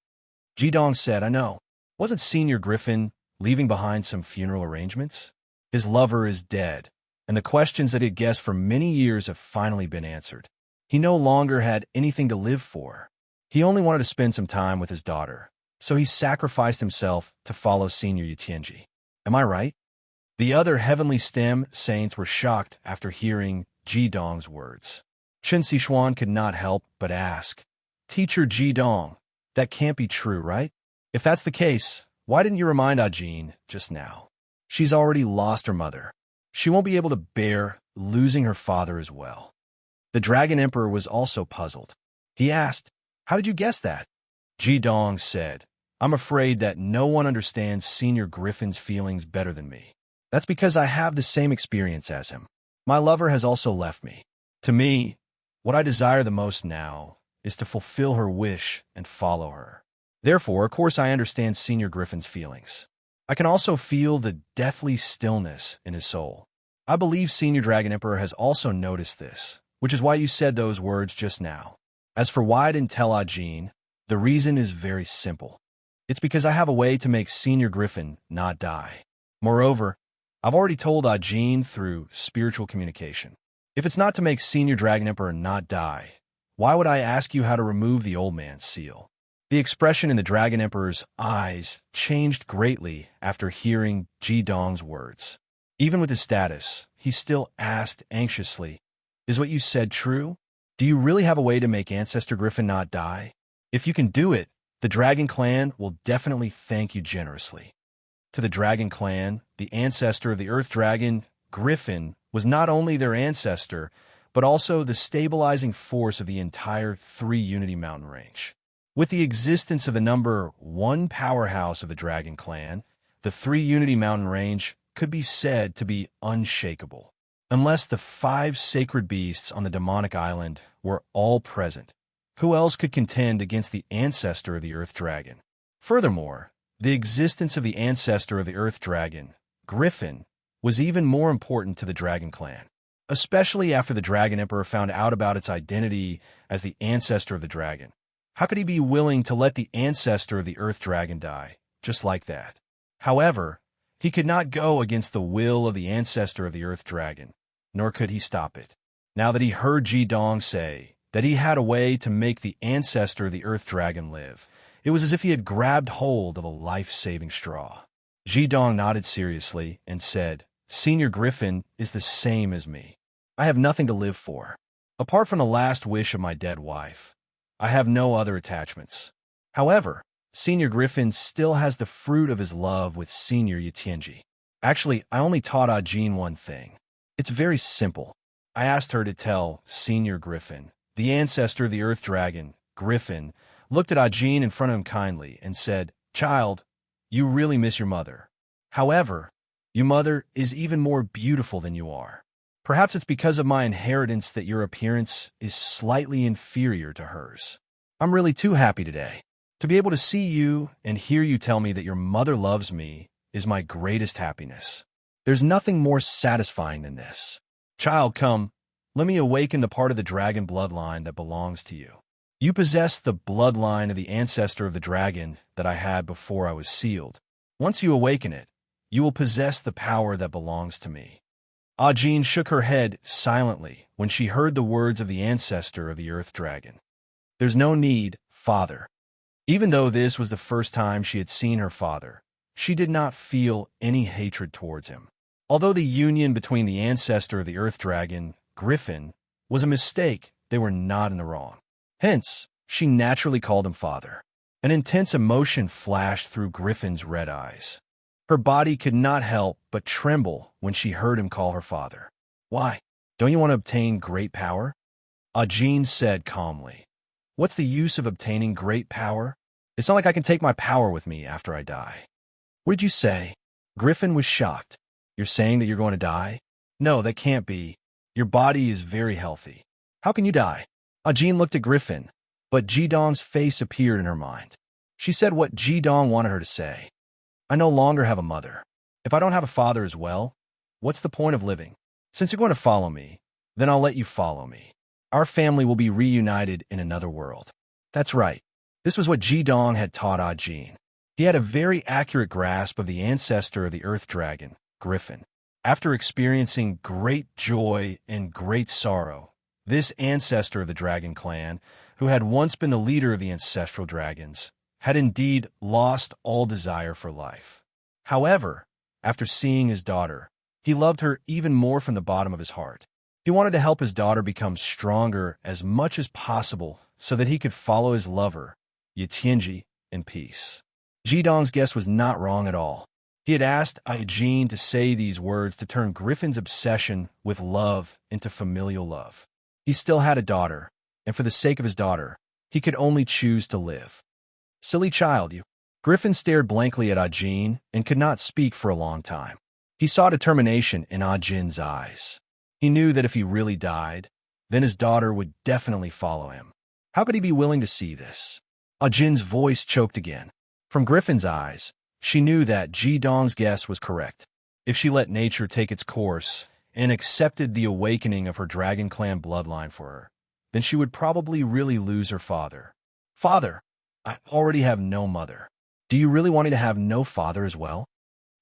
Ji Dong said, "I know. Wasn't Senior Griffin leaving behind some funeral arrangements? His lover is dead, and the questions that he had guessed for many years have finally been answered. He no longer had anything to live for. He only wanted to spend some time with his daughter, so he sacrificed himself to follow Senior Yutianji. Am I right?" The other Heavenly Stem Saints were shocked after hearing Ji Dong's words. Chun Si-Xuan could not help but ask, "Teacher Ji Dong, that can't be true, right? If that's the case, why didn't you remind Ajin just now? She's already lost her mother. She won't be able to bear losing her father as well." The Dragon Emperor was also puzzled. He asked, "How did you guess that?" Ji Dong said, "I'm afraid that no one understands Senior Griffin's feelings better than me. That's because I have the same experience as him. My lover has also left me. To me, what I desire the most now is to fulfill her wish and follow her. Therefore, of course, I understand Senior Griffin's feelings. I can also feel the deathly stillness in his soul. I believe Senior Dragon Emperor has also noticed this, which is why you said those words just now. As for why I didn't tell Ajin, the reason is very simple. It's because I have a way to make Senior Griffin not die. Moreover, I've already told Ajin through spiritual communication. If it's not to make Senior Dragon Emperor not die, why would I ask you how to remove the old man's seal?" The expression in the Dragon Emperor's eyes changed greatly after hearing Ji Dong's words. Even with his status, he still asked anxiously, "Is what you said true? Do you really have a way to make Ancestor Griffin not die? If you can do it, the Dragon Clan will definitely thank you generously." To the Dragon Clan, the ancestor of the Earth Dragon, Griffin, was not only their ancestor, but also the stabilizing force of the entire Three Unity Mountain Range. With the existence of the number 1 powerhouse of the Dragon Clan, the Three Unity Mountain Range could be said to be unshakable. Unless the 5 sacred beasts on the demonic island were all present, who else could contend against the ancestor of the Earth Dragon? Furthermore, the existence of the ancestor of the Earth Dragon, Griffin, was even more important to the Dragon Clan, especially after the Dragon Emperor found out about its identity as the ancestor of the dragon. How could he be willing to let the ancestor of the Earth Dragon die, just like that? However, he could not go against the will of the ancestor of the Earth Dragon, nor could he stop it. Now that he heard Ji Dong say that he had a way to make the ancestor of the Earth Dragon live, it was as if he had grabbed hold of a life-saving straw. Ji Dong nodded seriously and said, "Senior Griffin is the same as me. I have nothing to live for. Apart from the last wish of my dead wife, I have no other attachments. However, Senior Griffin still has the fruit of his love with Senior Yutianji. Actually, I only taught Ajin one thing. It's very simple. I asked her to tell Senior Griffin, the ancestor of the Earth Dragon, Griffin, looked at Ajin in front of him kindly and said, "Child, you really miss your mother. However, your mother is even more beautiful than you are. Perhaps it's because of my inheritance that your appearance is slightly inferior to hers. I'm really too happy today. To be able to see you and hear you tell me that your mother loves me is my greatest happiness. There's nothing more satisfying than this. Child, come, let me awaken the part of the dragon bloodline that belongs to you. You possess the bloodline of the ancestor of the dragon that I had before I was sealed. Once you awaken it, you will possess the power that belongs to me." Ajin shook her head silently when she heard the words of the ancestor of the earth dragon. "There's no need, father." Even though this was the first time she had seen her father, she did not feel any hatred towards him. Although the union between the ancestor of the earth dragon, Griffin, was a mistake, they were not in the wrong. Hence, she naturally called him father. An intense emotion flashed through Griffin's red eyes. Her body could not help but tremble when she heard him call her father. "Why? Don't you want to obtain great power?" Ajin said calmly. "What's the use of obtaining great power? It's not like I can take my power with me after I die." "What did you say?" Griffin was shocked. "You're saying that you're going to die?" "No, that can't be. Your body is very healthy. How can you die?" Ajin looked at Griffin, but Jidong's face appeared in her mind. She said what Jidong wanted her to say. "I no longer have a mother. If I don't have a father as well, what's the point of living? Since you're going to follow me, then I'll let you follow me. Our family will be reunited in another world." That's right. This was what Jidong had taught Ajin. He had a very accurate grasp of the ancestor of the earth dragon, Griffin. After experiencing great joy and great sorrow, this ancestor of the dragon clan, who had once been the leader of the ancestral dragons, had indeed lost all desire for life. However, after seeing his daughter, he loved her even more from the bottom of his heart. He wanted to help his daughter become stronger as much as possible so that he could follow his lover, Yatianji, in peace. Jidong's guess was not wrong at all. He had asked Ajin to say these words to turn Griffin's obsession with love into familial love. He still had a daughter, and for the sake of his daughter, he could only choose to live. "Silly child, you." Griffin stared blankly at Ajin and could not speak for a long time. He saw determination in Ajin's eyes. He knew that if he really died, then his daughter would definitely follow him. How could he be willing to see this? Ajin's voice choked again. From Griffin's eyes, she knew that Jidong's guess was correct. If she let nature take its course and accepted the awakening of her Dragon Clan bloodline for her, then she would probably really lose her father. "Father, I already have no mother. Do you really want me to have no father as well?"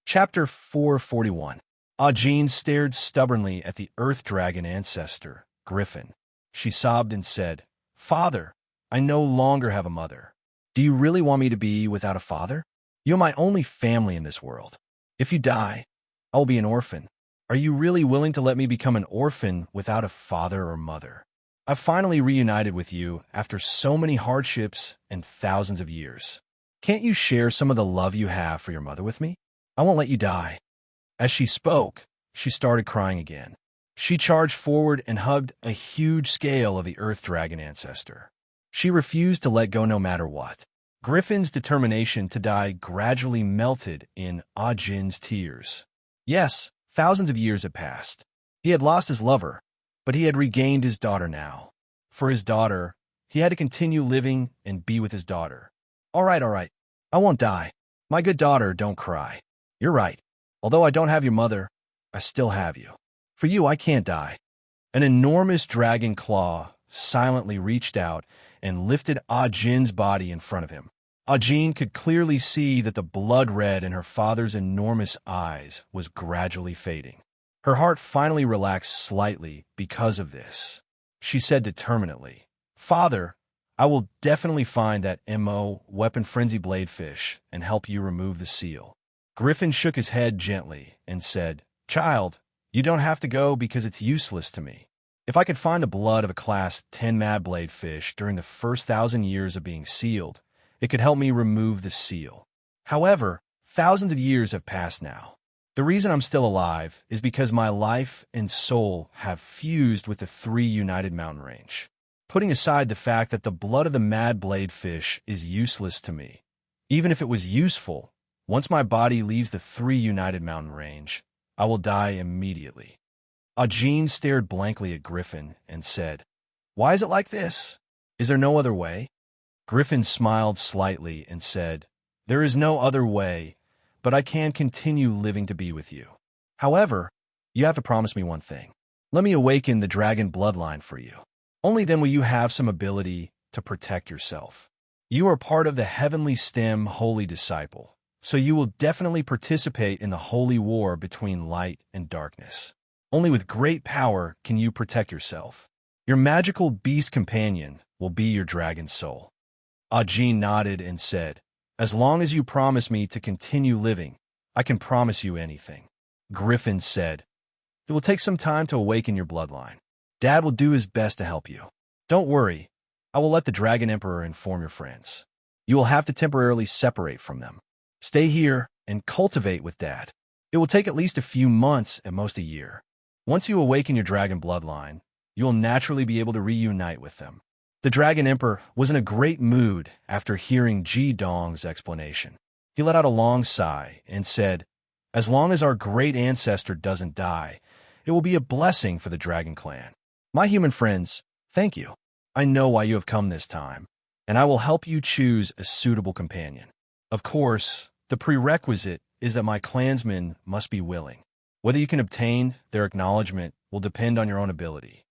Chapter 441. Ajin stared stubbornly at the Earth Dragon ancestor, Griffin. She sobbed and said, "Father, I no longer have a mother. Do you really want me to be without a father? You're my only family in this world. If you die, I will be an orphan. Are you really willing to let me become an orphan without a father or mother? I've finally reunited with you after so many hardships and thousands of years. Can't you share some of the love you have for your mother with me? I won't let you die." As she spoke, she started crying again. She charged forward and hugged a huge scale of the Earth Dragon ancestor. She refused to let go no matter what. Griffin's determination to die gradually melted in Ajin's tears. Yes, thousands of years had passed. He had lost his lover, but he had regained his daughter now. For his daughter, he had to continue living and be with his daughter. All right. I won't die. My good daughter, don't cry. You're right. Although I don't have your mother, I still have you. For you, I can't die." An enormous dragon claw silently reached out and lifted Ajin's body in front of him. Ajin could clearly see that the blood red in her father's enormous eyes was gradually fading. Her heart finally relaxed slightly because of this. She said determinedly, "Father, I will definitely find that MO weapon frenzy bladefish and help you remove the seal." Griffin shook his head gently and said, "Child, you don't have to go because it's useless to me. If I could find the blood of a class 10 mad bladefish during the first 1,000 years of being sealed, it could help me remove the seal. However, thousands of years have passed now. The reason I'm still alive is because my life and soul have fused with the 3 united mountain range. putting aside the fact that the blood of the mad blade fish is useless to me. Even if it was useful, once my body leaves the three united mountain range, I will die immediately. Audine stared blankly at Griffin and said, "Why is it like this? Is there no other way?" Griffin smiled slightly and said, "There is no other way, but I can continue living to be with you. However, you have to promise me one thing. Let me awaken the dragon bloodline for you. Only then will you have some ability to protect yourself. You are part of the heavenly stem holy disciple, so you will definitely participate in the holy war between light and darkness. Only with great power can you protect yourself. Your magical beast companion will be your dragon soul." Audine nodded and said, "As long as you promise me to continue living, I can promise you anything." Griffin said, "It will take some time to awaken your bloodline. Dad will do his best to help you. Don't worry, I will let the Dragon Emperor inform your friends. You will have to temporarily separate from them. Stay here and cultivate with Dad. It will take at least a few months, at most a year. Once you awaken your dragon bloodline, you will naturally be able to reunite with them." The Dragon Emperor was in a great mood after hearing Ji Dong's explanation. He let out a long sigh and said, "As long as our great ancestor doesn't die, it will be a blessing for the Dragon Clan. My human friends, thank you. I know why you have come this time, and I will help you choose a suitable companion. Of course, the prerequisite is that my clansmen must be willing. Whether you can obtain their acknowledgement will depend on your own ability."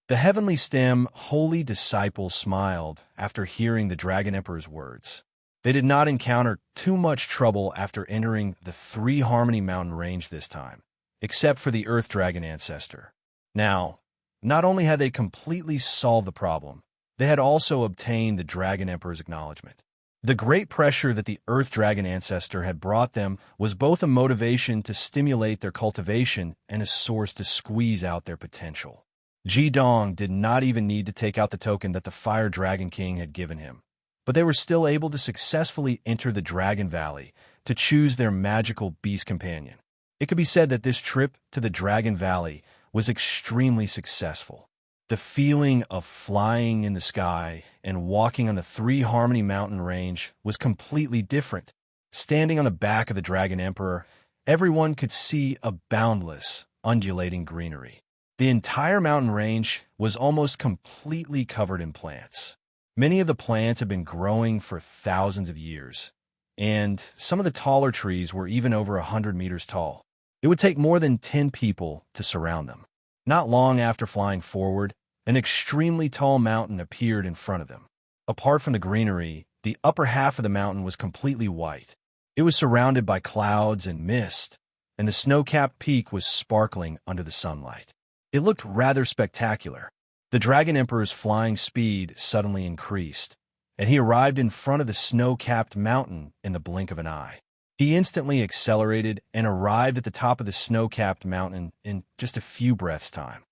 The Heavenly Stem holy disciples smiled after hearing the Dragon Emperor's words. They did not encounter too much trouble after entering the Three Harmony Mountain range this time, except for the Earth Dragon ancestor. Now, not only had they completely solved the problem, they had also obtained the Dragon Emperor's acknowledgement. The great pressure that the Earth Dragon ancestor had brought them was both a motivation to stimulate their cultivation and a source to squeeze out their potential. Ji Dong did not even need to take out the token that the Fire Dragon King had given him, but they were still able to successfully enter the Dragon Valley to choose their magical beast companion. It could be said that this trip to the Dragon Valley was extremely successful. The feeling of flying in the sky and walking on the Three Harmony Mountain range was completely different. Standing on the back of the Dragon Emperor, everyone could see a boundless, undulating greenery. The entire mountain range was almost completely covered in plants. Many of the plants had been growing for thousands of years, and some of the taller trees were even over 100 meters tall. It would take more than 10 people to surround them. Not long after flying forward, an extremely tall mountain appeared in front of them. Apart from the greenery, the upper half of the mountain was completely white. It was surrounded by clouds and mist, and the snow-capped peak was sparkling under the sunlight. It looked rather spectacular. The Dragon Emperor's flying speed suddenly increased, and he arrived in front of the snow-capped mountain in the blink of an eye. He instantly accelerated and arrived at the top of the snow-capped mountain in just a few breaths' time.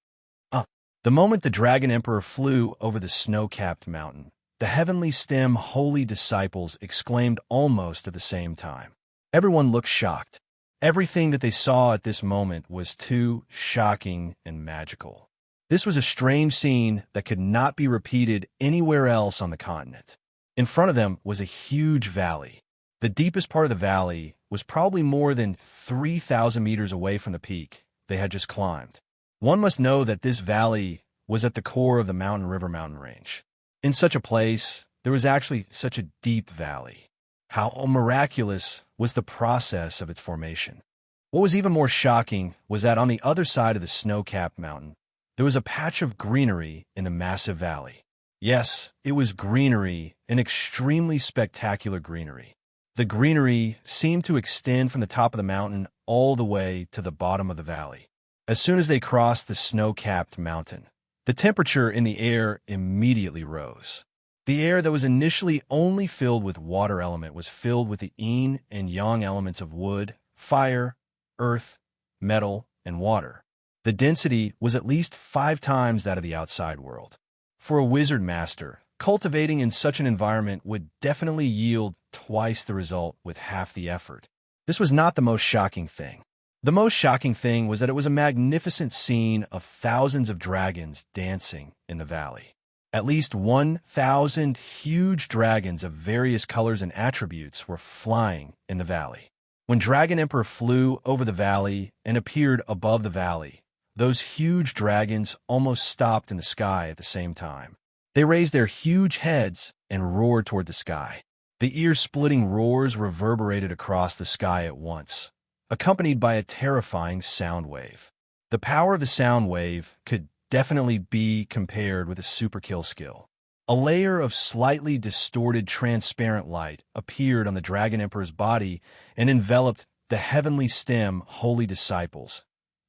The moment the Dragon Emperor flew over the snow-capped mountain, the Heavenly Stem holy disciples exclaimed almost at the same time. Everyone looked shocked. Everything that they saw at this moment was too shocking and magical. This was a strange scene that could not be repeated anywhere else on the continent. In front of them was a huge valley. The deepest part of the valley was probably more than 3,000 meters away from the peak they had just climbed. One must know that this valley was at the core of the Mountain River mountain range. In such a place, there was actually such a deep valley. How miraculous was the process of its formation. What was even more shocking was that on the other side of the snow-capped mountain, there was a patch of greenery in the massive valley. Yes, it was greenery, an extremely spectacular greenery. The greenery seemed to extend from the top of the mountain all the way to the bottom of the valley. As soon as they crossed the snow-capped mountain, the temperature in the air immediately rose. The air that was initially only filled with water element was filled with the yin and yang elements of wood, fire, earth, metal, and water. The density was at least 5 times that of the outside world. For a wizard master, cultivating in such an environment would definitely yield twice the result with half the effort. This was not the most shocking thing. The most shocking thing was that it was a magnificent scene of thousands of dragons dancing in the valley. At least 1,000 huge dragons of various colors and attributes were flying in the valley. When Dragon Emperor flew over the valley and appeared above the valley, those huge dragons almost stopped in the sky at the same time. They raised their huge heads and roared toward the sky. The ear-splitting roars reverberated across the sky at once, accompanied by a terrifying sound wave. The power of the sound wave could definitely be compared with a super kill skill. A layer of slightly distorted transparent light appeared on the Dragon Emperor's body and enveloped the heavenly stem holy disciples,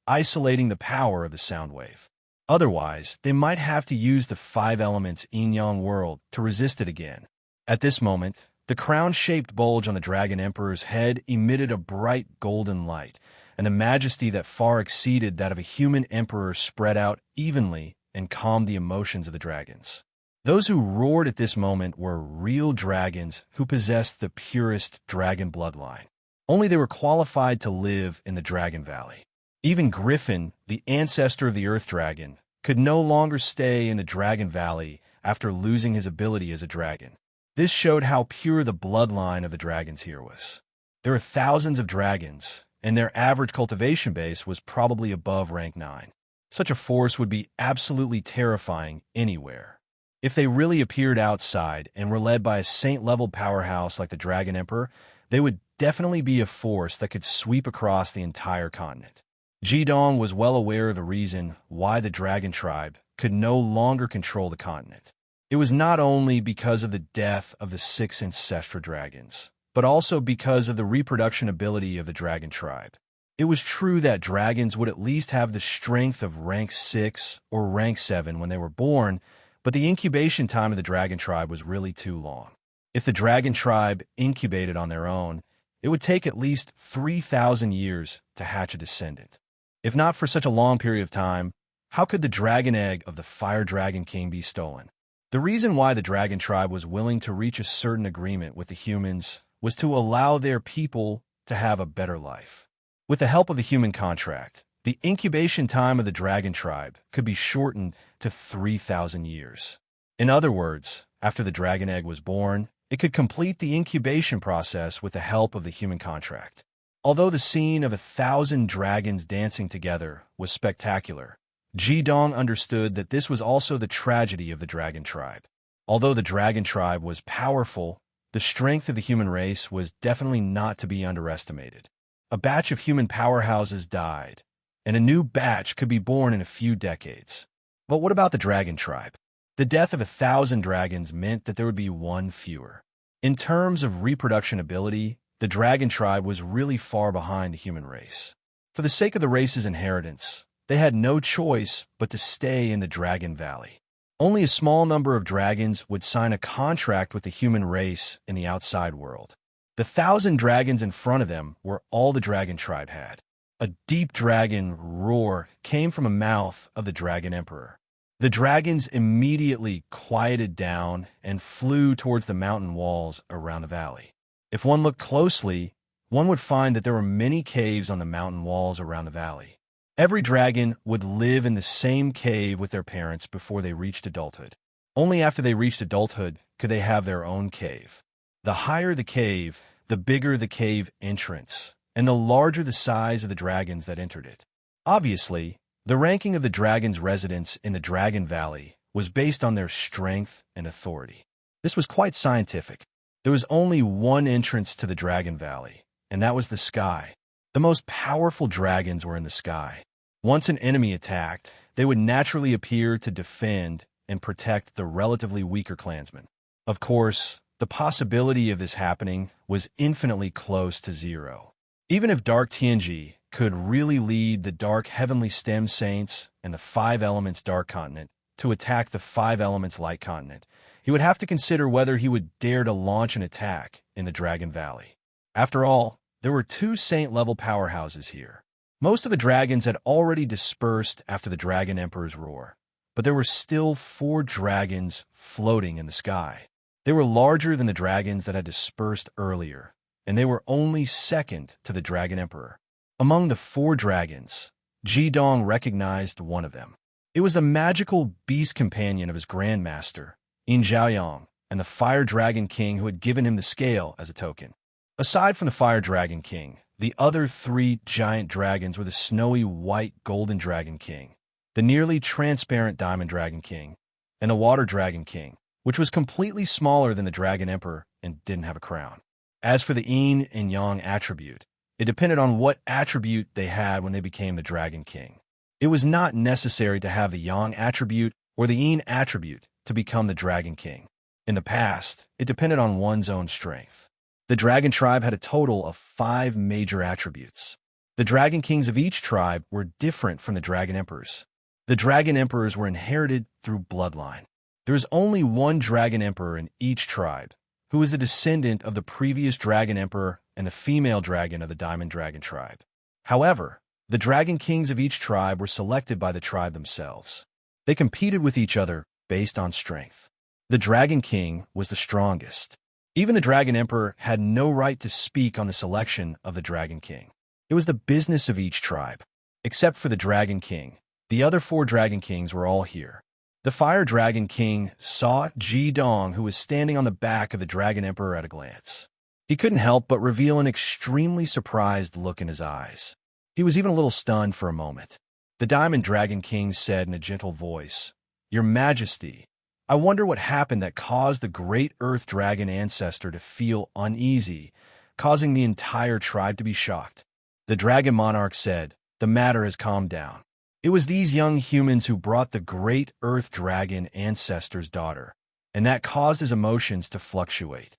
isolating the power of the sound wave. Otherwise, they might have to use the 5 elements yin-yang world to resist it again. At this moment, the crown-shaped bulge on the Dragon Emperor's head emitted a bright golden light, and a majesty that far exceeded that of a human emperor spread out evenly and calmed the emotions of the dragons. Those who roared at this moment were real dragons who possessed the purest dragon bloodline. Only they were qualified to live in the Dragon Valley. Even Griffin, the ancestor of the Earth Dragon, could no longer stay in the Dragon Valley after losing his ability as a dragon. This showed how pure the bloodline of the dragons here was. There are thousands of dragons, and their average cultivation base was probably above rank 9. Such a force would be absolutely terrifying anywhere. If they really appeared outside and were led by a saint-level powerhouse like the Dragon Emperor, they would definitely be a force that could sweep across the entire continent. Jidong was well aware of the reason why the Dragon Tribe could no longer control the continent. It was not only because of the death of the 6 ancestral dragons, but also because of the reproduction ability of the Dragon Tribe. It was true that dragons would at least have the strength of rank 6 or rank 7 when they were born, but the incubation time of the Dragon Tribe was really too long. If the Dragon Tribe incubated on their own, it would take at least 3,000 years to hatch a descendant. If not for such a long period of time, how could the dragon egg of the Fire Dragon King be stolen? The reason why the Dragon Tribe was willing to reach a certain agreement with the humans was to allow their people to have a better life. With the help of the human contract, the incubation time of the Dragon Tribe could be shortened to 3,000 years. In other words, after the dragon egg was born, it could complete the incubation process with the help of the human contract. Although the scene of 1,000 dragons dancing together was spectacular, Jidong understood that this was also the tragedy of the Dragon Tribe. Although the Dragon Tribe was powerful, the strength of the human race was definitely not to be underestimated. A batch of human powerhouses died, and a new batch could be born in a few decades. But what about the Dragon Tribe? The death of 1,000 dragons meant that there would be one fewer. In terms of reproduction ability, the Dragon Tribe was really far behind the human race. For the sake of the race's inheritance, they had no choice but to stay in the Dragon Valley. Only a small number of dragons would sign a contract with the human race in the outside world. The 1,000 dragons in front of them were all the Dragon Tribe had. A deep dragon roar came from the mouth of the Dragon Emperor. The dragons immediately quieted down and flew towards the mountain walls around the valley. If one looked closely, one would find that there were many caves on the mountain walls around the valley. Every dragon would live in the same cave with their parents before they reached adulthood. Only after they reached adulthood could they have their own cave. The higher the cave, the bigger the cave entrance, and the larger the size of the dragons that entered it. Obviously, the ranking of the dragons' residents in the Dragon Valley was based on their strength and authority. This was quite scientific. There was only one entrance to the Dragon Valley, and that was the sky. The most powerful dragons were in the sky. Once an enemy attacked, they would naturally appear to defend and protect the relatively weaker clansmen. Of course, the possibility of this happening was infinitely close to zero. Even if Dark Tianji could really lead the Dark Heavenly Stem Saints and the 5 Elements Dark Continent to attack the 5 Elements Light Continent, he would have to consider whether he would dare to launch an attack in the Dragon Valley. After all, there were 2 saint-level powerhouses here. Most of the dragons had already dispersed after the Dragon Emperor's roar, but there were still 4 dragons floating in the sky. They were larger than the dragons that had dispersed earlier, and they were only second to the Dragon Emperor. Among the 4 dragons, Jidong recognized one of them. It was the magical beast companion of his grandmaster, In Zhaoyang, and the Fire Dragon King who had given him the scale as a token. Aside from the Fire Dragon King, the other three giant dragons were the snowy white Golden Dragon King, the nearly transparent Diamond Dragon King, and the Water Dragon King, which was completely smaller than the Dragon Emperor and didn't have a crown. As for the yin and yang attribute, it depended on what attribute they had when they became the Dragon King. It was not necessary to have the yang attribute or the yin attribute to become the Dragon King. In the past, it depended on one's own strength. The dragon tribe had a total of 5 major attributes. The Dragon Kings of each tribe were different from the Dragon Emperors. The Dragon Emperors were inherited through bloodline. There is only one Dragon Emperor in each tribe, who is the descendant of the previous Dragon Emperor and the female dragon of the Diamond Dragon tribe. However, the Dragon Kings of each tribe were selected by the tribe themselves. They competed with each other based on strength. The Dragon King was the strongest. Even the Dragon Emperor had no right to speak on the selection of the Dragon King. It was the business of each tribe. Except for the Dragon King, the other 4 Dragon Kings were all here. The Fire Dragon King saw Ji Dong, who was standing on the back of the Dragon Emperor, at a glance. He couldn't help but reveal an extremely surprised look in his eyes. He was even a little stunned for a moment. The Diamond Dragon King said in a gentle voice, "Your Majesty, I wonder what happened that caused the great Earth Dragon ancestor to feel uneasy, causing the entire tribe to be shocked." The Dragon Monarch said, "The matter has calmed down. It was these young humans who brought the great Earth Dragon ancestor's daughter, and that caused his emotions to fluctuate."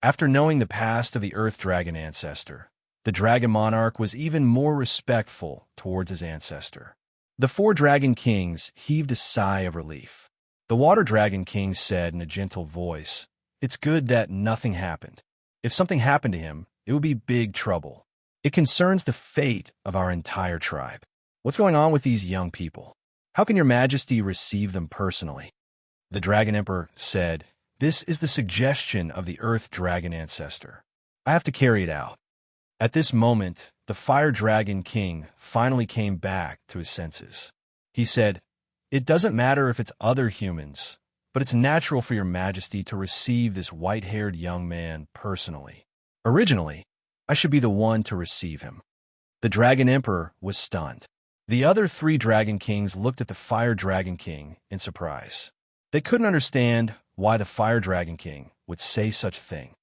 After knowing the past of the Earth Dragon ancestor, the Dragon Monarch was even more respectful towards his ancestor. The 4 Dragon Kings heaved a sigh of relief. The Water Dragon King said in a gentle voice, "It's good that nothing happened. If something happened to him, it would be big trouble. It concerns the fate of our entire tribe. What's going on with these young people? How can your Majesty receive them personally?" The Dragon Emperor said, "This is the suggestion of the Earth Dragon ancestor. I have to carry it out." At this moment, the Fire Dragon King finally came back to his senses. He said, "It doesn't matter if it's other humans, but it's natural for your Majesty to receive this white-haired young man personally. Originally, I should be the one to receive him." The Dragon Emperor was stunned. The other 3 Dragon Kings looked at the Fire Dragon King in surprise. They couldn't understand why the Fire Dragon King would say such a thing.